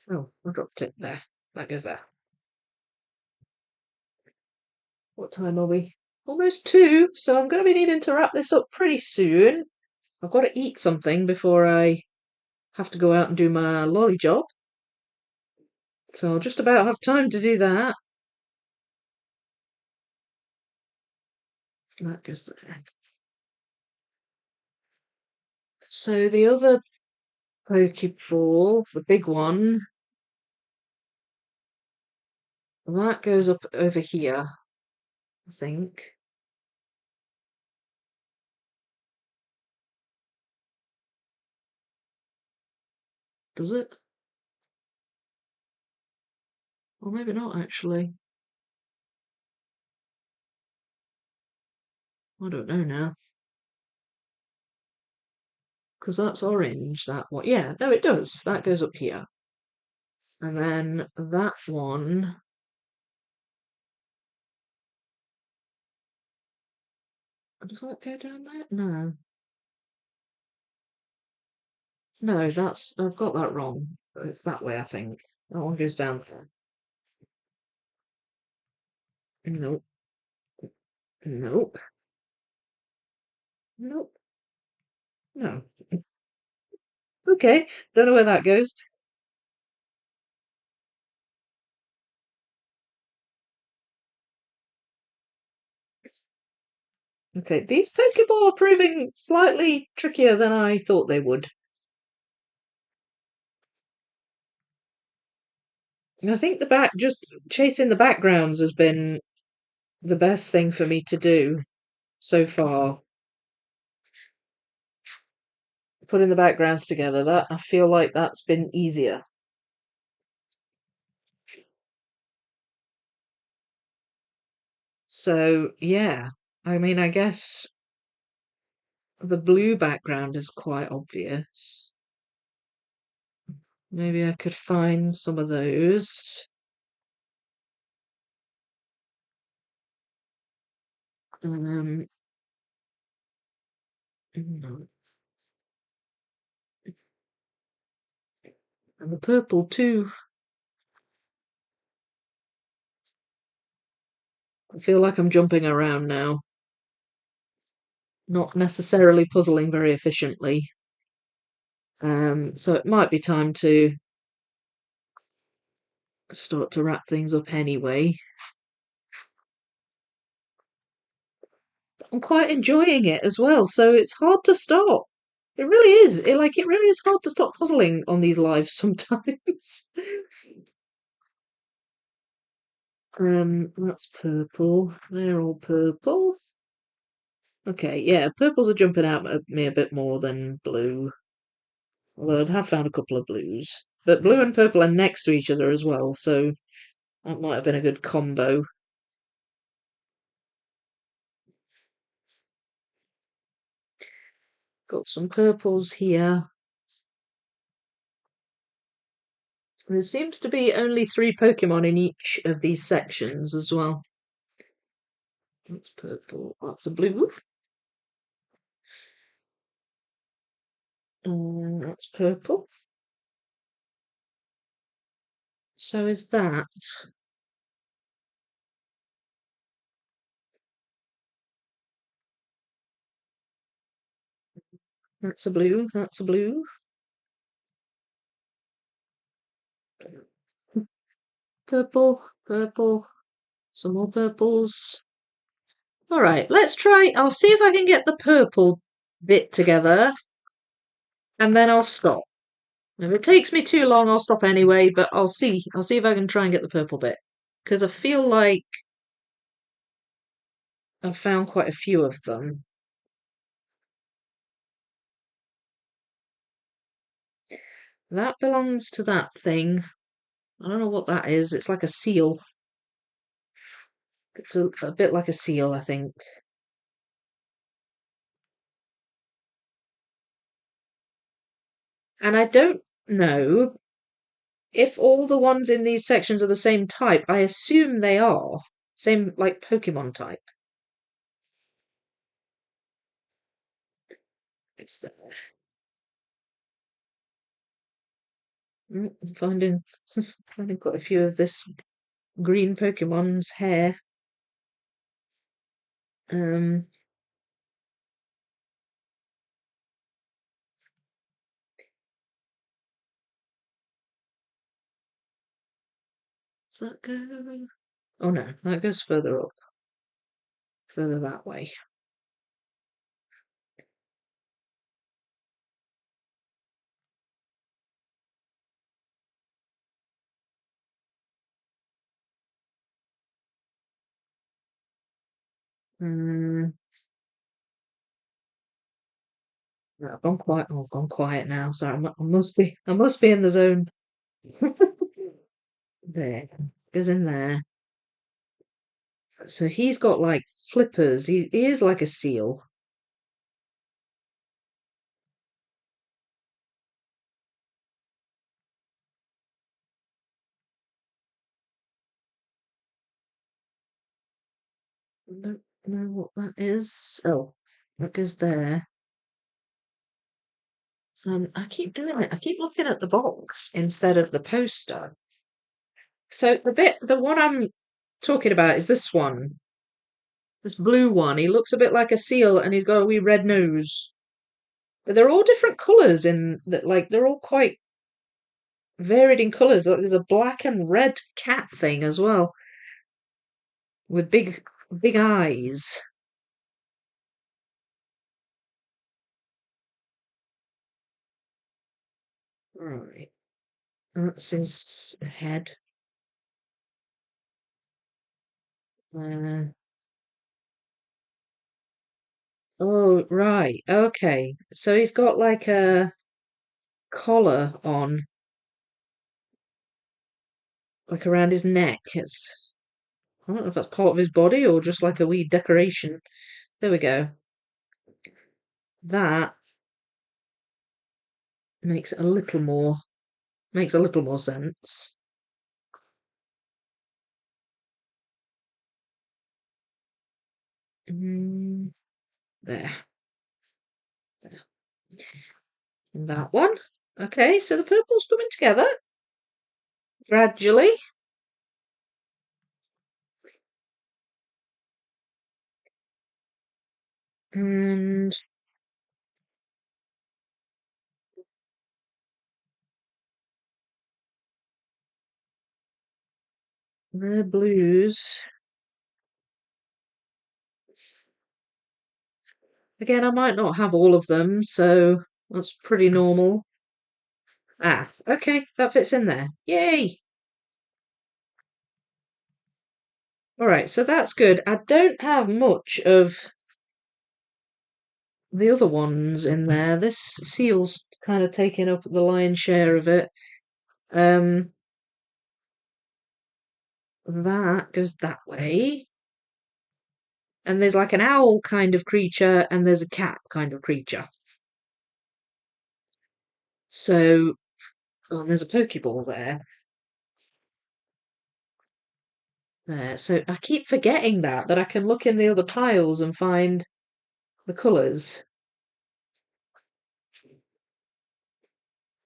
Oh, I dropped it there. That goes there. What time are we? Almost 2, so I'm going to be needing to wrap this up pretty soon. I've got to eat something before I have to go out and do my lolly job. So I'll just about have time to do that. That goes there. So the other Pokeball, the big one, that goes up over here, I think. Does it? Or maybe not, actually. I don't know now. Because that's orange, that one. Yeah, no, it does. That goes up here. And then that one. Does that go down there? No. No, I've got that wrong. It's that way, I think. That one goes down there. Nope. Nope. Nope. No. Okay. Don't know where that goes. Okay, these Pokeball are proving slightly trickier than I thought they would. And I think just chasing the backgrounds has been the best thing for me to do so far. Putting the backgrounds together, that I feel like that's been easier. So, yeah, I mean, I guess the blue background is quite obvious. Maybe I could find some of those. Um, and the purple too. I feel like I'm jumping around now, not necessarily puzzling very efficiently. So it might be time to start to wrap things up anyway. I'm quite enjoying it as well, so it's hard to stop. It really is. It really is hard to stop puzzling on these lives sometimes. That's purple. They're all purple. Okay, yeah, purples are jumping out at me a bit more than blue. Although I have found a couple of blues. But blue and purple are next to each other as well, so that might have been a good combo. Got some purples here. There seems to be only 3 Pokemon in each of these sections as well. That's purple. That's a blue. That's purple. So is that. That's a blue. That's a blue. Purple, purple. Some more purples. All right, let's try. I'll see if I can get the purple bit together, and then I'll stop. If it takes me too long, I'll stop anyway, but I'll see. I'll see if I can try and get the purple bit. Because I feel like I've found quite a few of them. That belongs to that thing. I don't know what that is. It's like a seal. It's a bit like a seal, I think. And I don't know if all the ones in these sections are the same type. I assume they are. Same, like, Pokemon type. It's there. I'm finding quite a few of this green Pokemon's hair. Um, does that go? Oh no, that goes further up, further that way. Um, no, I've gone quiet. Oh, I've gone quiet now. Sorry, I must be in the zone. There, goes in there. So he's got like flippers. He is like a seal. I don't know what that is. Oh, that goes there. I keep doing it. I keep looking at the box instead of the poster. So the one I'm talking about is this one, this blue one. He looks a bit like a seal, and he's got a wee red nose. But they're all different colours in that, like they're all quite varied in colours. There's a black and red cat thing as well, with big eyes. Right, that's his head. Uh, oh, right, okay. So he's got like a collar on, like around his neck. It's I don't know if that's part of his body or just like a wee decoration. There we go. That makes a little more sense. Mm, there. There. And that one. Okay, so the purple's coming together gradually. And the blues. Again, I might not have all of them, so that's pretty normal. Ah, okay, that fits in there. Yay! Alright, so that's good. I don't have much of the other ones in there. This seal's kind of taking up the lion's share of it. That goes that way. And there's like an owl kind of creature, and there's a cat kind of creature. So, oh, and there's a Pokeball there. There. So I keep forgetting that I can look in the other piles and find the colours.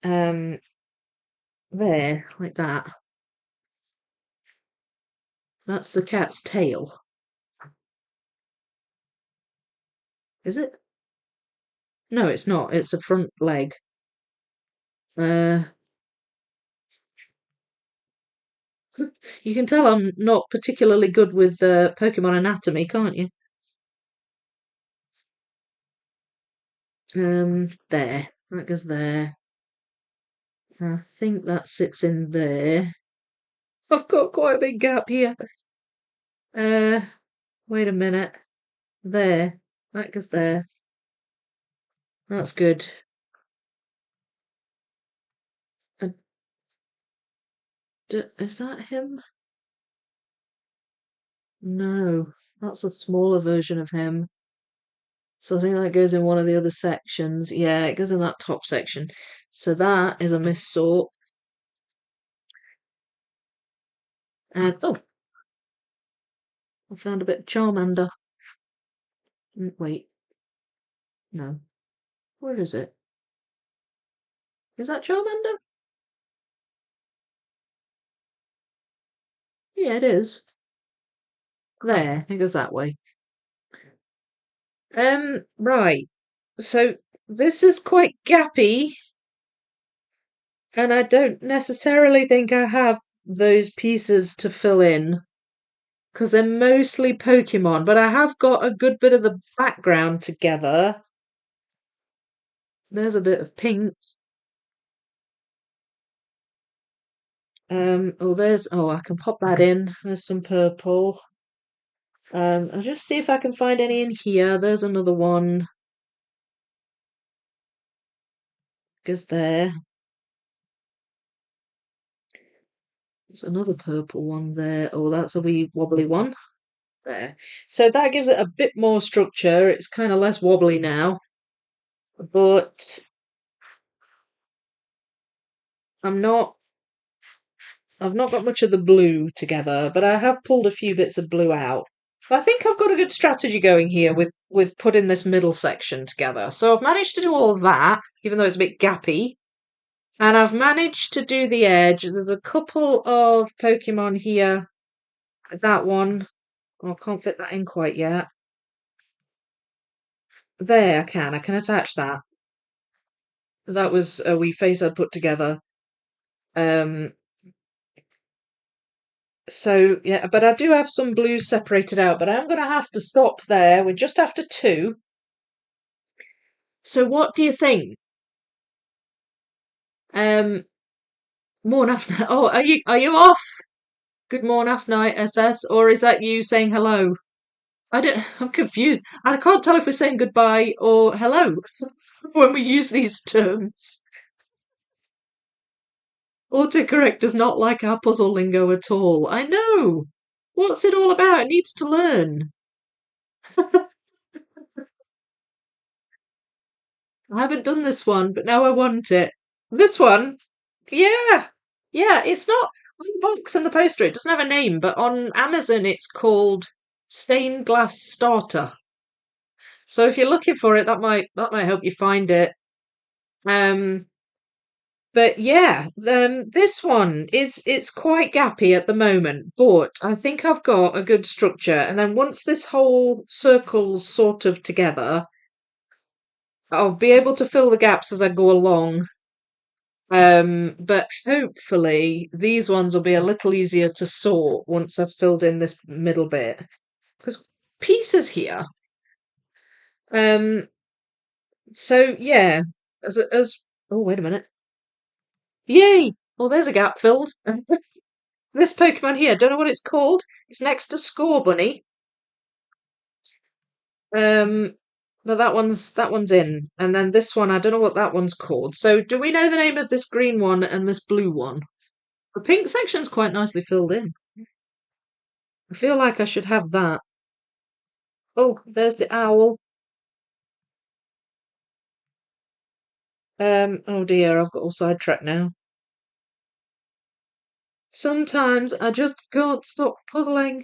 Um, there, like that. That's the cat's tail. Is it? No, it's not. It's a front leg. Uh, you can tell I'm not particularly good with Pokemon anatomy, can't you? There. That goes there. I think that sits in there. I've got quite a big gap here. Uh, wait a minute. There. That goes there. That's good. Uh, is that him? No, that's a smaller version of him. So I think that goes in one of the other sections. Yeah, it goes in that top section. So that is a Miss Sort. And oh, I found a bit of Charmander. Wait, no. Where is it? Is that Charmander? Yeah, it is. There, it goes that way. Right. So this is quite gappy, and I don't necessarily think I have those pieces to fill in because they're mostly Pokemon, but I have got a good bit of the background together. There's a bit of pink. I can pop that in. There's some purple. I'll just see if I can find any in here. There's another one. Goes there. There's another purple one there. Oh, that's a wee wobbly one. There. So that gives it a bit more structure. It's kind of less wobbly now. But I'm not I've not got much of the blue together, but I have pulled a few bits of blue out. I think I've got a good strategy going here with putting this middle section together. So I've managed to do all of that, even though it's a bit gappy. And I've managed to do the edge. There's a couple of Pokemon here. That one. Oh, I can't fit that in quite yet. There, I can attach that. That was a wee face I'd put together. Um, so, yeah, but I do have some blues separated out, but I'm going to have to stop there. We're just after 2. So what do you think? Um, morning after. Oh, are you off? Good morning after night, SS, or is that you saying hello? I don't. I'm confused. I can't tell if we're saying goodbye or hello when we use these terms. Autocorrect does not like our puzzle lingo at all. I know. What's it all about? It needs to learn. I haven't done this one, but now I want it. This one? Yeah. Yeah, it's not on the box and the poster. It doesn't have a name, but on Amazon it's called Stained Glass Starter. So if you're looking for it, that might help you find it. Um, but yeah, this one is it's quite gappy at the moment, but I think I've got a good structure. And then once this whole circle's sort of together, I'll be able to fill the gaps as I go along. But hopefully these ones will be a little easier to sort once I've filled in this middle bit. Because pieces here. Um, so yeah, as oh wait a minute. Yay! Well, there's a gap filled. This Pokemon here, don't know what it's called. It's next to Score Bunny. Um, but that one's in, and then this one, I don't know what that one's called. So, do we know the name of this green one and this blue one? The pink section's quite nicely filled in. I feel like I should have that. Oh, there's the owl. Oh dear, I've got all sidetracked now. Sometimes I just can't stop puzzling.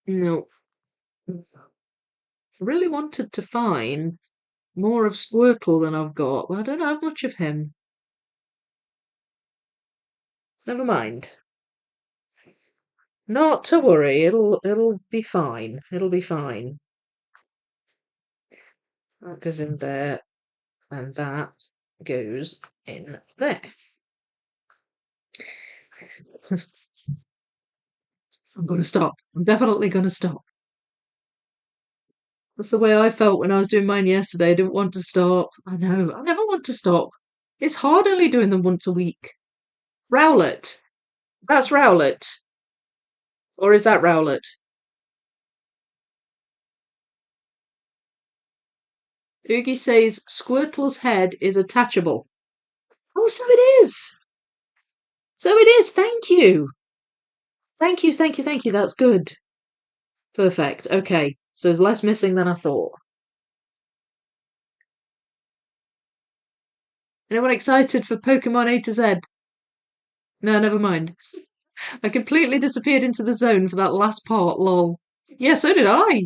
No. I really wanted to find more of Squirtle than I've got, but I don't have much of him. Never mind. Not to worry, it'll be fine. It'll be fine. That goes in there, and that goes in there. I'm gonna stop. I'm definitely gonna stop. That's the way I felt when I was doing mine yesterday. I didn't want to stop. I know. I never want to stop. It's hard only doing them once a week. Rowlet. That's Rowlet. Or is that Rowlet? Oogie says Squirtle's head is attachable. Oh, so it is. So it is. Thank you. Thank you, thank you, thank you. That's good. Perfect. Okay. So there's less missing than I thought. Anyone excited for Pokemon A to Z? No, never mind. I completely disappeared into the zone for that last part, lol. Yeah, so did I.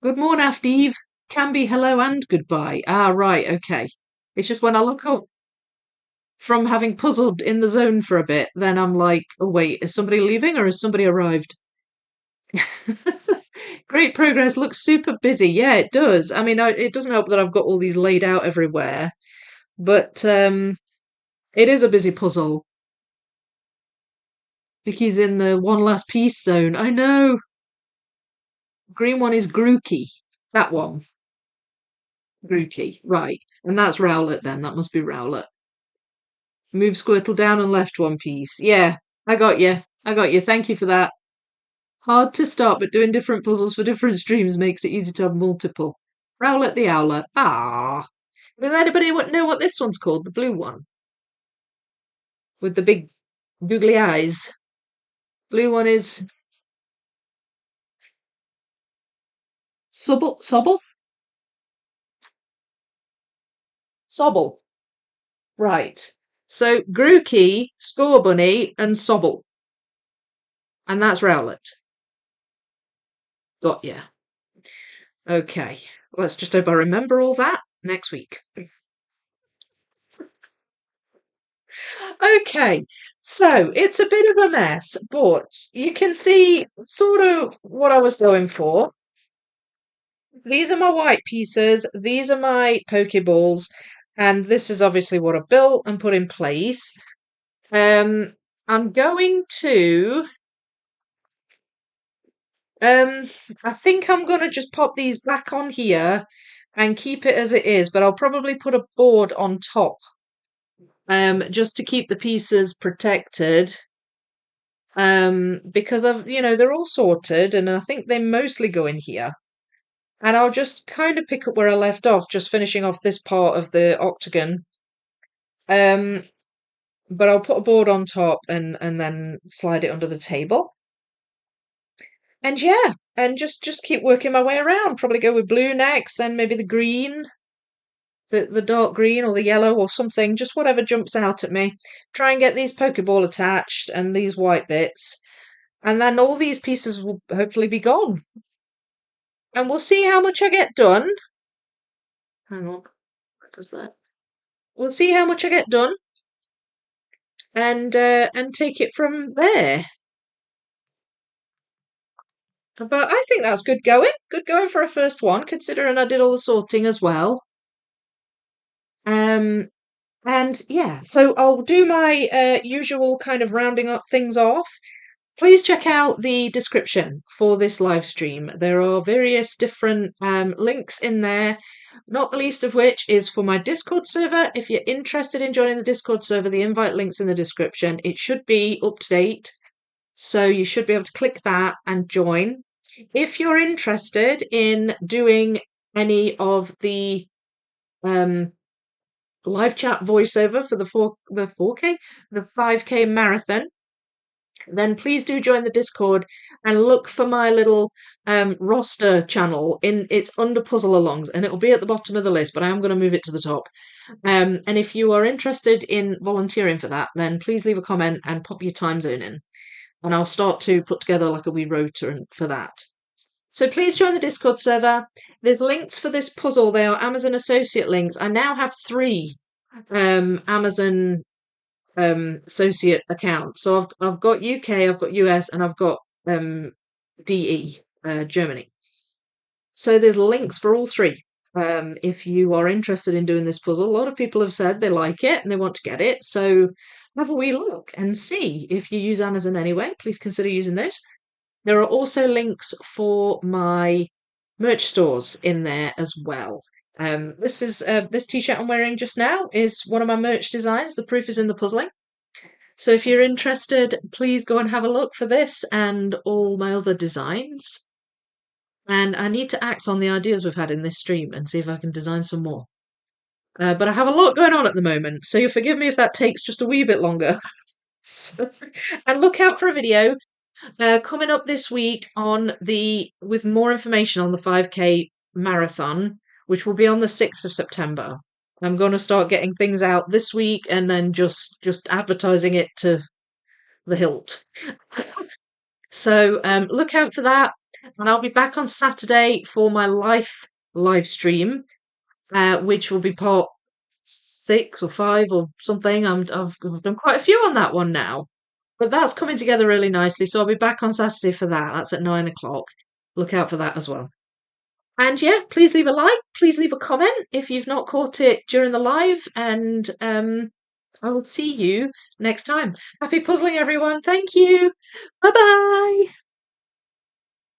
Good morning, after Eve. Can be hello and goodbye. Ah, right, okay. It's just when I look up from having puzzled in the zone for a bit, then I'm like, oh wait, is somebody leaving or has somebody arrived? Great progress. Looks super busy. Yeah, it does. I mean, it doesn't help that I've got all these laid out everywhere, but it is a busy puzzle. Vicky's in the one last piece zone. I know. Green one is Grookey. That one. Grookey. Right. And that's Rowlet then. That must be Rowlet. Move Squirtle down and left one piece. Yeah, I got you. I got you. Thank you for that. Hard to start, but doing different puzzles for different streams makes it easy to have multiple. Rowlet the Owlet. Ah. Does anybody know what this one's called? The blue one? With the big googly eyes. Blue one is Sobble? Sobble? Sobble. Right. So Grookey, Scorbunny, and Sobble. And that's Rowlet. Got ya. Okay. Let's just hope I remember all that next week. Okay, so it's a bit of a mess, but you can see sort of what I was going for. These are my white pieces, these are my Pokeballs, and this is obviously what I built and put in place. I'm going to um I think I'm gonna just pop these back on here and keep it as it is, but I'll probably put a board on top just to keep the pieces protected. Because they're all sorted and I think they mostly go in here. And I'll just kind of pick up where I left off, just finishing off this part of the octagon. Um, but I'll put a board on top and then slide it under the table. And yeah, and just keep working my way around. Probably go with blue next, then maybe the green, the dark green or the yellow or something, just whatever jumps out at me. Try and get these Pokeball attached and these white bits, and then all these pieces will hopefully be gone. And we'll see how much I get done. Hang on, what does that? We'll see how much I get done, and take it from there. But I think that's good going. Good going for a first one, considering I did all the sorting as well. Um, and yeah, so I'll do my usual kind of rounding up things off. Please check out the description for this live stream. There are various different links in there, not the least of which is for my Discord server. If you're interested in joining the Discord server, the invite link's in the description. It should be up to date, so you should be able to click that and join. If you're interested in doing any of the um, live chat voiceover for the 4K, the 5K marathon, then please do join the Discord and look for my little roster channel. It's under puzzle alongs, and it'll be at the bottom of the list, but I am going to move it to the top. And if you are interested in volunteering for that, then please leave a comment and pop your time zone in, and I'll start to put together like a wee rota for that. So please join the Discord server. There's links for this puzzle. They are Amazon associate links. I now have 3 Amazon associate accounts. So I've got UK, I've got US, and I've got DE, Germany. So there's links for all 3. If you are interested in doing this puzzle, a lot of people have said they like it and they want to get it. So have a wee look and see. If you use Amazon anyway, please consider using those. There are also links for my merch stores in there as well. This is this t-shirt I'm wearing just now is one of my merch designs. The proof is in the puzzling. So if you're interested, please go and have a look for this and all my other designs. And I need to act on the ideas we've had in this stream and see if I can design some more. But I have a lot going on at the moment, so you'll forgive me if that takes just a wee bit longer. And look out for a video coming up this week with more information on the 5K marathon, which will be on the 6th of September. I'm going to start getting things out this week and then just advertising it to the hilt. So look out for that, and I'll be back on Saturday for my live stream, which will be part 6 or 5 or something. I've done quite a few on that one now. But that's coming together really nicely, so I'll be back on Saturday for that. That's at 9 o'clock. Look out for that as well. And yeah, please leave a like, please leave a comment if you've not caught it during the live, and I will see you next time. Happy puzzling, everyone. Thank you. Bye bye.